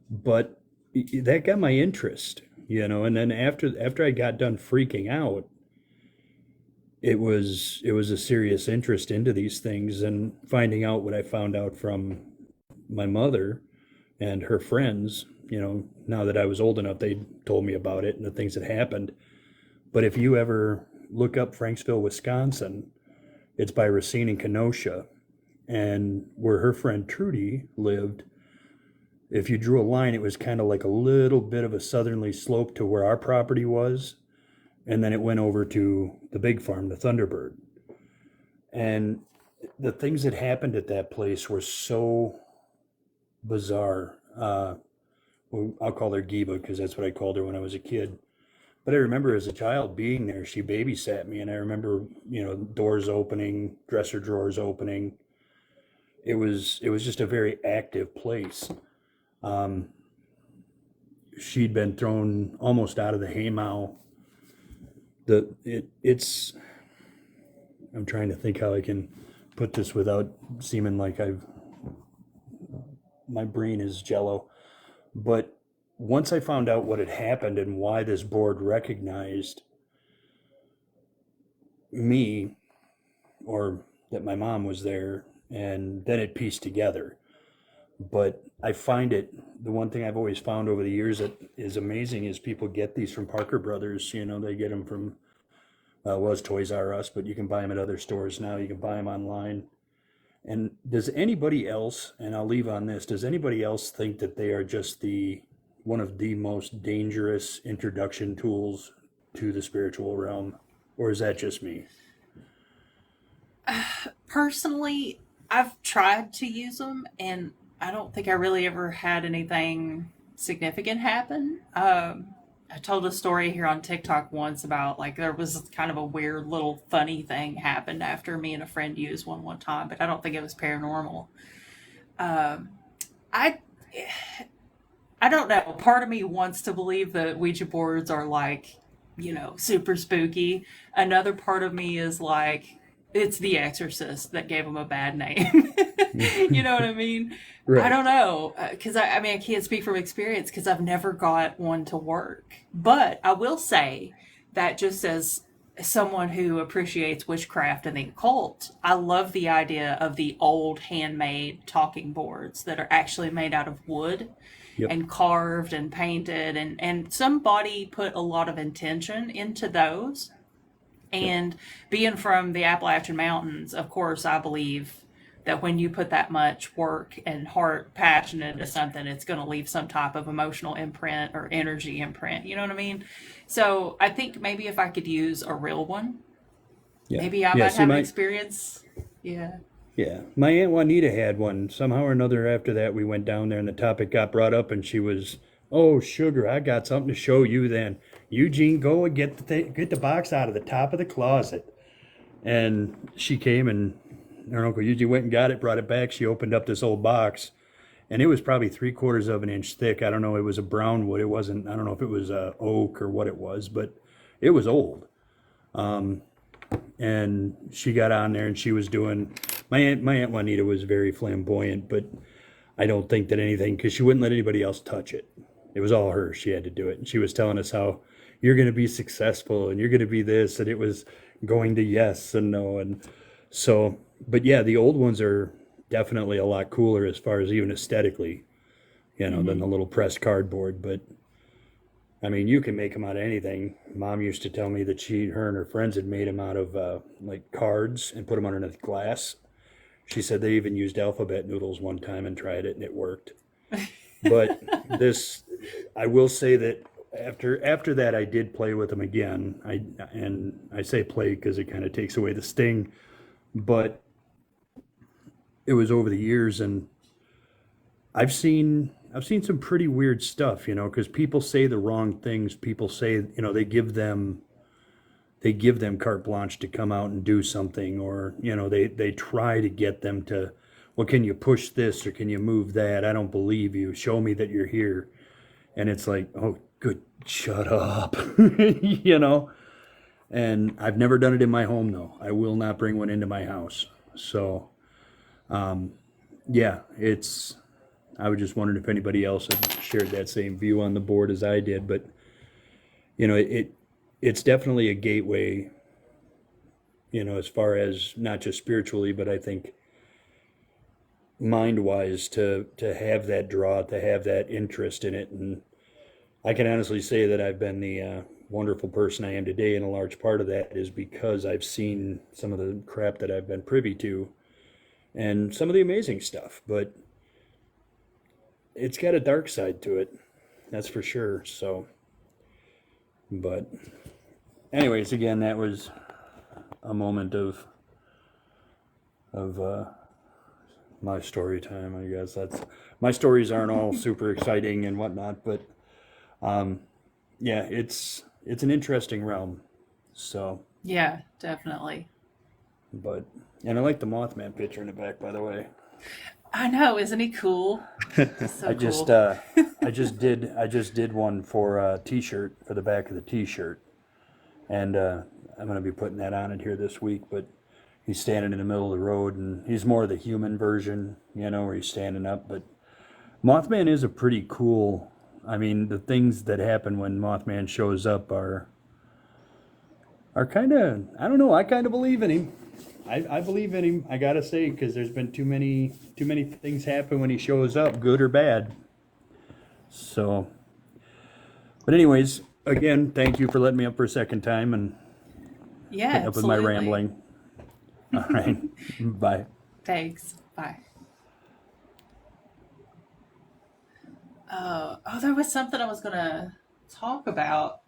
Speaker 7: but that got my interest, and then after I got done freaking out, it was a serious interest into these things, and finding out what I found out from my mother and her friends. Now that I was old enough, they told me about it and the things that happened. But if you ever look up Franksville, Wisconsin, it's by Racine and Kenosha, and where her friend Trudy lived, if you drew a line, it was kind of like a little bit of a southerly slope to where our property was, and then it went over to the big farm, the Thunderbird. And the things that happened at that place were so bizarre. I'll call her Giba, because that's what I called her when I was a kid. But I remember as a child being there, she babysat me, and I remember, doors opening, dresser drawers opening. It was just a very active place. She'd been thrown almost out of the haymow. I'm trying to think how I can put this without seeming like my brain is jello. But once I found out what had happened and why this board recognized me or that my mom was there, and then it pieced together. But I find it, the one thing I've always found over the years that is amazing is people get these from Parker Brothers. They get them from, was Toys R Us, but you can buy them at other stores now. You can buy them online. And does anybody else, and I'll leave on this, does anybody else think that they are just one of the most dangerous introduction tools to the spiritual realm? Or is that just me?
Speaker 1: Personally, I've tried to use them, and I don't think I really ever had anything significant happen. I told a story here on TikTok once about like there was kind of a weird little funny thing happened after me and a friend used one time, but I don't think it was paranormal. Um, I I don't know. Part of me wants to believe that Ouija boards are like, super spooky. Another part of me is like, it's The Exorcist that gave them a bad name. You know what I mean? I
Speaker 7: Right.
Speaker 1: don't know. Because I mean, I can't speak from experience because I've never got one to work. But I will say that just as someone who appreciates witchcraft and the occult, I love the idea of the old handmade talking boards that are actually made out of wood
Speaker 7: Yep.
Speaker 1: and carved and painted, and somebody put a lot of intention into those.
Speaker 7: Yep.
Speaker 1: And being from the Appalachian Mountains, of course, I believe that when you put that much work and heart, passion into something, it's going to leave some type of emotional imprint or energy imprint. You know what I mean? So I think maybe if I could use a real one,
Speaker 7: Yeah.
Speaker 1: maybe I
Speaker 7: Yeah.
Speaker 1: might
Speaker 7: See,
Speaker 1: have an
Speaker 7: my
Speaker 1: experience. Yeah.
Speaker 7: yeah, my Aunt Juanita had one. Somehow or another, after that, we went down there, and the topic got brought up, and she was, "Oh, sugar, I got something to show you." Then Eugene, go and get the box out of the top of the closet. And she came, and her Uncle Eugene went and got it, brought it back. She opened up this old box, and it was probably 3/4 of an inch thick. I don't know. It was a brown wood. It wasn't. I don't know if it was oak or what it was, but it was old. And she got on there, and she was doing. My aunt Juanita was very flamboyant, but I don't think that anything, because she wouldn't let anybody else touch it. It was all her. She had to do it, and she was telling us how you're going to be successful and you're going to be this, and it was going to yes and no, and so. But yeah, the old ones are definitely a lot cooler as far as even aesthetically, than the little pressed cardboard. But I mean, you can make them out of anything. Mom used to tell me that her and her friends had made them out of like cards and put them underneath glass. She said they even used alphabet noodles one time and tried it, and it worked. But I will say that after that, I did play with them again. I say play because it kind of takes away the sting, but it was over the years, and I've seen some pretty weird stuff, because people say the wrong things. People say, they give them carte blanche to come out and do something, or they try to get them to, well, can you push this or can you move that? I don't believe you. Show me that you're here. And it's like, oh, good, shut up. And I've never done it in my home, though. I will not bring one into my house. So yeah, I was just wondering if anybody else had shared that same view on the board as I did. But it's definitely a gateway, as far as not just spiritually, but I think mind wise, to have that draw, to have that interest in it. And I can honestly say that I've been the wonderful person I am today, and a large part of that is because I've seen some of the crap that I've been privy to and some of the amazing stuff. But it's got a dark side to it, that's for sure. So, but anyways, again, that was a moment of my story time. I guess my stories aren't all super exciting and whatnot, but yeah, it's an interesting realm. So,
Speaker 1: Yeah, definitely.
Speaker 7: and I like the Mothman picture in the back, by the way.
Speaker 1: I know, isn't he cool? So
Speaker 7: I just
Speaker 1: cool.
Speaker 7: I just did one for a t-shirt, for the back of the t-shirt, and I'm gonna be putting that on it here this week. But he's standing in the middle of the road, and he's more the human version, where he's standing up. But Mothman is a pretty cool. I mean, the things that happen when Mothman shows up are are kind of, I don't know, I kind of believe in him. I believe in him, I gotta say, because there's been too many things happen when he shows up, good or bad. So, but anyways, again, thank you for letting me up for a second time and
Speaker 1: Yeah,
Speaker 7: putting up with my
Speaker 1: absolutely.
Speaker 7: rambling. All right, bye.
Speaker 1: Thanks. Bye. Oh, there was something I was going to talk about.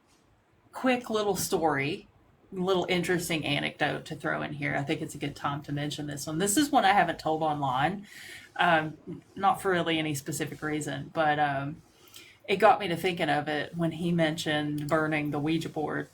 Speaker 1: Quick little story, little interesting anecdote to throw in here. I think it's a good time to mention this one. This is one I haven't told online, um, not for really any specific reason, but it got me to thinking of it when he mentioned burning the Ouija board.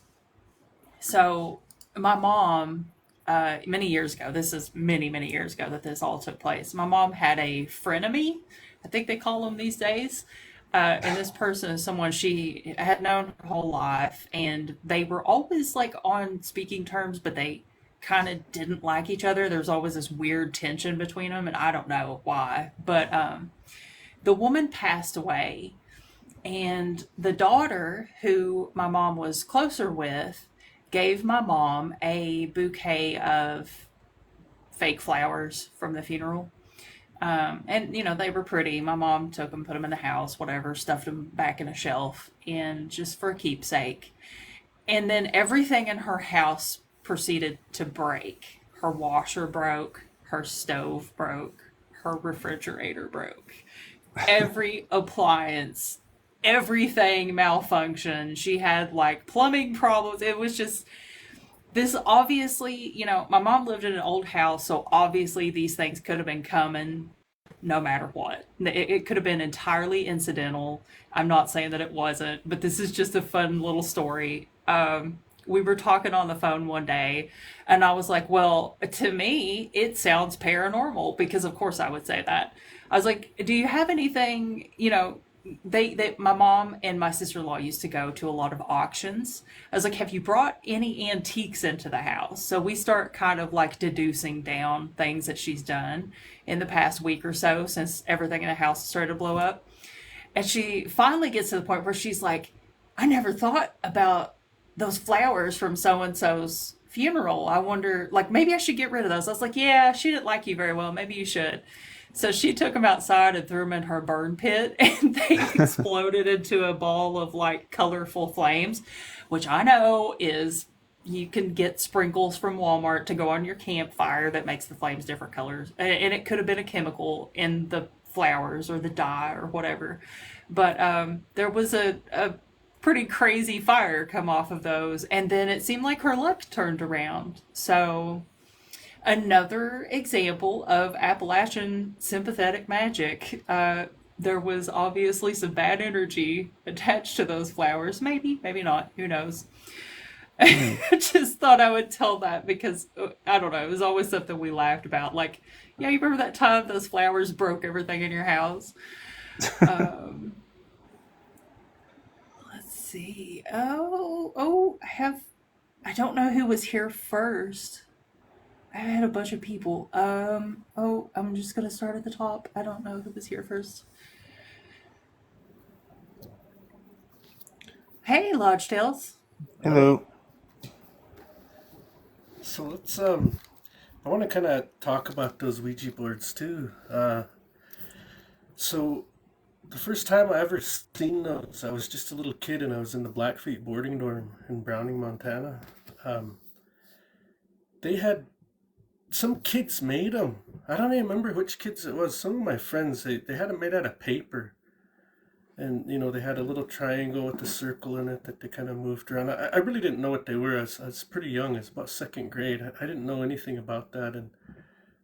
Speaker 1: So, my mom, many years ago, this is many, many years ago that this all took place. My mom had a frenemy, I think they call them these days. And this person is someone she had known her whole life, and they were always like on speaking terms, but they kind of didn't like each other. There's always this weird tension between them, and I don't know why. But the woman passed away, and the daughter, who my mom was closer with, gave my mom a bouquet of fake flowers from the funeral. And you know, they were pretty. My mom took them, put them in the house, whatever, stuffed them back in a shelf, and just for a keepsake. And then everything in her house proceeded to break. Her washer broke, her stove broke, her refrigerator broke. Every appliance, everything malfunctioned. She had like plumbing problems. It was just this obviously, you know, my mom lived in an old house, so obviously these things could have been coming no matter what. It could have been entirely incidental. I'm not saying that it wasn't, but this is just a fun little story. We were talking on the phone one day, and I was like, well, to me, it sounds paranormal, because of course I would say that. I was like, do you have anything, you know, my mom and my sister-in-law used to go to a lot of auctions. I was like, have you brought any antiques into the house? So we start kind of like deducing down things that she's done in the past week or so, since everything in the house started to blow up. And she finally gets to the point where she's like, I never thought about those flowers from so and so's funeral. I wonder, like, maybe I should get rid of those. I was like, yeah, she didn't like you very well. Maybe you should. So she took them outside and threw them in her burn pit, and they exploded into a ball of like colorful flames, which I know is, you can get sprinkles from Walmart to go on your campfire that makes the flames different colors. And it could have been a chemical in the flowers or the dye or whatever. But there was a pretty crazy fire come off of those. And then it seemed like her luck turned around. So another example of Appalachian sympathetic magic. There was obviously some bad energy attached to those flowers. Maybe, maybe not. Who knows? I just thought I would tell that because I don't know. It was always something we laughed about. Like, yeah, you remember that time those flowers broke everything in your house? Um, let's see. I don't know who was here first. I had a bunch of people. I'm just gonna start at the top. I don't know who was here first. Hey, Lodge Tales.
Speaker 3: Hello.
Speaker 5: So let's I want to kind of talk about those Ouija boards too. So the first time I ever seen those, I was just a little kid and I was in the Blackfeet boarding dorm in Browning, Montana. They had some kids made them. I don't even remember which kids it was. Some of my friends, they had them made out of paper. And, you know, they had a little triangle with a circle in it that they kind of moved around. I really didn't know what they were. I was pretty young. I was about second grade. I didn't know anything about that. And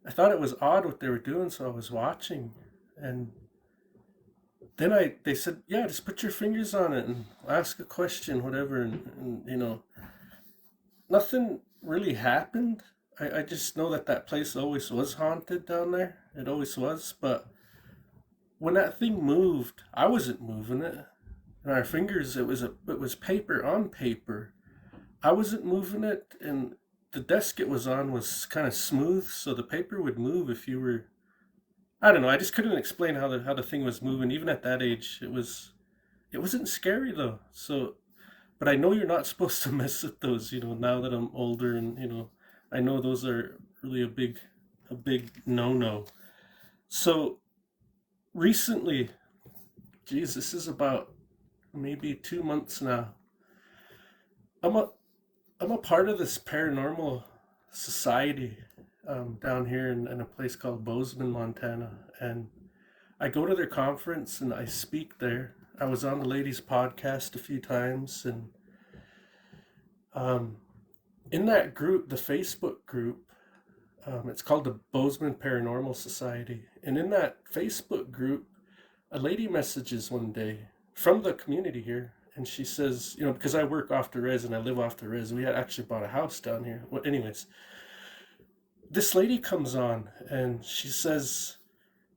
Speaker 5: I thought it was odd what they were doing, so I was watching. And then they said, yeah, just put your fingers on it and ask a question, whatever. And you know, nothing really happened. I just know that place always was haunted down there. It always was. But when that thing moved, I wasn't moving it. And our fingers, it was paper on paper. I wasn't moving it, and the desk it was on was kind of smooth, so the paper would move if you were. I don't know. I just couldn't explain how the thing was moving. Even at that age, it wasn't scary though. So
Speaker 9: But I know you're not supposed to mess with those, now that I'm older, and I know those are really a big no-no. So recently, geez, this is about maybe 2 months now. I'm a I'm a part of this paranormal society down here in a place called Bozeman, Montana, and I go to their conference and I speak there. I was on the ladies' podcast a few times, and um, in that group, the Facebook group, it's called the Bozeman Paranormal Society, and in that Facebook group, a lady messages one day from the community here, and she says, because I work off the res and I live off the res, we had actually bought a house down here. Well, anyways, this lady comes on and she says,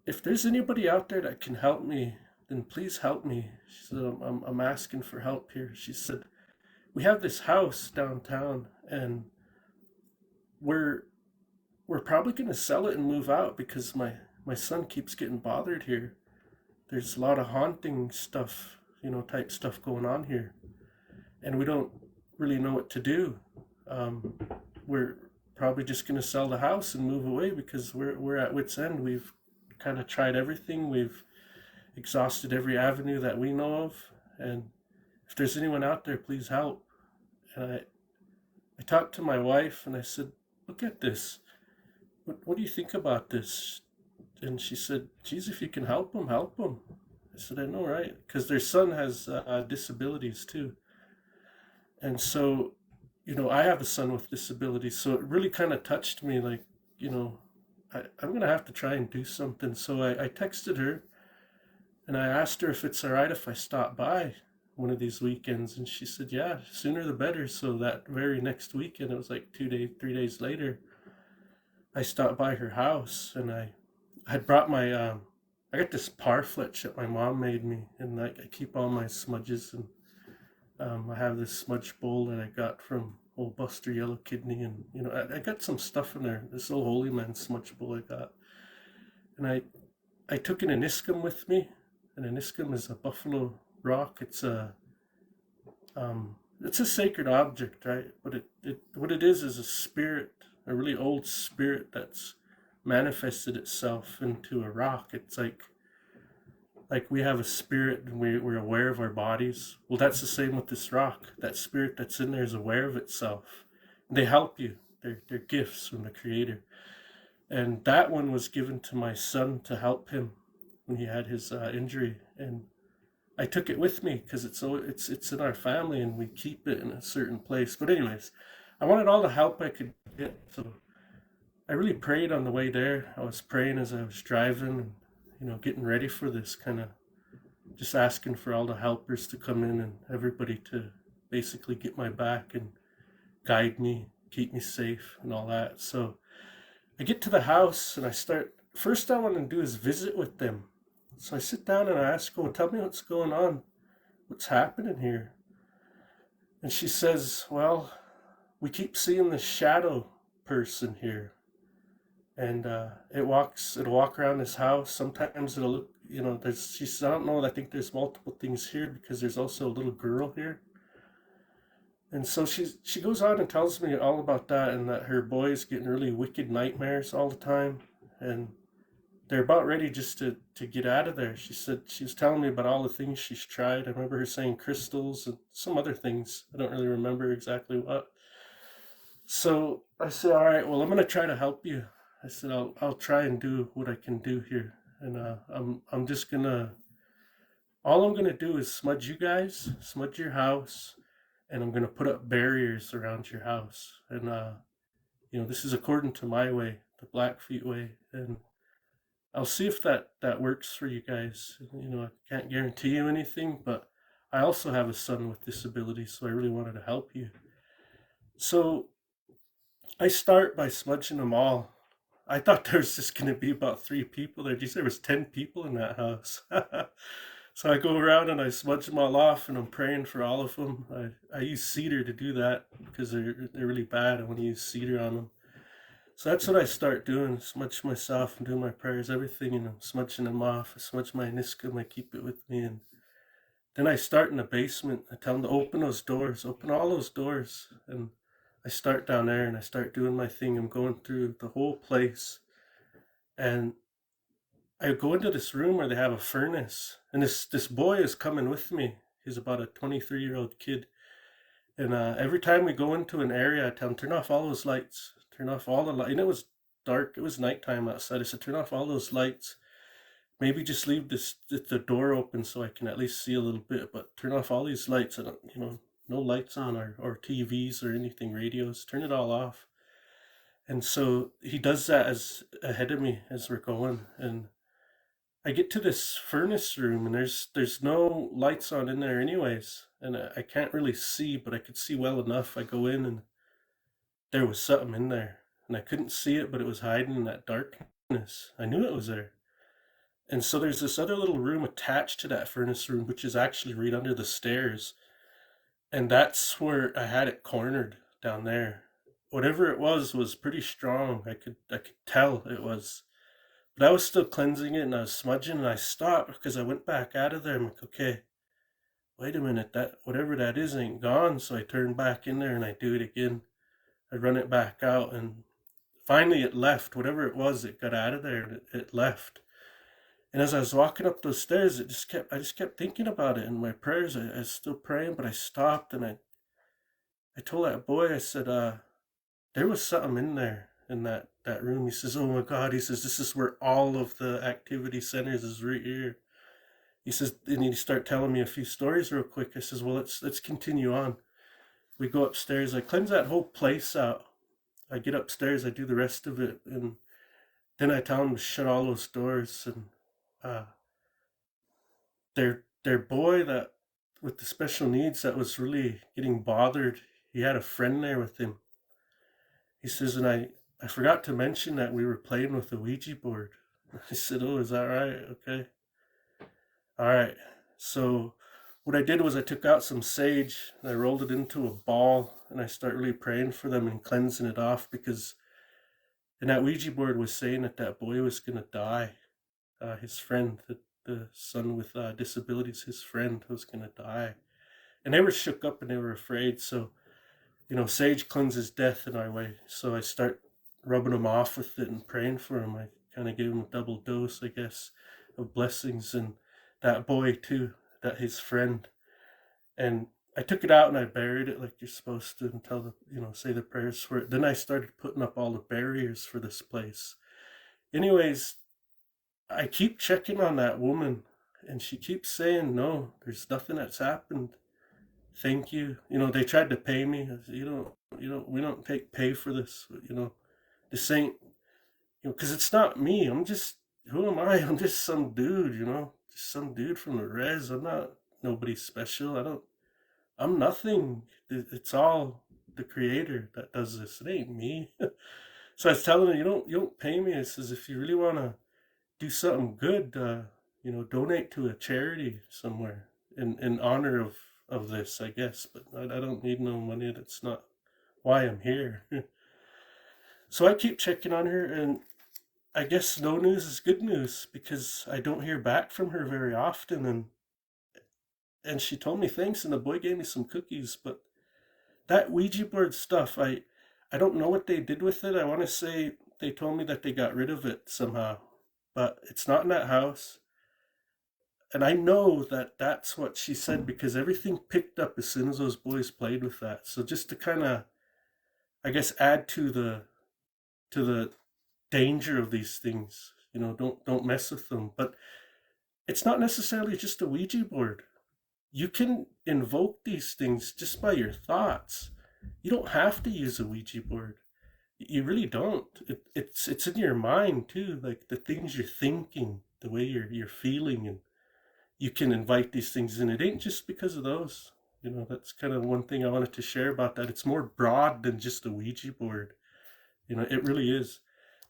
Speaker 9: if there's anybody out there that can help me, then please help me. She said, I'm asking for help here. She said, we have this house downtown, and we're we're probably going to sell it and move out because my son keeps getting bothered here. There's a lot of haunting stuff, type stuff going on here, and we don't really know what to do. We're probably just going to sell the house and move away because we're at wit's end. We've kind of tried everything. We've exhausted every avenue that we know of, and if there's anyone out there, please help. And I talked to my wife and I said, look at this. What do you think about this? And she said, geez, if you can help them, help them. I said, I know, right? Because their son has disabilities too. And so, I have a son with disabilities. So it really kind of touched me, like, I'm going to have to try and do something. So I texted her and I asked her if it's all right if I stop by one of these weekends. And she said, yeah, sooner the better. So that very next weekend, it was like 3 days later, I stopped by her house, and I had brought my, I got this parfleche that my mom made me, and I keep all my smudges, and I have this smudge bowl that I got from old Buster Yellow Kidney, and, I got some stuff in there, this old Holy Man smudge bowl I got, and I took an aniscum with me. An aniscum is a buffalo rock. It's a sacred object, right? But what it is a spirit, a really old spirit that's manifested itself into a rock. It's like we have a spirit and we're aware of our bodies. Well, that's the same with this rock. That spirit that's in there is aware of itself. They help you. They're gifts from the Creator. And that one was given to my son to help him when he had his injury. And I took it with me because it's in our family and we keep it in a certain place. But anyways, I wanted all the help I could get. So I really prayed on the way there. I was praying as I was driving and, getting ready for this, kind of just asking for all the helpers to come in and everybody to basically get my back and guide me, keep me safe and all that. So I get to the house and first I want to do is visit with them. So I sit down and I ask her, tell me what's going on. What's happening here? And she says, well, we keep seeing this shadow person here. And it'll walk around this house. Sometimes it'll look, she says, I don't know, I think there's multiple things here because there's also a little girl here. And so she goes on and tells me all about that, and that her boy's getting really wicked nightmares all the time. And they're about ready just to get out of there. She said she was telling me about all the things she's tried. I remember her saying crystals and some other things. I don't really remember exactly what. So I said, all right, well, I'm going to try to help you. I said, I'll try and do what I can do here. And I'm just going to, all I'm going to do is smudge you guys, smudge your house, and I'm going to put up barriers around your house. And, this is according to my way, the Blackfeet way. And I'll see if that works for you guys. I can't guarantee you anything, but I also have a son with disabilities, so I really wanted to help you. So I start by smudging them all. I thought there was just going to be about 3 people there. Geez, there was 10 people in that house. So I go around and I smudge them all off, and I'm praying for all of them. I use cedar to do that because they're really bad. I want to use cedar on them. So that's what I start doing, smudge myself and doing my prayers, everything, smudging them off. I smudge my aniscum, I keep it with me, and Then I start in the basement. I tell them to open those doors, open all those doors. And I start down there and I start doing my thing. I'm going through the whole place. And I go into this room where they have a furnace. And this boy is coming with me. He's about a 23-year-old kid. And every time we go into an area, I tell him, turn off all those lights. Turn off all the lights. And it was dark. It was nighttime outside. I said, turn off all those lights. Maybe just leave the door open so I can at least see a little bit. But turn off all these lights. I don't, no lights on or TVs or anything, radios. Turn it all off. And so he does that as ahead of me as we're going. And I get to this furnace room and there's no lights on in there anyways. And I can't really see, but I could see well enough. I go in and there was something in there. And I couldn't see it, but it was hiding in that darkness. I knew it was there. And so there's this other little room attached to that furnace room, which is actually right under the stairs. And that's where I had it cornered down there. Whatever it was pretty strong. I could tell it was. But I was still cleansing it and I was smudging and I stopped because I went back out of there. I'm like, okay, wait a minute, that whatever that is ain't gone. So I turn back in there and I do it again. I run it back out and finally it left. Whatever it was, it got out of there and it left. And as I was walking up those stairs, I just kept thinking about it. In my prayers, I was still praying, but I stopped and I told that boy, I said, there was something in there in that room. He says, oh my God, he says, this is where all of the activity centers is right here. He says, and he start telling me a few stories real quick. I says, well, let's continue on. We go upstairs. I cleanse that whole place out. I get upstairs. I do the rest of it. And then I tell him to shut all those doors. And their boy that with the special needs that was really getting bothered, he had a friend there with him. He says, and I forgot to mention that we were playing with the Ouija board. I said, oh, is that right? Okay. All right. So what I did was I took out some sage and I rolled it into a ball and I started really praying for them and cleansing it off because and that Ouija board was saying that boy was going to die. His friend, the son with disabilities, his friend was going to die. And they were shook up and they were afraid. So, sage cleanses death in our way. So I start rubbing him off with it and praying for him. I kind of gave him a double dose, I guess, of blessings. And that boy too, that his friend. And I took it out and I buried it like you're supposed to until say the prayers for it. Then I started putting up all the barriers for this place. Anyways, I keep checking on that woman and she keeps saying, no, there's nothing that's happened. Thank you. They tried to pay me. I said, we don't take pay for this. This ain't, because it's not me. Who am I? I'm just some dude, just some dude from the res. I'm not nobody special. I'm nothing. It's all the creator that does this. It ain't me. So I was telling her, you don't pay me. I says, if you really want to do something good, donate to a charity somewhere in honor of this, I guess. But I don't need no money. That's not why I'm here. So I keep checking on her, and I guess no news is good news because I don't hear back from her very often. And she told me thanks, and the boy gave me some cookies. But that Ouija board stuff, I don't know what they did with it. I want to say they told me that they got rid of it somehow. But it's not in that house. And I know that that's what she said because everything picked up as soon as those boys played with that. So just to kind of, I guess, add to the danger of these things, don't mess with them. But it's not necessarily just a Ouija board. You can invoke these things just by your thoughts. You don't have to use a Ouija board. You really don't. It's in your mind too, like the things you're thinking, the way you're feeling, and you can invite these things in. It ain't just because of those. That's kind of one thing I wanted to share about that. It's more broad than just a Ouija board. It really is.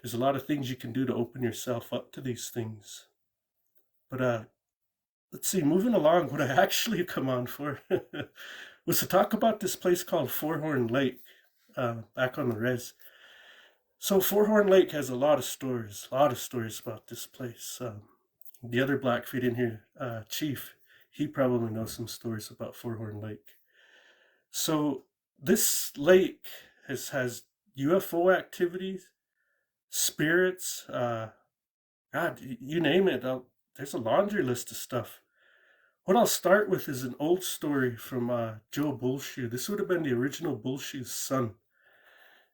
Speaker 9: There's a lot of things you can do to open yourself up to these things. But let's see, moving along, what I actually come on for was to talk about this place called Four-Horn Lake, back on the res. So Four-Horn Lake has a lot of stories about this place. The other Blackfeet in here, Chief, he probably knows some stories about Four-Horn Lake. So this lake has UFO activities, spirits, God, you name it. There's a laundry list of stuff. What I'll start with is an old story from Joe Bullshoe. This would have been the original Bullshoe's son.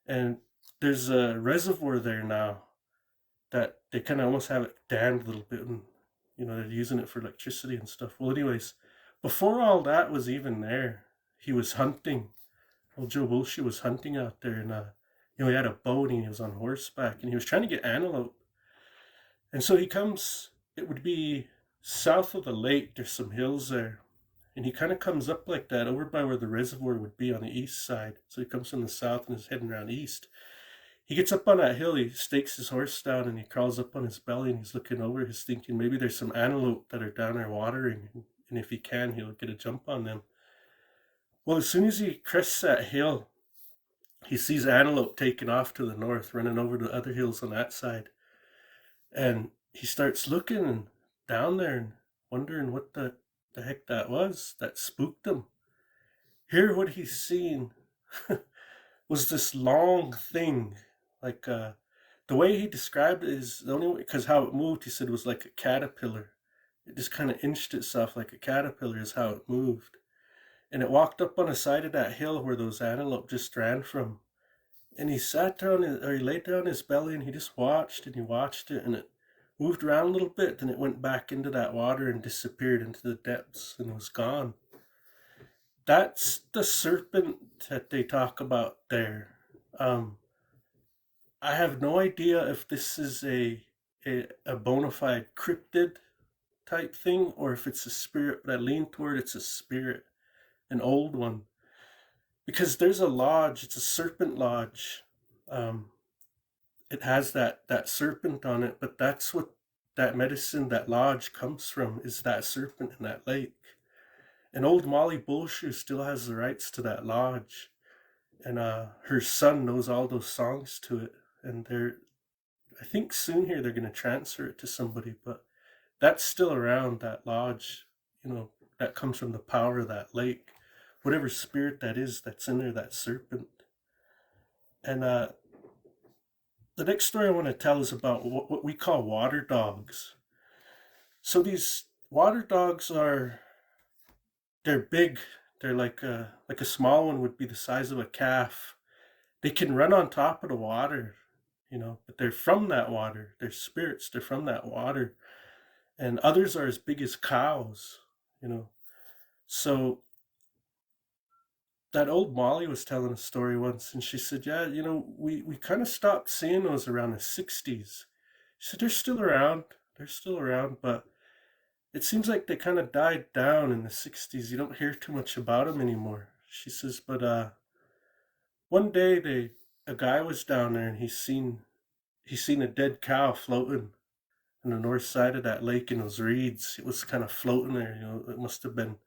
Speaker 9: And there's a reservoir there now that they kind of almost have it dammed a little bit, and they're using it for electricity and stuff. Well, anyways, before all that was even there, he was hunting. Well, Joe Bullshit was hunting out there, and he had a boat and he was on horseback and he was trying to get antelope. And so he comes. It would be south of the lake. There's some hills there, and he kind of comes up like that over by where the reservoir would be on the east side. So he comes from the south and is heading around east. He gets up on that hill, he stakes his horse down, and he crawls up on his belly, and he's looking over, he's thinking maybe there's some antelope that are down there watering, and if he can, he'll get a jump on them. Well, as soon as he crests that hill, he sees antelope taking off to the north, running over the other hills on that side. And he starts looking down there and wondering what the heck that was that spooked him. Here, what he's seen was this long thing. Like the way he described it is the only way, because how it moved, he said, was like a caterpillar. It just kind of inched itself like a caterpillar is how it moved. And it walked up on the side of that hill where those antelope just ran from. And he sat down, or he laid down his belly, and he just watched, and he watched it, and it moved around a little bit, then it went back into that water and disappeared into the depths and was gone. That's the serpent that they talk about there. I have no idea if this is a bona fide cryptid type thing or if it's a spirit, but I lean toward it's a spirit, an old one. Because there's a lodge, it's a serpent lodge. It has that serpent on it, but that's what that medicine, that lodge comes from, is that serpent in that lake. And old Molly Bullshoe still has the rights to that lodge. And her son knows all those songs to it. And I think soon here they're going to transfer it to somebody, but that's still around, that lodge, that comes from the power of that lake. Whatever spirit that is that's in there, that serpent. And the next story I want to tell is about what we call water dogs. So these water dogs they're big. They're like a small one would be the size of a calf. They can run on top of the water, but they're from that water. They're spirits. They're from that water. And others are as big as cows, So that old Molly was telling a story once, and she said, yeah, we kind of stopped seeing those around the 60s. She said, they're still around. They're still around, but it seems like they kind of died down in the 60s. You don't hear too much about them anymore. She says, but one day a guy was down there and he seen a dead cow floating on the north side of that lake in those reeds. It was kind of floating there. It must have been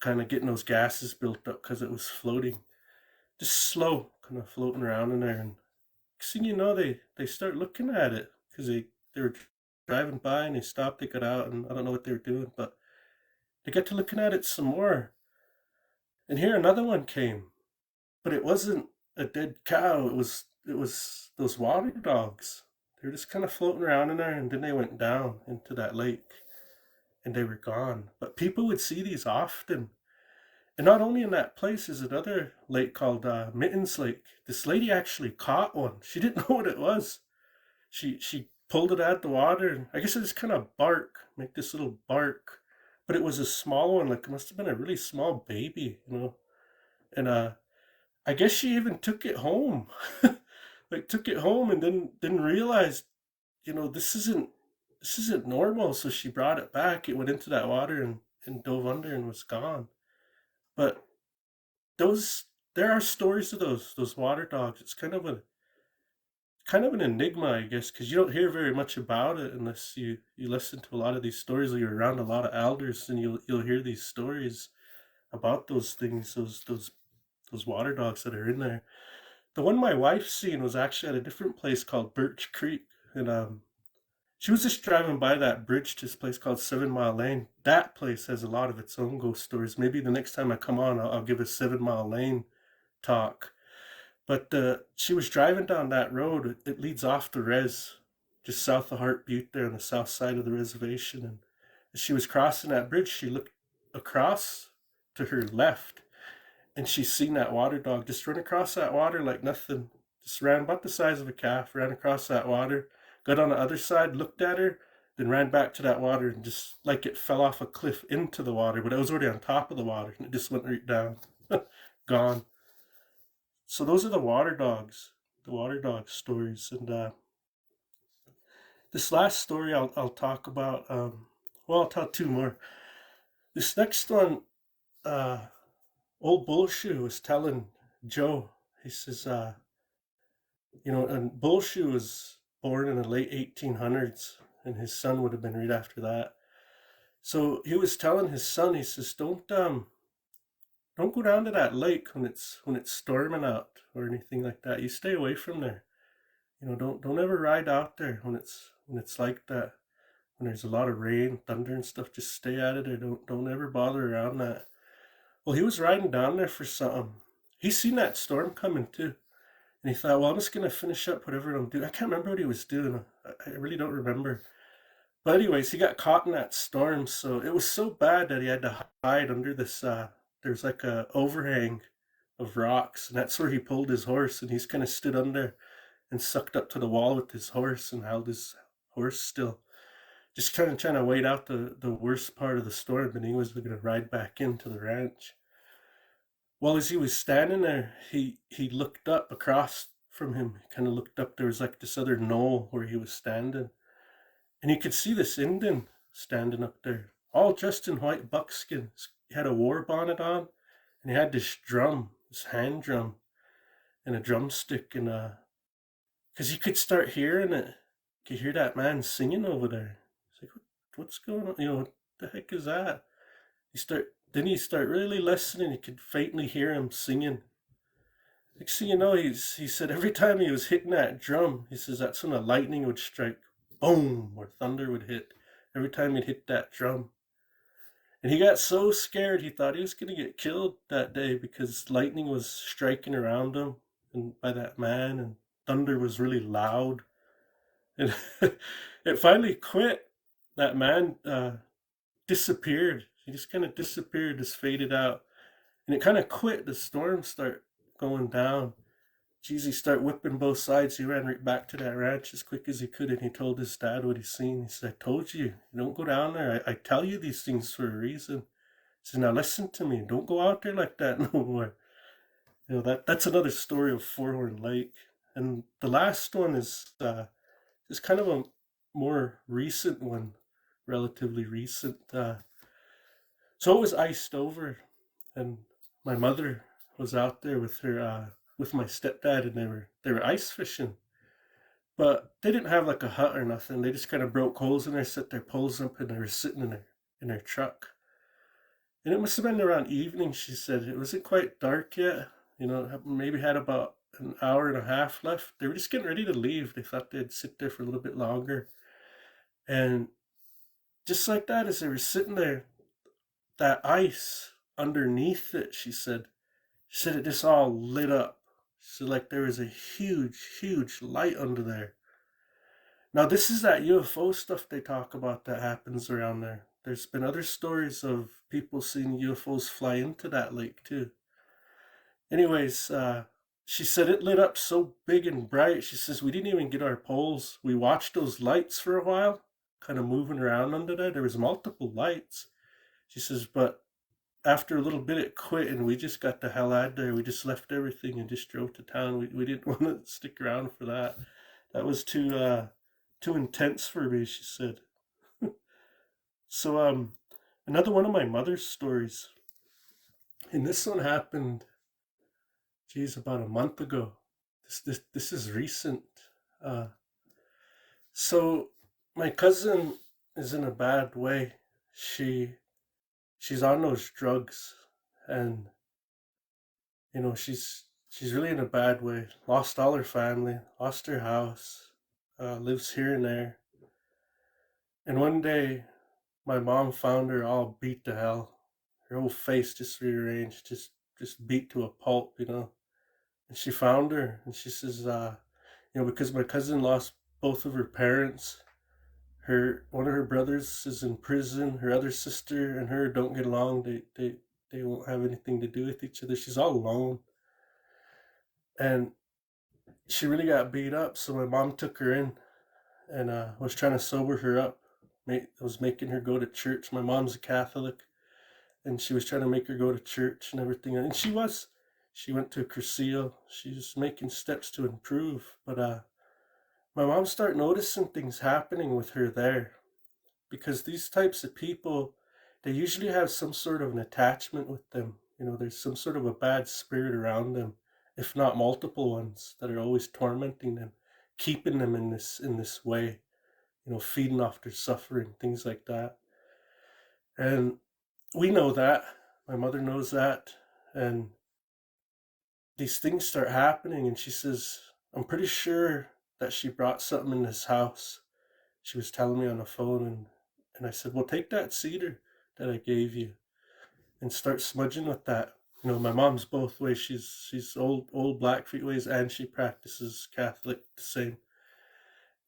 Speaker 9: kind of getting those gases built up because it was floating, just slow, kind of floating around in there. And next thing you know, they start looking at it because they were driving by and they stopped. They got out, and I don't know what they were doing, but they got to looking at it some more. And here another one came, but it wasn't a dead cow. It was those water dogs. They were just kind of floating around in there, and then they went down into that lake, and they were gone. But people would see these often. And not only in that place, is another lake called Mittens Lake. This lady actually caught one. She didn't know what it was. She pulled it out of the water, and I guess it just kind of make this little bark. But it was a small one, like it must have been a really small baby, And I guess she even took it home. Like took it home and then didn't realize, this isn't normal. So she brought it back. It went into that water and dove under and was gone. But there are stories of those water dogs. It's kind of an enigma, I guess, because you don't hear very much about it unless you listen to a lot of these stories, or you're around a lot of elders, and you'll hear these stories about those things, those water dogs that are in there. The one my wife seen was actually at a different place called Birch Creek, and She was just driving by that bridge to this place called 7 Mile Lane. That place has a lot of its own ghost stories. Maybe the next time I come on, I'll give a 7 Mile Lane talk. But she was driving down that road. It leads off the res, just south of Heart Butte there on the south side of the reservation. And as she was crossing that bridge, she looked across to her left, and she seen that water dog just run across that water like nothing. Just ran about the size of a calf, ran across that water, got on the other side, looked at her, then ran back to that water and just like it fell off a cliff into the water, but it was already on top of the water and it just went right down. Gone. So those are the water dog stories. And this last story I'll talk about, well, I'll tell two more. This next one, old Bullshoe was telling Joe, he says, and Bullshoe was born in the late 1800s, and his son would have been right after that. So he was telling his son, he says, don't go down to that lake when it's storming out or anything like that. You stay away from there. Don't ever ride out there when it's like that. When there's a lot of rain, thunder and stuff, just stay out of there. Don't ever bother around that. Well, he was riding down there for something. He seen that storm coming too. And he thought, well, I'm just going to finish up whatever I'm doing. I can't remember what he was doing. I really don't remember. But anyways, he got caught in that storm. So it was so bad that he had to hide under this, there's like a overhang of rocks. And that's where he pulled his horse. And he's kind of stood under and sucked up to the wall with his horse and held his horse still. Just trying to wait out the worst part of the storm. And he was going to ride back into the ranch. Well, as he was standing there, he looked up across from him. He kind of looked up. There was like this other knoll where he was standing. And he could see this Indian standing up there, all dressed in white buckskin. He had a war bonnet on, and he had this drum, this hand drum, and a drumstick. And because he could start hearing it. You could hear that man singing over there. He's like, what's going on? What the heck is that? Then he start really listening. You could faintly hear him singing. Next thing you know, he said every time he was hitting that drum, he says that's when the lightning would strike, boom, or thunder would hit every time he'd hit that drum. And he got so scared he thought he was going to get killed that day because lightning was striking around him and by that man, and thunder was really loud. And it finally quit. That man disappeared. He just kind of disappeared, just faded out. And it kind of quit. The storm started going down. Jeez, he started whipping both sides. He ran right back to that ranch as quick as he could, and he told his dad what he seen. He said, I told you, don't go down there. I tell you these things for a reason. He said, now listen to me. Don't go out there like that no more. That's another story of Forehorn Lake. And the last one is kind of a more recent one, relatively recent. So it was iced over, and my mother was out there with her with my stepdad, and they were ice fishing, but they didn't have like a hut or nothing. They just kind of broke holes in there, set their poles up, and they were sitting in their truck. And it must have been around evening. She said it wasn't quite dark yet. Maybe had about an hour and a half left. They were just getting ready to leave. They thought they'd sit there for a little bit longer, and just like that, as they were sitting there, that ice underneath it, she said it just all lit up. She said like there was a huge light under there. Now this is that UFO stuff they talk about that happens around there. There's been other stories of people seeing UFOs fly into that lake too. Anyways, she said it lit up so big and bright. She says we didn't even get our poles. We watched those lights for a while, kind of moving around under there. There was multiple lights. She says, but after a little bit it quit, and we just got the hell out of there. We just left everything and just drove to town. We didn't want to stick around for that. That was too intense for me, she said. So another one of my mother's stories, and this one happened, about a month ago. This is recent. So my cousin is in a bad way. She's on those drugs, and she's really in a bad way. Lost all her family, lost her house, lives here and there. And one day, my mom found her all beat to hell. Her whole face just rearranged, just beat to a pulp, you know. And she found her, and she says, because my cousin lost both of her parents. One of her brothers is in prison. Her other sister and her don't get along. They won't have anything to do with each other. She's all alone, and she really got beat up. So my mom took her in and was trying to sober her up. Was making her go to church. My mom's a Catholic, and she was trying to make her go to church and everything. And she was. She went to a Cursillo. She was making steps to improve. But my mom started noticing things happening with her there. Because these types of people, they usually have some sort of an attachment with them. You know, there's some sort of a bad spirit around them, if not multiple ones, that are always tormenting them, keeping them in this way, you know, feeding off their suffering, things like that. And we know that. My mother knows that. And these things start happening, and she says, I'm pretty sure that she brought something in this house. She was telling me on the phone, and I said, well, take that cedar that I gave you and start smudging with that. You know, my mom's both ways. She's old Blackfeet ways, and she practices Catholic the same.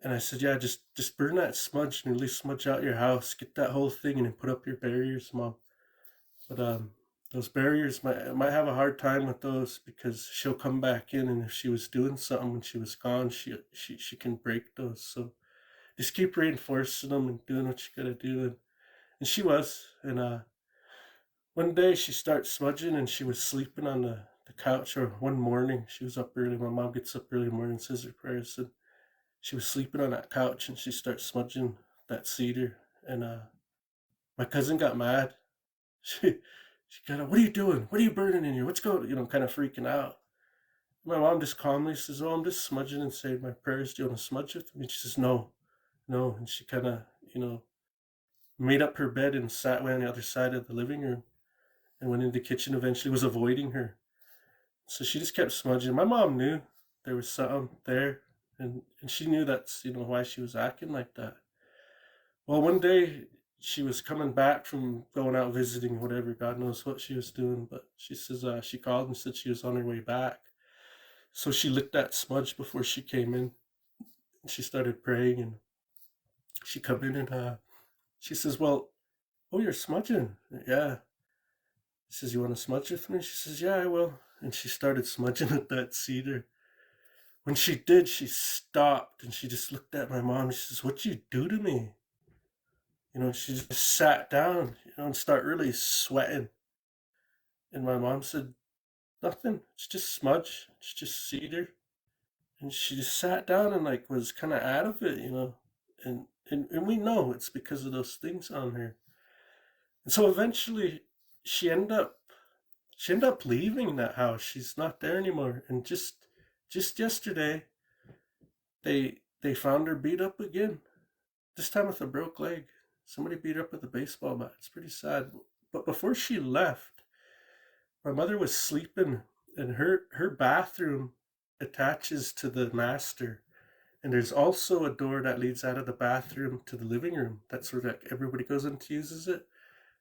Speaker 9: And I said, yeah, just burn that smudge and really smudge out your house. Get that whole thing and then put up your barriers, Mom. But those barriers might have a hard time with those because she'll come back in, and if she was doing something when she was gone, she can break those. So just keep reinforcing them and doing what you gotta do. And she was. And one day she starts smudging, and she was sleeping on the couch. Or one morning, she was up early. My mom gets up early in the morning, says her prayers. And she was sleeping on that couch, and she starts smudging that cedar. And my cousin got mad. She got up, what are you doing? What are you burning in here? What's going, kind of freaking out. My mom just calmly says, oh, I'm just smudging and saying my prayers. Do you want to smudge with me? And she says, no. And she kind of, made up her bed and sat way on the other side of the living room and went into the kitchen, eventually was avoiding her. So she just kept smudging. My mom knew there was something there, and she knew that's, why she was acting like that. Well, one day she was coming back from going out visiting, whatever, God knows what she was doing, but she says she called and said she was on her way back. So she lit that smudge before she came in. And she started praying, and she come in, and she says, well, oh, you're smudging. Yeah. She says, you want to smudge with me? She says, yeah, I will. And she started smudging at that cedar. When she did, she stopped and she just looked at my mom. She says, what'd you do to me? She just sat down, and started really sweating. And my mom said, nothing. It's just smudge. It's just cedar. And she just sat down and was kind of out of it, And we know it's because of those things on her. And so eventually she ended up leaving that house. She's not there anymore. And just yesterday they found her beat up again. This time with a broke leg. Somebody beat her up with a baseball bat. It's pretty sad. But before she left, my mother was sleeping, and her bathroom attaches to the master. And there's also a door that leads out of the bathroom to the living room. That's where everybody goes and uses it.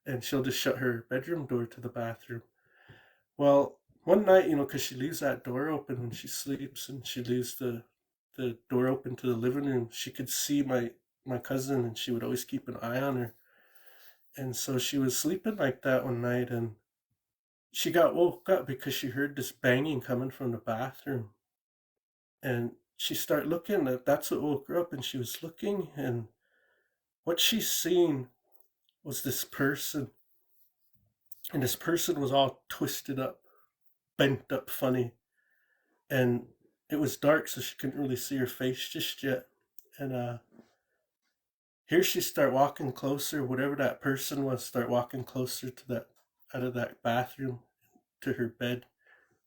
Speaker 9: And she'll just shut her bedroom door to the bathroom. Well, one night, because she leaves that door open when she sleeps, and she leaves the door open to the living room, she could see my cousin, and she would always keep an eye on her. And so she was sleeping like that one night, and she got woke up because she heard this banging coming from the bathroom. And she started looking, that's what woke her up, and she was looking, and what she seen was this person. And this person was all twisted up, bent up funny. And it was dark, so she couldn't really see her face just yet. And here she start walking closer, whatever that person was, start walking closer to that, out of that bathroom to her bed.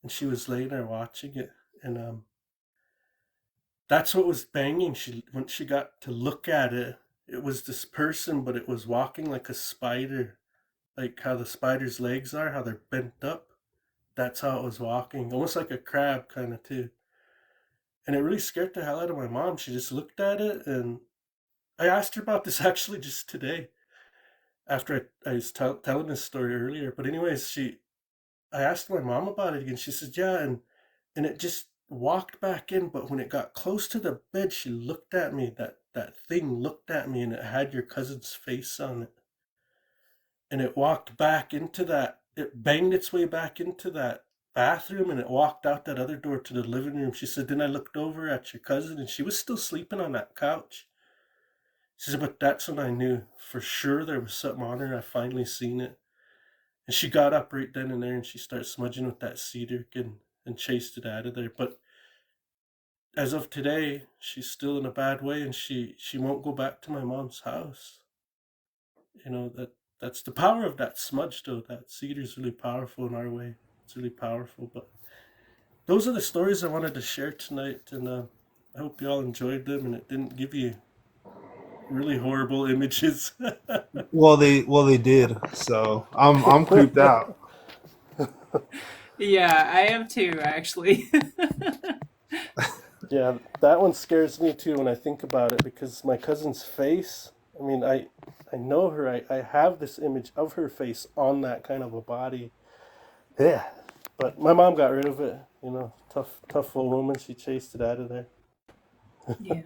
Speaker 9: And she was laying there watching it. And that's what was banging. When she got to look at it, it was this person, but it was walking like a spider. Like how the spider's legs are, how they're bent up. That's how it was walking. Almost like a crab kind of too. And it really scared the hell out of my mom. She just looked at it, and I asked her about this actually just today after I was telling this story earlier. But anyways, I asked my mom about it again. She said, yeah, and it just walked back in. But when it got close to the bed, she looked at me. That thing looked at me, and it had your cousin's face on it. And it walked back into that. It banged its way back into that bathroom, and it walked out that other door to the living room. She said, then I looked over at your cousin, and she was still sleeping on that couch. She said, but that's when I knew for sure there was something on her. I finally seen it. And she got up right then and there, and she started smudging with that cedar and chased it out of there. But as of today, she's still in a bad way, and she won't go back to my mom's house. That's the power of that smudge, though. That cedar is really powerful in our way. It's really powerful. But those are the stories I wanted to share tonight, and I hope you all enjoyed them, and it didn't give you really horrible images.
Speaker 3: Well, they did. So I'm creeped out.
Speaker 1: Yeah, I am too, actually.
Speaker 9: Yeah, that one scares me too when I think about it, because my cousin's face, I mean, I know her. I have this image of her face on that kind of a body. Yeah. But my mom got rid of it, tough old woman. She chased it out of there.
Speaker 1: Yeah.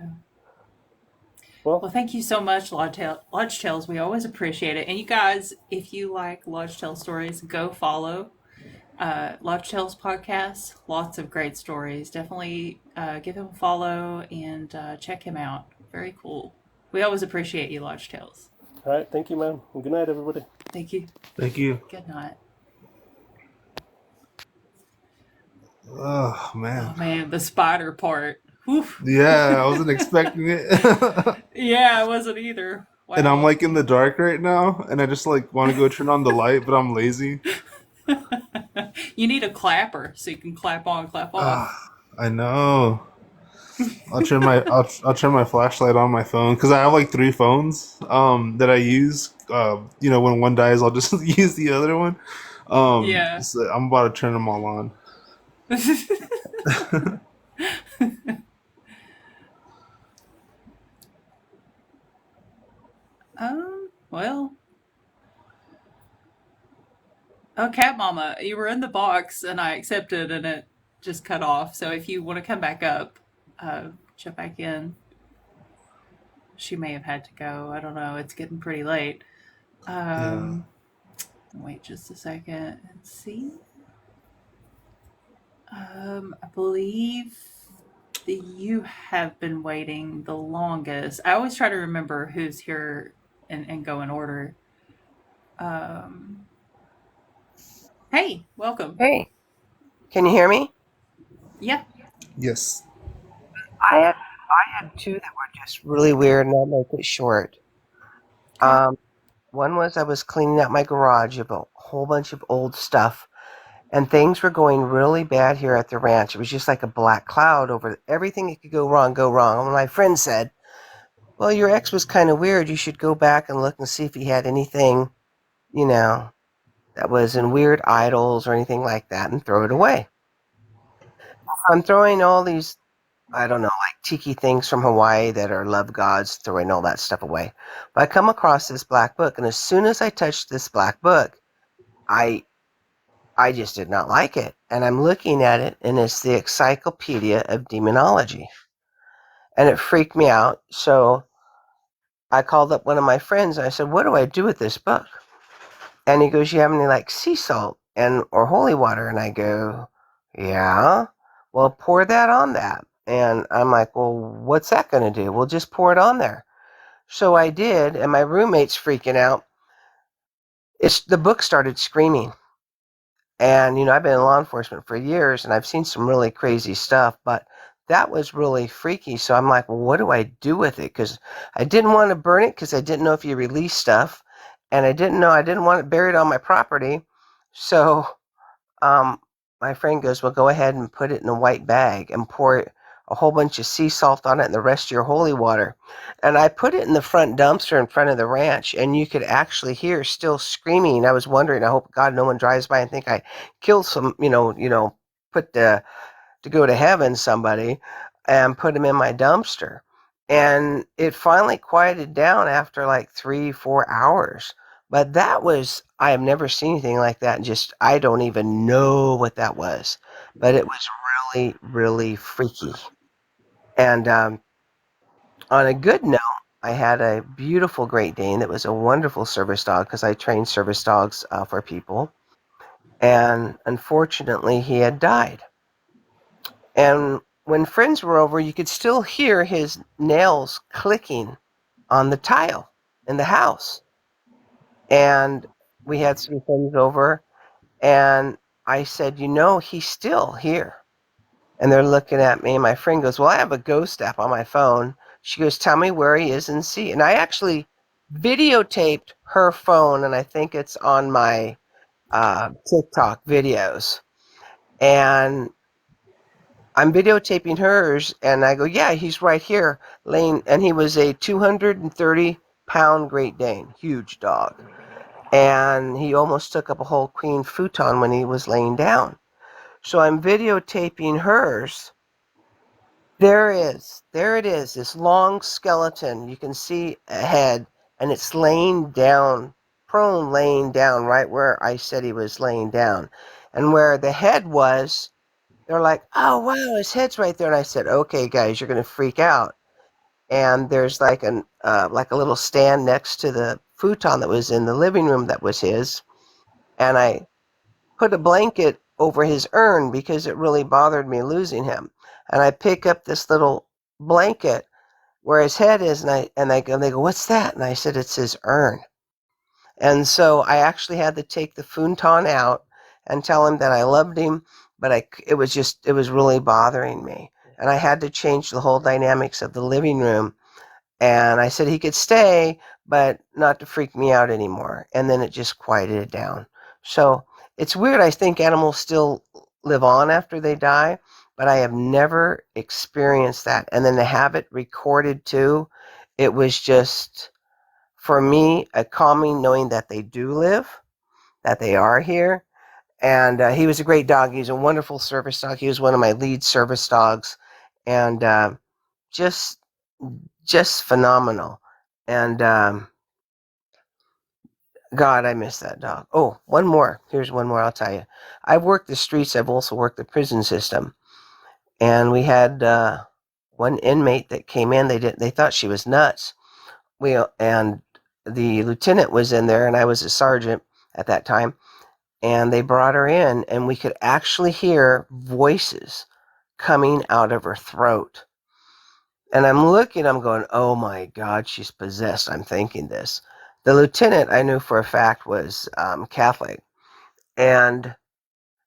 Speaker 9: Well,
Speaker 1: Well, thank you so much, Lodge Tales. We always appreciate it. And you guys, if you like Lodge Tales stories, go follow Lodge Tales podcast. Lots of great stories. Definitely give him a follow and check him out. Very cool. We always appreciate you, Lodge Tales.
Speaker 9: all right. Thank you, ma'am. And good night, everybody.
Speaker 1: Thank you.
Speaker 3: Thank you.
Speaker 1: Good night.
Speaker 3: Oh man.
Speaker 1: Oh man, the spider part. Whew.
Speaker 3: Yeah, I wasn't expecting it.
Speaker 1: Yeah, I wasn't either. Wow.
Speaker 3: And I'm like in the dark right now, and I just like want to go turn on the light, but I'm lazy.
Speaker 1: You need a clapper so you can clap on, clap off.
Speaker 3: I know. I'll turn my flashlight on my phone because I have like 3 phones that I use. When one dies, I'll just use the other one.
Speaker 1: Yeah.
Speaker 3: So I'm about to turn them all on.
Speaker 1: Well. Oh, Cat Mama, you were in the box and I accepted and it just cut off. So if you want to come back up, jump back in. She may have had to go. I don't know. It's getting pretty late.
Speaker 3: Yeah.
Speaker 1: Wait just a second and see. I believe that you have been waiting the longest. I always try to remember who's here and go in order. Hey, welcome.
Speaker 10: Hey, can you hear me?
Speaker 1: Yeah.
Speaker 3: Yes.
Speaker 10: I had 2 that were just really weird, and I'll make it short. One was I was cleaning out my garage of a whole bunch of old stuff, and things were going really bad here at the ranch. It was just like a black cloud over everything that could go wrong, go wrong. And my friend said, well, your ex was kind of weird. You should go back and look and see if he had anything, that was in weird idols or anything like that, and throw it away. I'm throwing all these, I don't know, like tiki things from Hawaii that are love gods, throwing all that stuff away. But I come across this black book, and as soon as I touched this black book, I just did not like it. And I'm looking at it, and it's the Encyclopedia of Demonology. And it freaked me out. So I called up one of my friends, and I said, what do I do with this book? And he goes, you have any like sea salt or holy water? And I go, yeah. Well, pour that on that. And I'm like, well, what's that going to do? Well, just pour it on there. So I did, and my roommate's freaking out. The book started screaming. And, I've been in law enforcement for years, and I've seen some really crazy stuff, but that was really freaky. So I'm like, well, what do I do with it? Because I didn't want to burn it because I didn't know if you release stuff. And I didn't want it buried on my property. So my friend goes, well, go ahead and put it in a white bag and pour a whole bunch of sea salt on it and the rest of your holy water. And I put it in the front dumpster in front of the ranch, and you could actually hear still screaming. I was wondering, I hope God no one drives by and think I killed some, put to go to heaven somebody, and put them in my dumpster. And it finally quieted down after like 3-4 hours. But I have never seen anything like that. And just, I don't even know what that was. But it was really, really freaky. And on a good note, I had a beautiful Great Dane that was a wonderful service dog because I train service dogs for people. And unfortunately, he had died. And when friends were over, you could still hear his nails clicking on the tile in the house. And we had some friends over, and I said, he's still here. And they're looking at me, and my friend goes, well, I have a ghost app on my phone. She goes, tell me where he is and see. And I actually videotaped her phone, and I think it's on my TikTok videos. And I'm videotaping hers, and I go, yeah, he's right here laying. And he was a 230-pound Great Dane, huge dog. And he almost took up a whole queen futon when he was laying down. So I'm videotaping hers. There it is, this long skeleton. You can see a head, and it's laying down, prone, laying down right where I said he was laying down. And where the head was, they're like, oh, wow, his head's right there. And I said, okay, guys, you're going to freak out. And there's like a little stand next to the futon that was in the living room that was his. And I put a blanket over his urn because it really bothered me losing him. And I pick up this little blanket where his head is, and they go, what's that? And I said, it's his urn. And so I actually had to take the futon out and tell him that I loved him, but it was really bothering me. And I had to change the whole dynamics of the living room. And I said he could stay, but not to freak me out anymore. And then it just quieted it down. So it's weird. I think animals still live on after they die, but I have never experienced that. And then to have it recorded too, it was just, for me, a calming knowing that they do live, that they are here. And he was a great dog. He was a wonderful service dog. He was one of my lead service dogs. And just phenomenal. And God, I miss that dog. Oh, one more. Here's one more I'll tell you. I've worked the streets. I've also worked the prison system. And we had one inmate that came in. They thought she was nuts. And the lieutenant was in there, and I was a sergeant at that time. And they brought her in, and we could actually hear voices coming out of her throat. And I'm going, oh my God, she's possessed. I'm thinking this. The lieutenant, I knew for a fact, was Catholic. And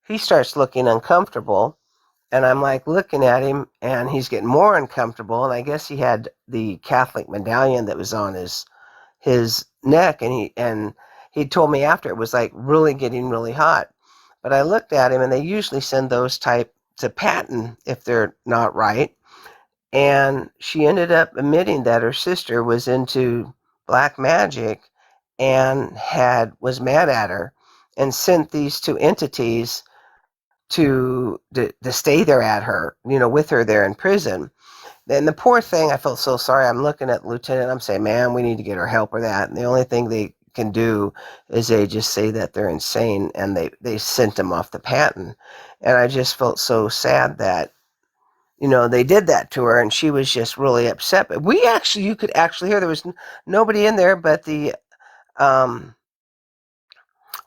Speaker 10: he starts looking uncomfortable. And I'm like looking at him, and he's getting more uncomfortable. And I guess he had the Catholic medallion that was on his neck. And he told me after it was like really getting really hot. But I looked at him, and they usually send those type to Patton if they're not right. And she ended up admitting that her sister was into black magic and was mad at her and sent these two entities to stay there at her, with her there in prison. And the poor thing, I felt so sorry. I'm looking at the lieutenant. I'm saying, man, we need to get her help or that. And the only thing they can do is they just say that they're insane, and they sent them off the Patton. And I just felt so sad that they did that to her, and she was just really upset. But you could actually hear there was nobody in there but the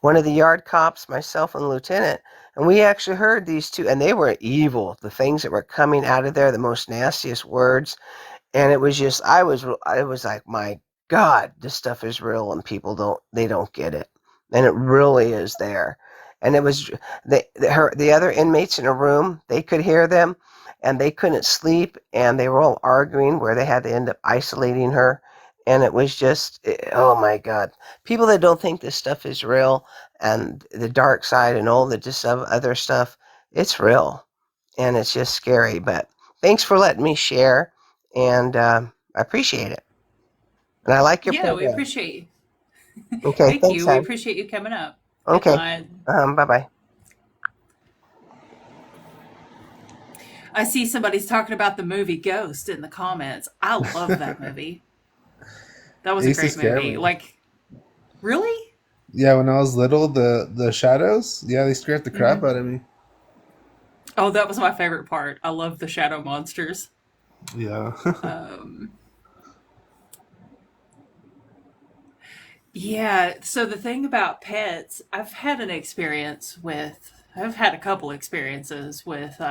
Speaker 10: one of the yard cops, myself, and the lieutenant, and we actually heard these two, and they were evil. The things that were coming out of there, the most nastiest words, and it was just, I was like, my God, this stuff is real, and people don't get it, and it really is there. And it was the other inmates in a room, they could hear them, and they couldn't sleep, and they were all arguing where they had to end up isolating her. And it was just, oh my God, people that don't think this stuff is real, and the dark side and all the other stuff, it's real, and it's just scary. But thanks for letting me share, and I appreciate it. And I like your
Speaker 1: Yeah, we
Speaker 10: program.
Speaker 1: appreciate you.
Speaker 10: Okay,
Speaker 1: Thank
Speaker 10: thanks,
Speaker 1: you. We
Speaker 10: hon.
Speaker 1: appreciate you coming up.
Speaker 10: Okay.
Speaker 1: Good night.
Speaker 10: Bye-bye.
Speaker 1: I see somebody's talking about the movie Ghost in the comments. I love that movie. That was
Speaker 3: It
Speaker 1: a
Speaker 3: used to
Speaker 1: great
Speaker 3: scare
Speaker 1: movie.
Speaker 3: me.
Speaker 1: Like, really?
Speaker 3: Yeah, when I was little, the shadows, yeah, they scared the crap out of me.
Speaker 1: Oh, that was my favorite part. I love the shadow monsters.
Speaker 3: Yeah.
Speaker 1: Um, yeah, so the thing about pets, I've had a couple experiences with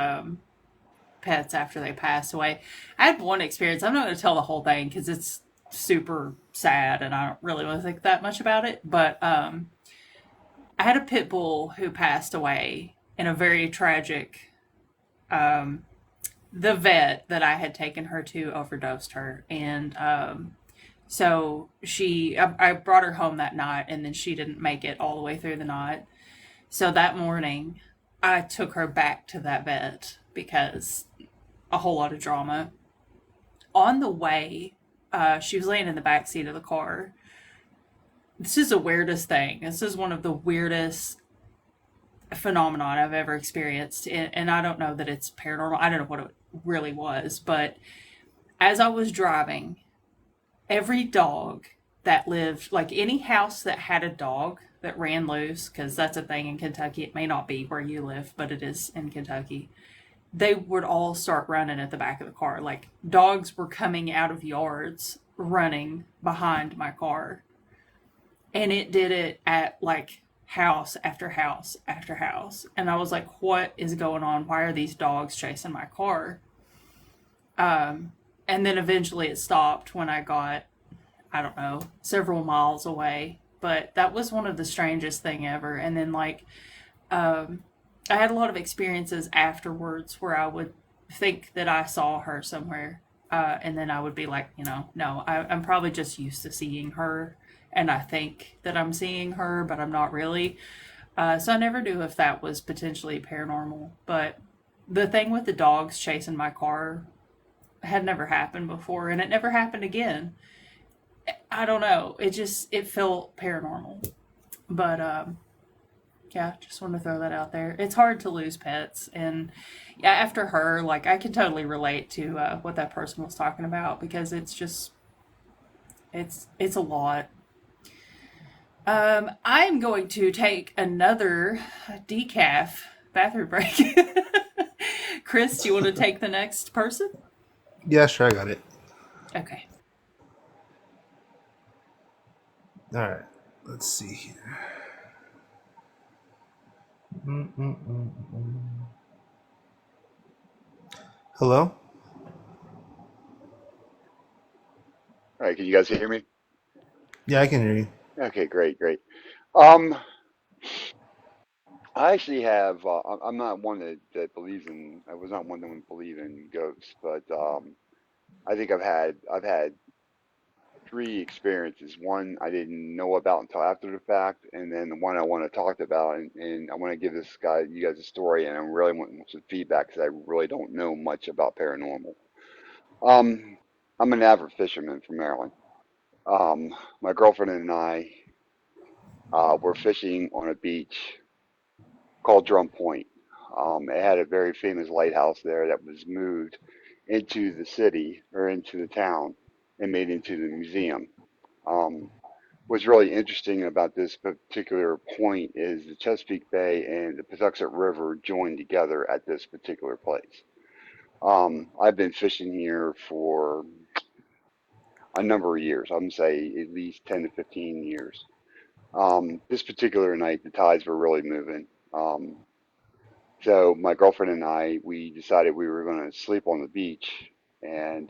Speaker 1: pets after they pass away. I had one experience. I'm not going to tell the whole thing because it's super sad and I don't really want to think that much about it. But I had a pit bull who passed away in a very tragic. The vet that I had taken her to overdosed her, and so I brought her home that night, and then she didn't make it all the way through the night. So that morning, I took her back to that vet because a whole lot of drama. On the way, she was laying in the back seat of the car. This is the weirdest thing. This is one of the weirdest phenomenon I've ever experienced, and I don't know that it's paranormal. I don't know what it really was, but as I was driving, every dog that lived, like any house that had a dog that ran loose, because that's a thing in Kentucky. It may not be where you live, but it is in Kentucky. They would all start running at the back of the car. Like dogs were coming out of yards running behind my car. And it did it at like house after house after house. And I was like, what is going on? Why are these dogs chasing my car? And then eventually it stopped when I got, I don't know, several miles away. But that was one of the strangest thing ever. And then I had a lot of experiences afterwards where I would think that I saw her somewhere. And then I would be like, no, I'm probably just used to seeing her. And I think that I'm seeing her, but I'm not really. So I never knew if that was potentially paranormal. But the thing with the dogs chasing my car had never happened before, and it never happened again. I don't know. It felt paranormal. But yeah, just want to throw that out there. It's hard to lose pets, and yeah, after her, like I can totally relate to what that person was talking about because it's a lot. I'm going to take another decaf bathroom break. Chris, do you want to take the next person?
Speaker 3: Yeah, sure, I got it.
Speaker 1: Okay.
Speaker 3: All right. Let's see here. Mm-mm-mm-mm. Hello?
Speaker 11: All right, can you guys hear me?
Speaker 3: Yeah, I can hear you.
Speaker 11: Okay, great, great. Um, I actually have. I'm not one that believes in. I was not one that would believe in ghosts, but I think I've had three experiences. One I didn't know about until after the fact, and then the one I want to talk about, and I want to give you guys a story, and I really want some feedback because I really don't know much about paranormal. Um, I'm an avid fisherman from Maryland. My girlfriend and I were fishing on a beach called Drum Point. It had a very famous lighthouse there that was moved into the city or into the town and made into the museum. Um, what's really interesting about this particular point is the Chesapeake Bay and the Patuxent River joined together at this particular place. I've been fishing here for a number of years. I'm gonna say at least 10 to 15 years. This particular night, the tides were really moving. So my girlfriend and I, we decided we were going to sleep on the beach and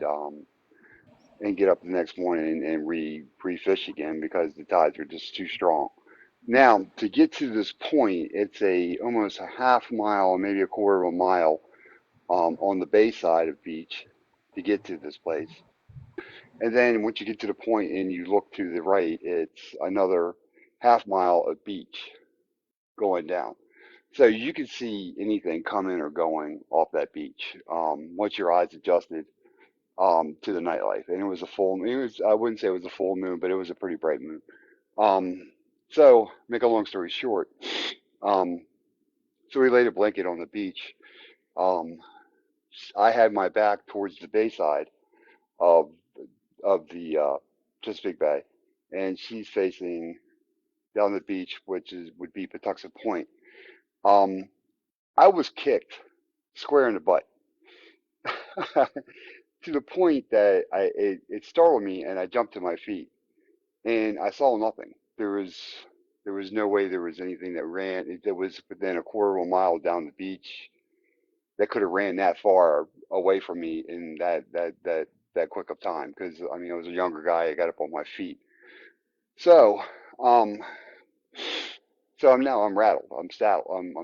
Speaker 11: get up the next morning and re-fish again because the tides were just too strong. Now to get to this point, it's a almost a half mile, maybe a quarter of a mile on the bay side of beach to get to this place. And then once you get to the point and you look to the right, it's another half mile of beach going down. So you could see anything coming or going off that beach once your eyes adjusted to the nightlife. And it was a full. It was I wouldn't say it was a full moon, but it was a pretty bright moon. So make a long story short, um, so we laid a blanket on the beach. Um, I had my back towards the bayside of the Chesapeake Bay, and she's facing down the beach, which would be Patuxent Point. Um, I was kicked square in the butt to the point that it startled me, and I jumped to my feet, and I saw nothing. There was no way there was anything that ran. It was within a quarter of a mile down the beach that could have ran that far away from me in that quick of time. Because I mean, I was a younger guy. I got up on my feet. So, um, I'm rattled. I'm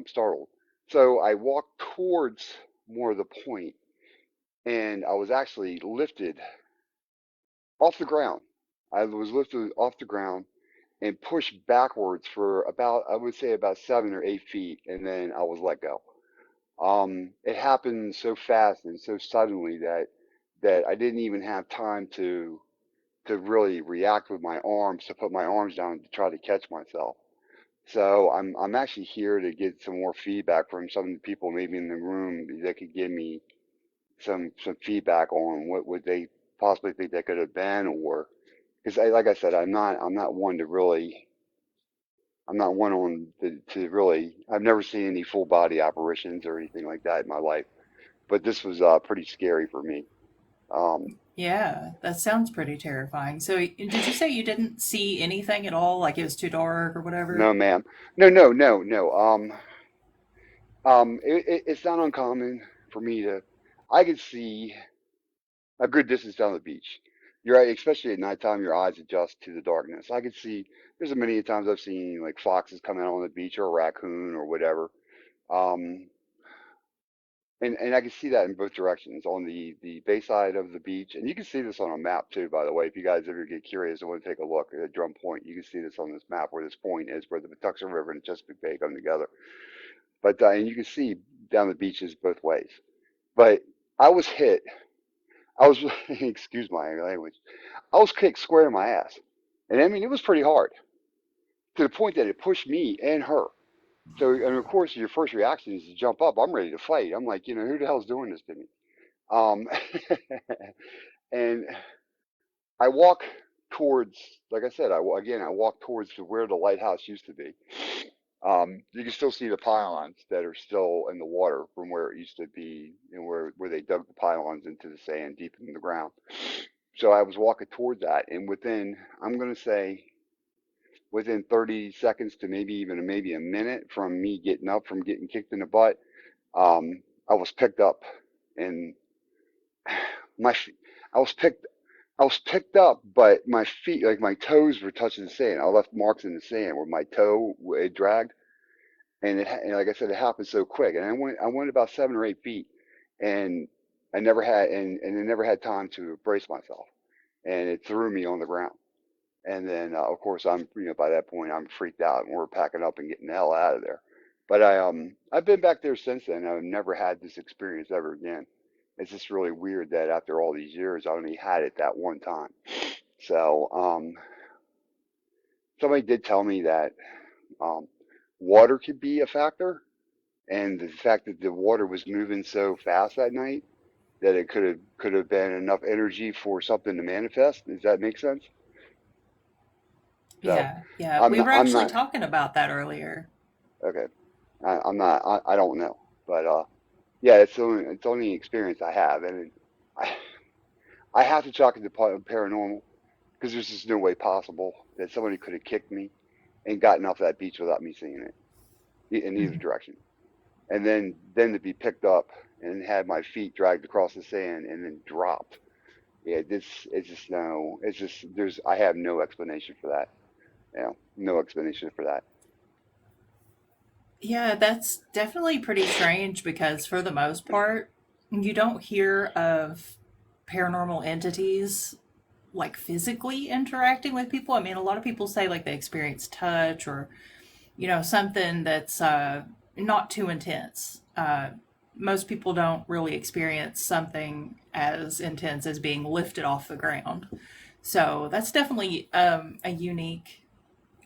Speaker 11: startled. So I walked towards more of the point, and I was actually lifted off the ground. I was lifted off the ground and pushed backwards for about, I would say, about 7 or 8 feet, and then I was let go. It happened so fast and so suddenly that I didn't even have time to really react with my arms, to put my arms down to try to catch myself. So I'm actually here to get some more feedback from some of the people maybe in the room that could give me some feedback on what would they possibly think that could have been, or because like I said, I'm not one to really, I'm not one on to really, I've never seen any full body apparitions or anything like that in my life, but this was pretty scary for me. Um,
Speaker 1: Yeah, that sounds pretty terrifying. So, did you say you didn't see anything at all? Like it was too dark or whatever?
Speaker 11: no, ma'am, no. It's not uncommon for me to, I could see a good distance down the beach. You're right, especially at nighttime, your eyes adjust to the darkness. I could see, there's a many times I've seen like foxes coming out on the beach or a raccoon or whatever. Um, and I can see that in both directions on the bay side of the beach. And you can see this on a map too, by the way. If you guys ever get curious and want to take a look at Drum Point, you can see this on this map where this point is, where the Patuxent River and Chesapeake Bay come together. But and you can see down the beaches both ways. But I was hit. I was, excuse my language. I was kicked square in my ass. And I mean, it was pretty hard to the point that it pushed me and her. So, and of course, your first reaction is to jump up. I'm ready to fight. I'm like, who the hell's doing this to me? Um, and I walk towards, like I said, again, I walk towards where the lighthouse used to be. You can still see the pylons that are still in the water from where it used to be, and where they dug the pylons into the sand deep in the ground. So I was walking towards that, and within, I'm going to say, within 30 seconds to maybe a minute from me getting up from getting kicked in the butt, I was picked up, and my I was picked I was picked up, but my feet, like my toes, were touching the sand. I left marks in the sand where my toe it dragged, and like I said, it happened so quick, and I went about 7 or 8 feet, and I never had time to brace myself, and it threw me on the ground. And then, of course, by that point, I'm freaked out, and we're packing up and getting the hell out of there. But I've been back there since then. And I've never had this experience ever again. It's just really weird that after all these years, I only had it that one time. So, somebody did tell me that um, water could be a factor, and the fact that the water was moving so fast that night that it could have been enough energy for something to manifest. Does that make sense? So,
Speaker 1: Yeah, yeah. We were
Speaker 11: I'm
Speaker 1: actually
Speaker 11: not
Speaker 1: talking about that earlier.
Speaker 11: okay. I'm not. I don't know, but yeah, it's the only experience I have, and I I have to chalk it to paranormal because there's just no way possible that somebody could have kicked me and gotten off that beach without me seeing it in either direction, and then to be picked up and had my feet dragged across the sand and then dropped. Yeah, this it's just no. It's just there's I have no explanation for that. No explanation for that.
Speaker 1: Yeah, that's definitely pretty strange because for the most part, you don't hear of paranormal entities like physically interacting with people. I mean, a lot of people say like they experience touch or, something that's not too intense. Most people don't really experience something as intense as being lifted off the ground. So that's definitely a unique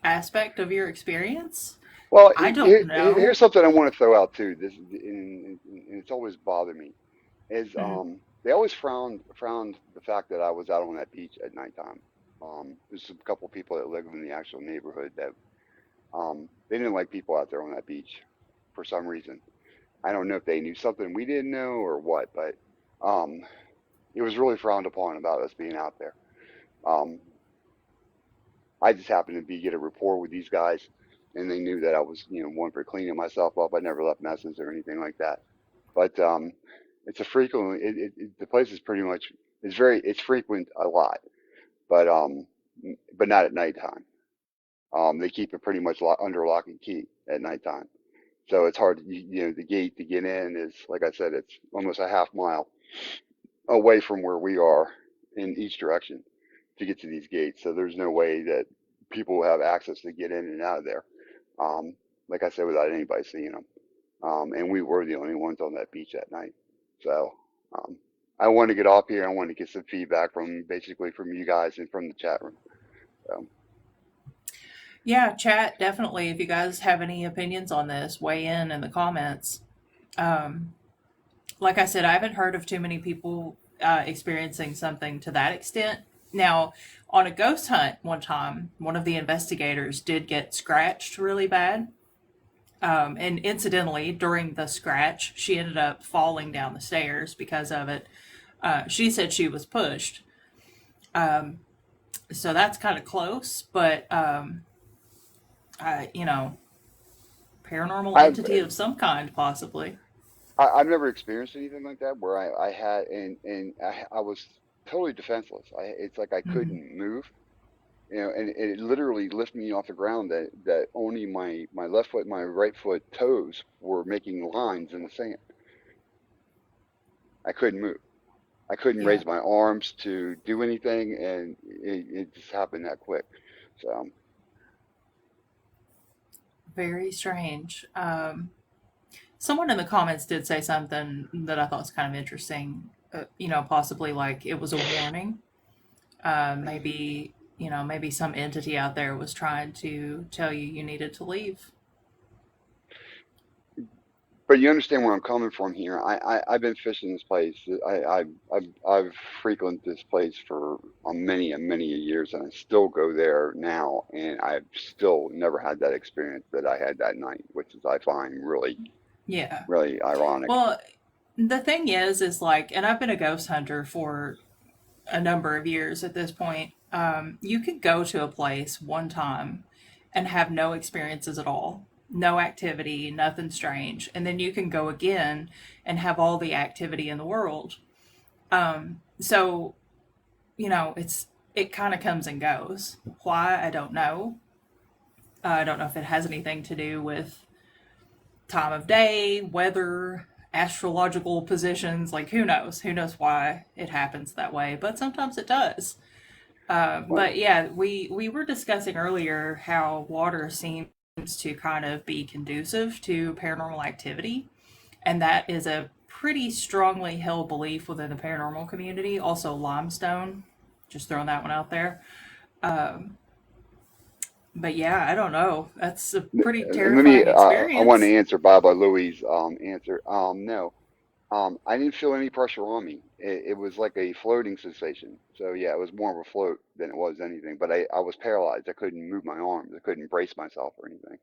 Speaker 1: aspect of your experience.
Speaker 11: Well,
Speaker 1: I don't
Speaker 11: here's
Speaker 1: know.
Speaker 11: something I want to throw out too. This and it's always bothered me. is
Speaker 1: Mhm.
Speaker 11: they always frowned the fact that I was out on that beach at nighttime. There's a couple of people that live in the actual neighborhood that they didn't like people out there on that beach for some reason. I don't know if they knew something we didn't know or what, but um, it was really frowned upon about us being out there. Um, I just happened to get a rapport with these guys, and they knew that I was, one for cleaning myself up. I never left messes or anything like that. But it's a frequent. The place is pretty much it's frequent a lot, but but not at nighttime. They keep it pretty much under lock and key at nighttime. So it's hard. The gate to get in is, like I said, it's almost a half mile away from where we are in each direction to get to these gates. So there's no way that people will have access to get in and out of there. Um, like I said, without anybody seeing them. And we were the only ones on that beach that night. So um, I want to get off here. I want to get some feedback from basically from you guys and from the chat room. So,
Speaker 1: Yeah, chat definitely. If you guys have any opinions on this, weigh in the comments. Um, like I said, I haven't heard of too many people experiencing something to that extent. Now, on a ghost hunt one time, one of the investigators did get scratched really bad. And incidentally, during the scratch, she ended up falling down the stairs because of it. She said she was pushed. Um, so that's kind of close, but, you know, paranormal
Speaker 11: I've
Speaker 1: entity of some kind, possibly.
Speaker 11: I've never experienced anything like that where I had and I was totally defenseless. It's like I
Speaker 1: Hmm.
Speaker 11: couldn't move, and it literally lifted me off the ground that only my left foot and my right foot toes were making lines in the sand. I couldn't move. I couldn't
Speaker 1: Yeah,
Speaker 11: raise my arms to do anything, and it just happened that quick. So
Speaker 1: very strange. Someone in the comments did say something that I thought was kind of interesting. Possibly like it was a warning. Maybe, maybe some entity out there was trying to tell you you needed to leave.
Speaker 11: but you understand where I'm coming from here. I've been fishing this place. I've frequented this place for many years, and I still go there now, and I've still never had that experience that I had that night, which is I find
Speaker 1: Yeah.
Speaker 11: really ironic.
Speaker 1: Well, the thing is like, and I've been a ghost hunter for a number of years at this point. You could go to a place one time and have no experiences at all, no activity, nothing strange, and then you can go again and have all the activity in the world. So it kind of comes and goes. Why, I don't know. I don't know if it has anything to do with time of day, weather, astrological positions. Like, who knows? Who knows why it happens that way? But sometimes it does.
Speaker 11: Well,
Speaker 1: But yeah, we were discussing earlier how water seems to kind of be conducive to paranormal activity, and that is a pretty strongly held belief within the paranormal community. Also, limestone, just throwing that one out there. Um, but yeah, I don't know. That's a pretty
Speaker 11: let me.
Speaker 1: terrifying
Speaker 11: I want
Speaker 1: experience.
Speaker 11: to answer Baba Louie's answer. No. I didn't feel any pressure on me. It was like a floating sensation. So yeah, it was more of a float than it was anything. But I was paralyzed. I couldn't move my arms. I couldn't brace myself or anything.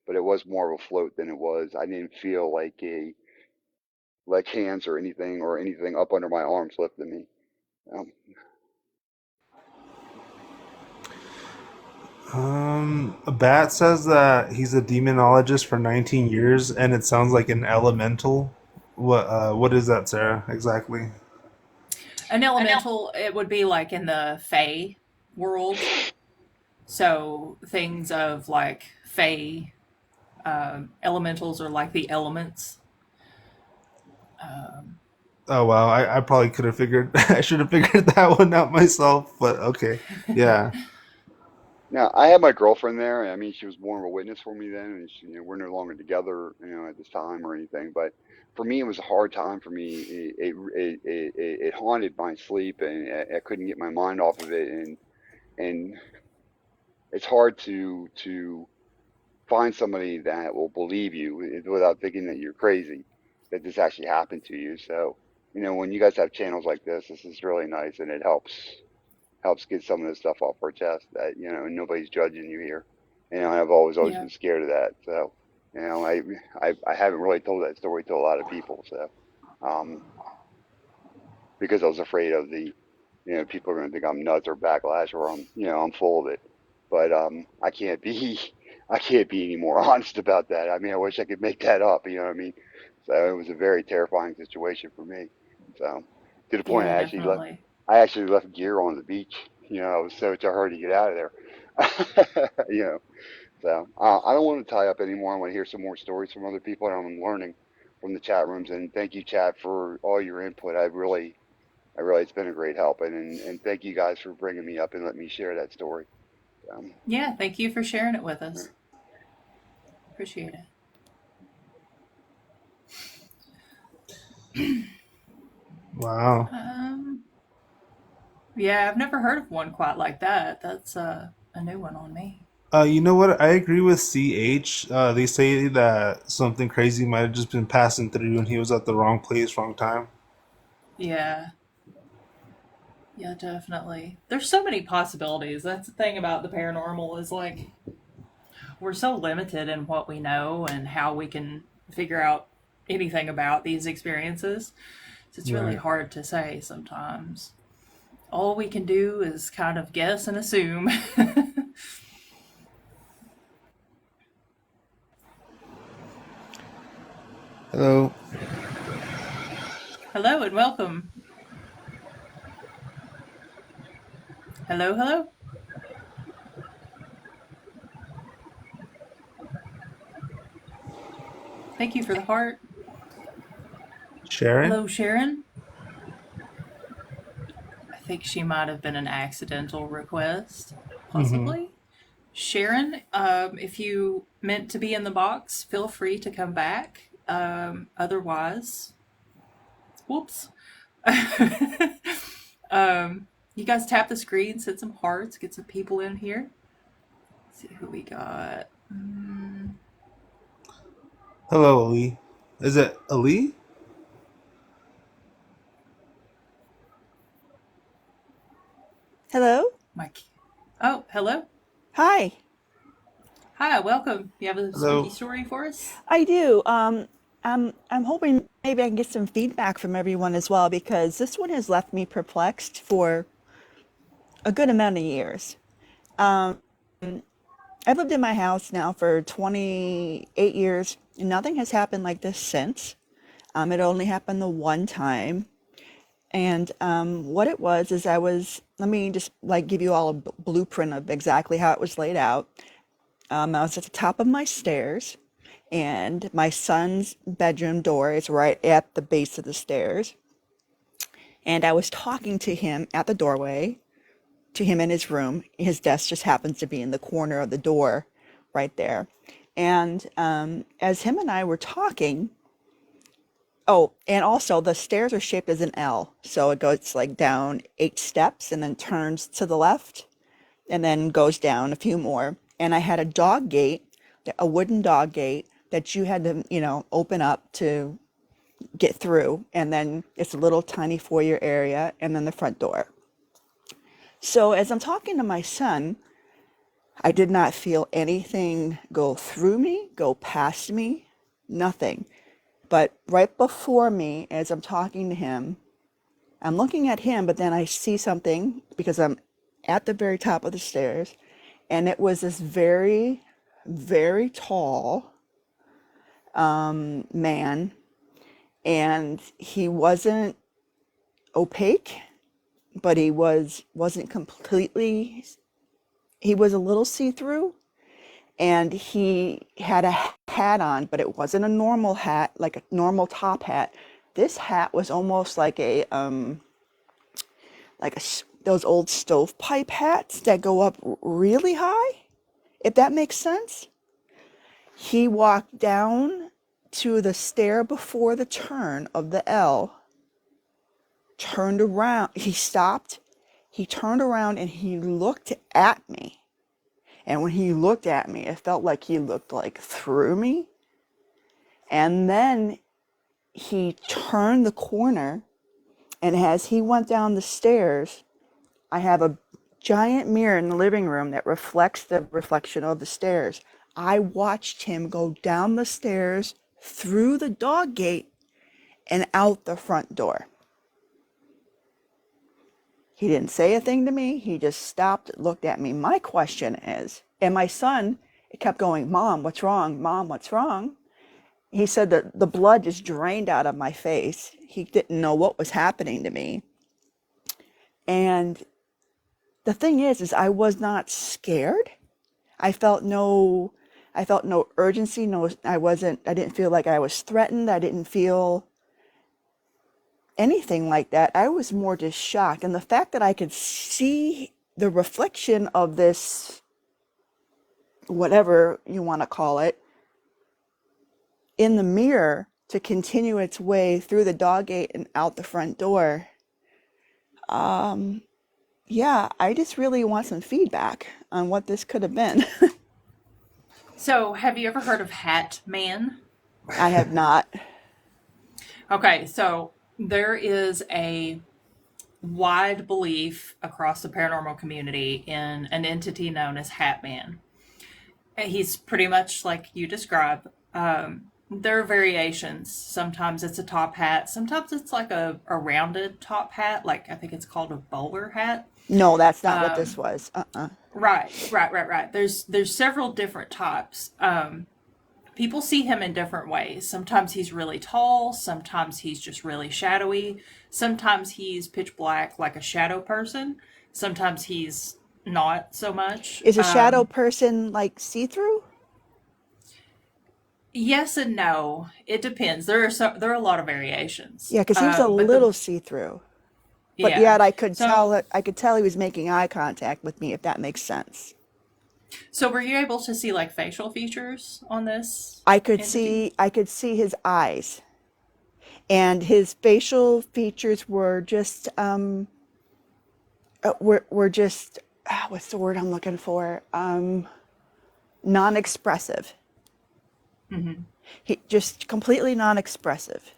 Speaker 11: But it was more of a float than it was. I didn't feel like hands or anything up under my arms lifting me. Um,
Speaker 3: A bat says that he's a demonologist for 19 years, and it sounds like an elemental. What is that, Sarah? Exactly.
Speaker 1: An elemental, it would be like in the Fae world. So things of like Fae elementals are like the elements. Um,
Speaker 3: Oh wow, I probably could have figured. I should have figured that one out myself. But okay, yeah.
Speaker 11: Now, I had my girlfriend there. I mean, she was more of a witness for me then, and we're no longer together, at this time or anything. But for me, it was a hard time for me. It haunted my sleep, and I couldn't get my mind off of it. And it's hard to find somebody that will believe you without thinking that you're crazy, that this actually happened to you. So, you know, when you guys have channels like this is really nice, and it helps get some of this stuff off our chest, that, you know, nobody's judging you here. You know, and I've always
Speaker 1: Yeah.
Speaker 11: been scared of that. So, you know, I haven't really told that story to a lot of people. So, um, because I was afraid of the, you know, people are going to think I'm nuts or backlash, or I'm, you know, I'm full of it. But I can't be, I can't be any more honest about that. I mean, I wish I could make that up. You know what I mean? So it was a very terrifying situation for me. So to the point
Speaker 1: Yeah, definitely.
Speaker 11: I actually left gear on the beach. You know, I was so hurry to get out of there. You know, so I don't want to tie up anymore. I want to hear some more stories from other people, and I'm learning from the chat rooms. And thank you, chat, for all your input. I really, it's been a great help, and thank you guys for bringing me up and letting me share that story.
Speaker 1: Yeah, thank you for sharing it with us. Appreciate it.
Speaker 3: Wow.
Speaker 1: Yeah, I've never heard of one quite like that. That's a new one on me.
Speaker 3: You know what? I agree with CH. They say that something crazy might have just been passing through and he was at the wrong place, wrong time.
Speaker 1: Yeah. Yeah, definitely. There's so many possibilities. That's the thing about the paranormal is like we're so limited in what we know and how we can figure out anything about these experiences. So it's really
Speaker 3: Right.
Speaker 1: hard to say sometimes. All we can do is kind of guess and assume.
Speaker 3: Hello.
Speaker 1: Hello and welcome. Hello, hello. Thank you for the heart.
Speaker 3: Sharon?
Speaker 1: Hello, Sharon. I think she might have been an accidental request,
Speaker 3: Mm-hmm.
Speaker 1: possibly. Sharon, if you meant to be in the box, feel free to come back. Otherwise, whoops. You guys tap the screen, send some hearts, get some people in here. Let's see who we got.
Speaker 3: Hello, Ali. Is it Ali?
Speaker 12: Hello?
Speaker 1: Mike. Oh, hello.
Speaker 12: Hi.
Speaker 1: Hi, welcome. You have a spooky
Speaker 3: Hello.
Speaker 1: story for us?
Speaker 12: I do. I'm hoping maybe I can get some feedback from everyone as well because this one has left me perplexed for a good amount of years. Um, I've lived in my house now for 28 years and nothing has happened like this since. It only happened the one time. And what it was is let me just like give you all a blueprint of exactly how it was laid out. I was at the top of my stairs, and my son's bedroom door is right at the base of the stairs. And I was talking to him at the doorway, to him in his room. His desk just happens to be in the corner of the door right there. And as him and I were talking, oh, and also the stairs are shaped as an L. So it goes like down 8 steps and then turns to the left and then goes down a few more. And I had a dog gate, a wooden dog gate that you had to, open up to get through. And then it's a little tiny foyer area and then the front door. So as I'm talking to my son, I did not feel anything go through me, go past me, nothing. But right before me, as I'm talking to him, I'm looking at him, but then I see something because I'm at the very top of the stairs. And it was this very, very tall man. And he wasn't opaque, but wasn't completely, he was a little see-through. And he had a hat on, but it wasn't a normal hat, like a normal top hat. This hat was almost like those old stovepipe hats that go up really high, if that makes sense. He walked down to the stair before the turn of the L, turned around, he stopped, he turned around and he looked at me. And when he looked at me, it felt like he looked like through me. And then he turned the corner And as he went down the stairs, I have a giant mirror in the living room that reflects the reflection of the stairs. I watched him go down the stairs, through the dog gate, and out the front door. He didn't say a thing to me. He just stopped, looked at me. My question is, and my son kept going, Mom, what's wrong? Mom, what's wrong? He said that the blood just drained out of my face. He didn't know what was happening to me. And the thing is I was not scared. I felt no urgency. I didn't feel like I was threatened. I didn't feel anything like that. I was more just shocked. And the fact that I could see the reflection of this, whatever you want to call it, in the mirror to continue its way through the dog gate and out the front door. Yeah, I just really want some feedback on what this could have been.
Speaker 1: So, have you ever heard of Hat Man?
Speaker 12: I have not.
Speaker 1: Okay, so there is a wide belief across the paranormal community in an entity known as Hat Man. He's pretty much like you described. There are variations. Sometimes it's a top hat. Sometimes it's like a rounded top hat. Like I think it's called a bowler hat.
Speaker 12: No, that's not what this was.
Speaker 1: Right. There's several different types. People see him in different ways. Sometimes he's really tall. Sometimes he's just really shadowy. Sometimes he's pitch black like a shadow person. Sometimes he's not so much.
Speaker 12: Is a shadow person like see-through?
Speaker 1: Yes and no. It depends. There are a lot of variations.
Speaker 12: Yeah, because he was a little see-through. But
Speaker 1: Yeah.
Speaker 12: yet I could
Speaker 1: So,
Speaker 12: tell he was making eye contact with me, if that makes sense.
Speaker 1: so were you able to see like facial features on this
Speaker 12: I could
Speaker 1: entity?
Speaker 12: see his eyes, and his facial features were just were just what's the word I'm looking for? Non-expressive.
Speaker 1: Mm-hmm.
Speaker 12: He just completely non-expressive.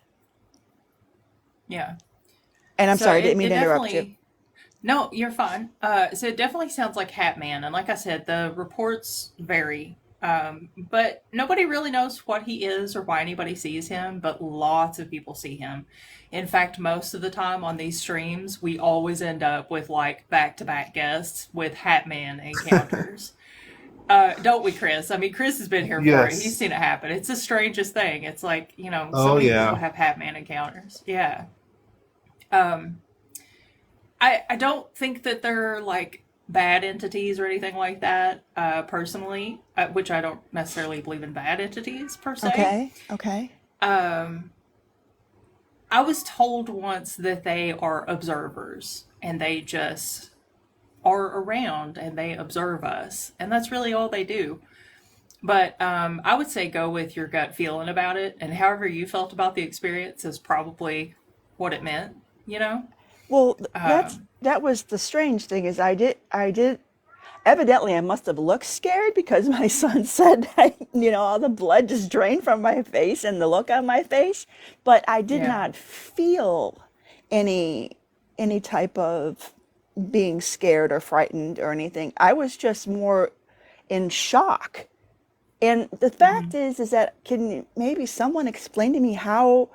Speaker 1: Yeah.
Speaker 12: And I'm
Speaker 1: So
Speaker 12: sorry, I
Speaker 1: it,
Speaker 12: didn't
Speaker 1: it
Speaker 12: mean to interrupt you.
Speaker 1: definitely, no, you're fine. So it definitely sounds like Hat Man. And like I said, the reports vary. But nobody really knows what he is or why anybody sees him, but lots of people see him. In fact, most of the time on these streams, we always end up with like back-to-back guests with Hat Man encounters. Don't we, Chris? I mean, Chris has been here for it. He's
Speaker 3: Yes.
Speaker 1: seen it happen. It's the strangest thing. It's like, so
Speaker 3: Oh
Speaker 1: many people
Speaker 3: yeah.
Speaker 1: have Hat Man encounters. Yeah. Um, I don't think that they're like bad entities or anything like that, personally, which I don't necessarily believe in bad entities per se.
Speaker 12: Okay.
Speaker 1: Um, I was told once that they are observers and they just are around and they observe us, and that's really all they do. But I would say go with your gut feeling about it, and however you felt about the experience is probably what it meant, you know?
Speaker 12: Well,
Speaker 1: Um,
Speaker 12: that was the strange thing is I did evidently I must have looked scared because my son said that, all the blood just drained from my face and the look on my face, but I did
Speaker 1: yeah.
Speaker 12: not feel any type of being scared or frightened or anything. I was just more in shock. And the fact
Speaker 1: Hmm.
Speaker 12: is that can maybe someone explain to me how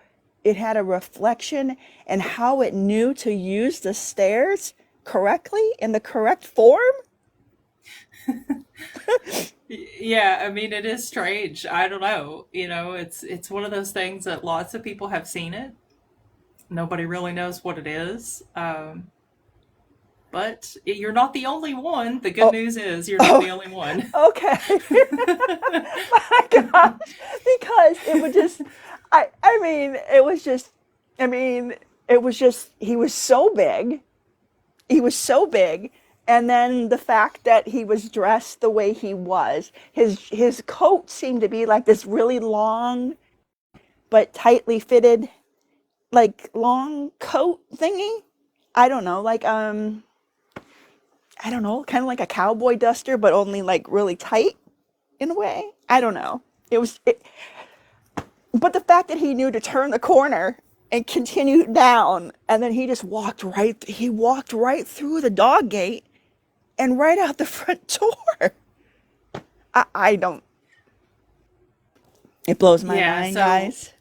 Speaker 12: it had a reflection and how it knew to use the stairs correctly in the correct form?
Speaker 1: Yeah, I mean, it is strange. I don't know. It's one of those things that lots of people have seen it. Nobody really knows what it is. But you're not the only one. The good
Speaker 12: Oh,
Speaker 1: news is you're not
Speaker 12: oh,
Speaker 1: the only one.
Speaker 12: okay. My gosh, because it would just, I mean, it was just, I mean, it was just, he was so big. He was so big. And then the fact that he was dressed the way he was, his coat seemed to be like this really long but tightly fitted, like long coat thingy. I don't know, like I don't know, kind of like a cowboy duster, but only like really tight in a way. I don't know. But the fact that he knew to turn the corner and continued down. And then he just he walked right through the dog gate and right out the front door. I don't, it blows my
Speaker 1: Yeah,
Speaker 12: mind,
Speaker 1: so
Speaker 12: guys.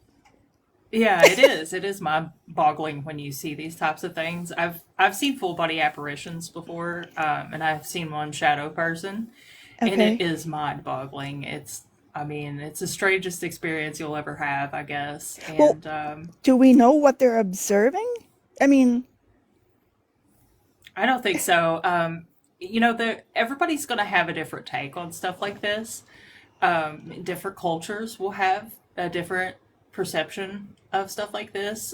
Speaker 1: yeah, it is. It is mind-boggling when you see these types of things. I've seen full body apparitions before, and I've seen one shadow person, and it
Speaker 12: Okay.
Speaker 1: is mind-boggling. I mean, it's the strangest experience you'll ever have, I guess.
Speaker 12: Well,
Speaker 1: And
Speaker 12: do we know what they're observing? I mean,
Speaker 1: I don't think so. Everybody's going to have a different take on stuff like this. Different cultures will have a different perception of stuff like this.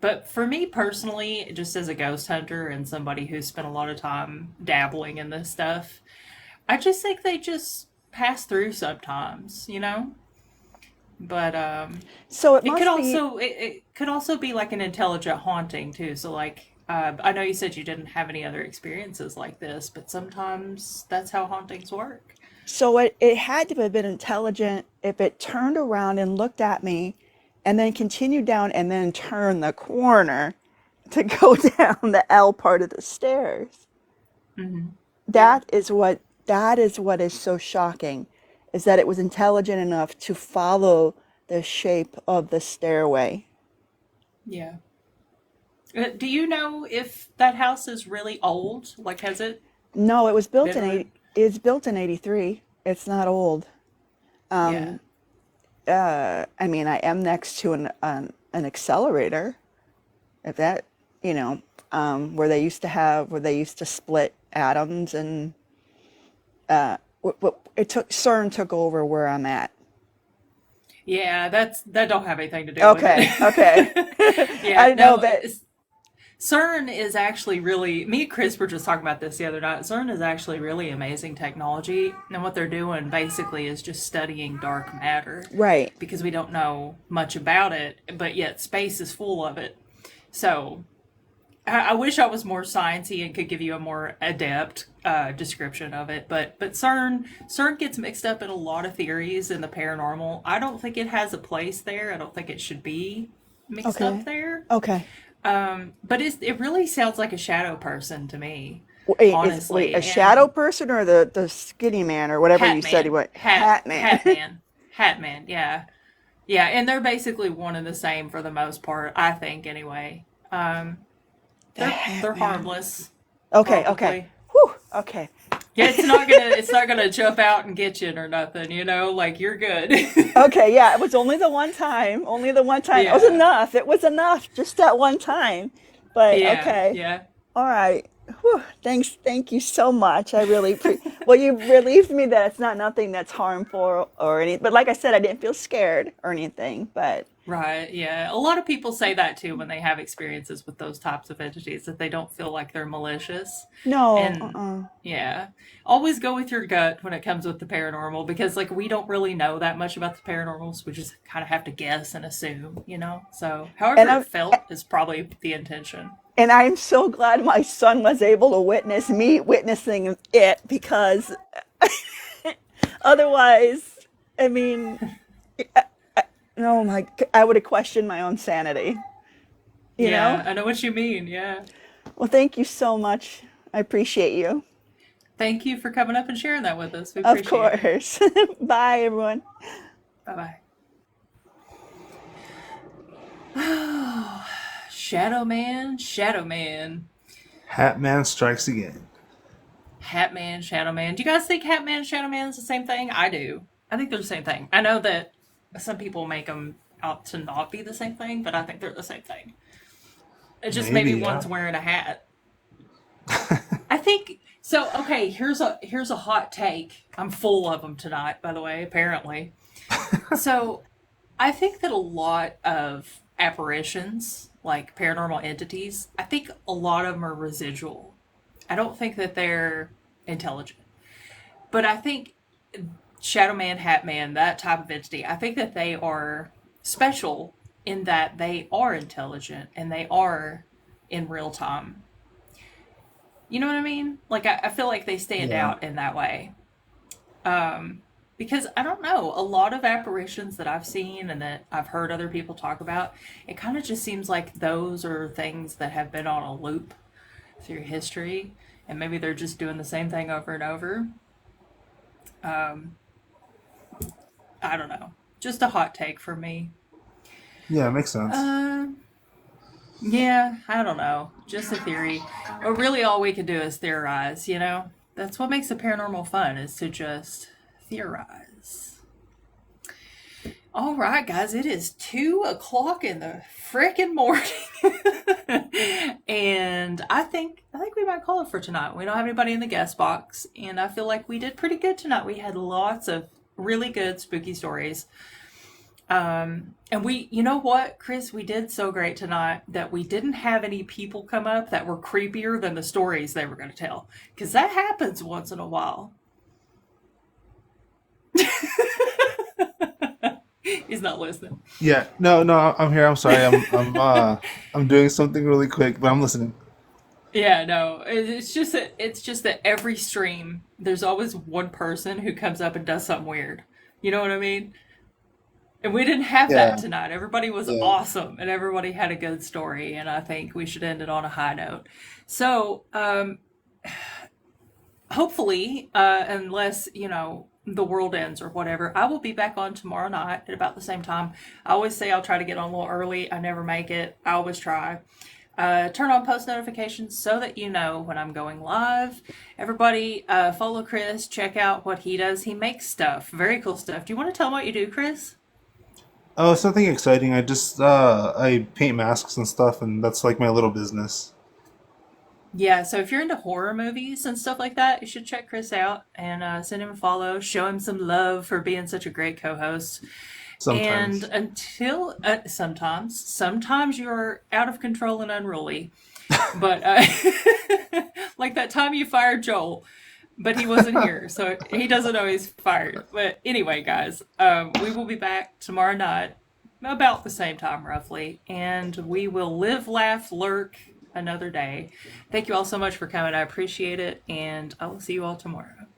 Speaker 1: But for me personally, just as a ghost hunter and somebody who's spent a lot of time dabbling in this stuff, I just think they just pass through sometimes, you know? But
Speaker 12: so it
Speaker 1: it could
Speaker 12: must be,
Speaker 1: also it could also be like an intelligent haunting too. So like I know you said you didn't have any other experiences like this, but sometimes that's how hauntings work.
Speaker 12: so it had to have been intelligent if it turned around and looked at me and then continued down and then turned the corner to go down the L part of the stairs.
Speaker 1: Yeah.
Speaker 12: That is what is so shocking, is that it was intelligent enough to follow the shape of the stairway.
Speaker 1: Yeah. Do you know if that house is really old? Like, has it
Speaker 12: No, it was built
Speaker 1: been
Speaker 12: in
Speaker 1: around?
Speaker 12: 80, it's built in 83. It's not old.
Speaker 1: Yeah.
Speaker 12: I mean, I am next to an accelerator, if that, where they used to split atoms, and CERN took over where I'm at.
Speaker 1: Yeah, that don't have anything to do with
Speaker 12: Okay, okay.
Speaker 1: it.
Speaker 12: I
Speaker 1: Yeah,
Speaker 12: didn't know
Speaker 1: no,
Speaker 12: that.
Speaker 1: CERN is actually really, me and Chris were just talking about this the other night. CERN is actually really amazing technology. And what they're doing basically is just studying dark matter
Speaker 12: Right.
Speaker 1: because we don't know much about it, but yet space is full of it. So I wish I was more sciencey and could give you a more adept description of it, but CERN gets mixed up in a lot of theories in the paranormal. I don't think it has a place there. I don't think it should be mixed up
Speaker 12: Okay.
Speaker 1: there.
Speaker 12: Okay.
Speaker 1: But it really sounds like a shadow person to me,
Speaker 12: Wait,
Speaker 1: honestly.
Speaker 12: a shadow
Speaker 1: And
Speaker 12: person or the skinny man or whatever you
Speaker 1: Hat
Speaker 12: said he
Speaker 1: Man,
Speaker 12: was? Hat man.
Speaker 1: Hat Man, yeah, yeah. And they're basically one and the same for the most part, I think. Anyway,
Speaker 12: The hat
Speaker 1: they're
Speaker 12: man.
Speaker 1: harmless,
Speaker 12: Okay, okay.
Speaker 1: probably.
Speaker 12: Whew, okay.
Speaker 1: Yeah, it's not gonna jump out and get you or nothing. Like you're good.
Speaker 12: Okay, yeah, it was only the one time. Only the one time. It was
Speaker 1: Yeah,
Speaker 12: enough. It was enough. Just that one time. But
Speaker 1: yeah,
Speaker 12: okay.
Speaker 1: yeah.
Speaker 12: All right. Whew, thanks. Thank you so much. I really well, you relieved me that it's not nothing that's harmful or anything. But like I said, I didn't feel scared or anything. But
Speaker 1: Right, yeah. A lot of people say that too when they have experiences with those types of entities, that they don't feel like they're malicious.
Speaker 12: no,
Speaker 1: And yeah, always go with your gut when it comes with the paranormal because, like, we don't really know that much about the paranormal, so we just kind of have to guess and assume. So,
Speaker 12: and
Speaker 1: however it felt is probably the intention.
Speaker 12: I'm so glad my son was able to witness me witnessing it, because otherwise, I mean, oh my, I would have questioned my own sanity, you
Speaker 1: Yeah,
Speaker 12: know?
Speaker 1: I know what you mean. Yeah.
Speaker 12: Well, thank you so much. I appreciate you.
Speaker 1: Thank you for coming up and sharing that with us. We
Speaker 12: Of
Speaker 1: appreciate it.
Speaker 12: course. Bye, everyone.
Speaker 1: Bye bye. Shadow Man, Shadow Man.
Speaker 3: Hat Man strikes again.
Speaker 1: Hat Man, Shadow Man. Do you guys think Hat Man and Shadow Man is the same thing? I do. I think they're the same thing. I know that some people make them out to not be the same thing, but I think they're the same thing. It's just maybe
Speaker 3: Maybe, yeah.
Speaker 1: one's wearing a hat. I think so. Okay, here's a hot take. I'm full of them tonight, by the way. Apparently, so I think that a lot of apparitions, like paranormal entities, I think a lot of them are residual. I don't think that they're intelligent. But I think Shadow Man, Hat Man, that type of entity, I think that they are special in that they are intelligent and they are in real time. You know what I mean? Like, I feel like they stand
Speaker 3: Yeah.
Speaker 1: out in that way. Um, Because I don't know, a lot of apparitions that I've seen and that I've heard other people talk about, it kind of just seems like those are things that have been on a loop through history, and maybe they're just doing the same thing over and over. Um, I don't know. Just a hot take for me.
Speaker 3: Yeah, it makes sense.
Speaker 1: Yeah, I don't know. Just a theory. But really, all we can do is theorize, you know? That's what makes the paranormal fun, is to just theorize. All right, guys, it is 2 o'clock in the frickin' morning. And I think we might call it for tonight. We don't have anybody in the guest box, and I feel like we did pretty good tonight. We had lots of really good spooky stories. And you know what, Chris, we did so great tonight that we didn't have any people come up that were creepier than the stories they were going to tell. Because that happens once in a while. He's not listening.
Speaker 3: Yeah, no, I'm here. I'm sorry. I'm doing something really quick, but I'm listening.
Speaker 1: Yeah, no, it's just that every stream, there's always one person who comes up and does something weird. You know what I mean? And we didn't have
Speaker 3: Yeah,
Speaker 1: that tonight. Everybody was
Speaker 3: yeah.
Speaker 1: awesome, and everybody had a good story, and I think we should end it on a high note. So, hopefully, unless, the world ends or whatever, I will be back on tomorrow night at about the same time. I always say I'll try to get on a little early. I never make it. I always try. Turn on post notifications so that you know when I'm going live. Everybody, follow Chris. Check out what he does. He makes stuff. Very cool stuff. Do you want to tell him what you do, Chris?
Speaker 3: Oh, something exciting. I paint masks and stuff, and that's like my little business.
Speaker 1: Yeah, so if you're into horror movies and stuff like that, you should check Chris out and send him a follow. Show him some love for being such a great co-host. And
Speaker 3: Sometimes.
Speaker 1: until sometimes you're out of control and unruly, but like that time you fired Joel, but he wasn't here, so he doesn't know he's fired. But anyway, guys, we will be back tomorrow night about the same time roughly, and we will live, laugh, lurk another day. Thank you all so much for coming. I appreciate it, and I will see you all tomorrow.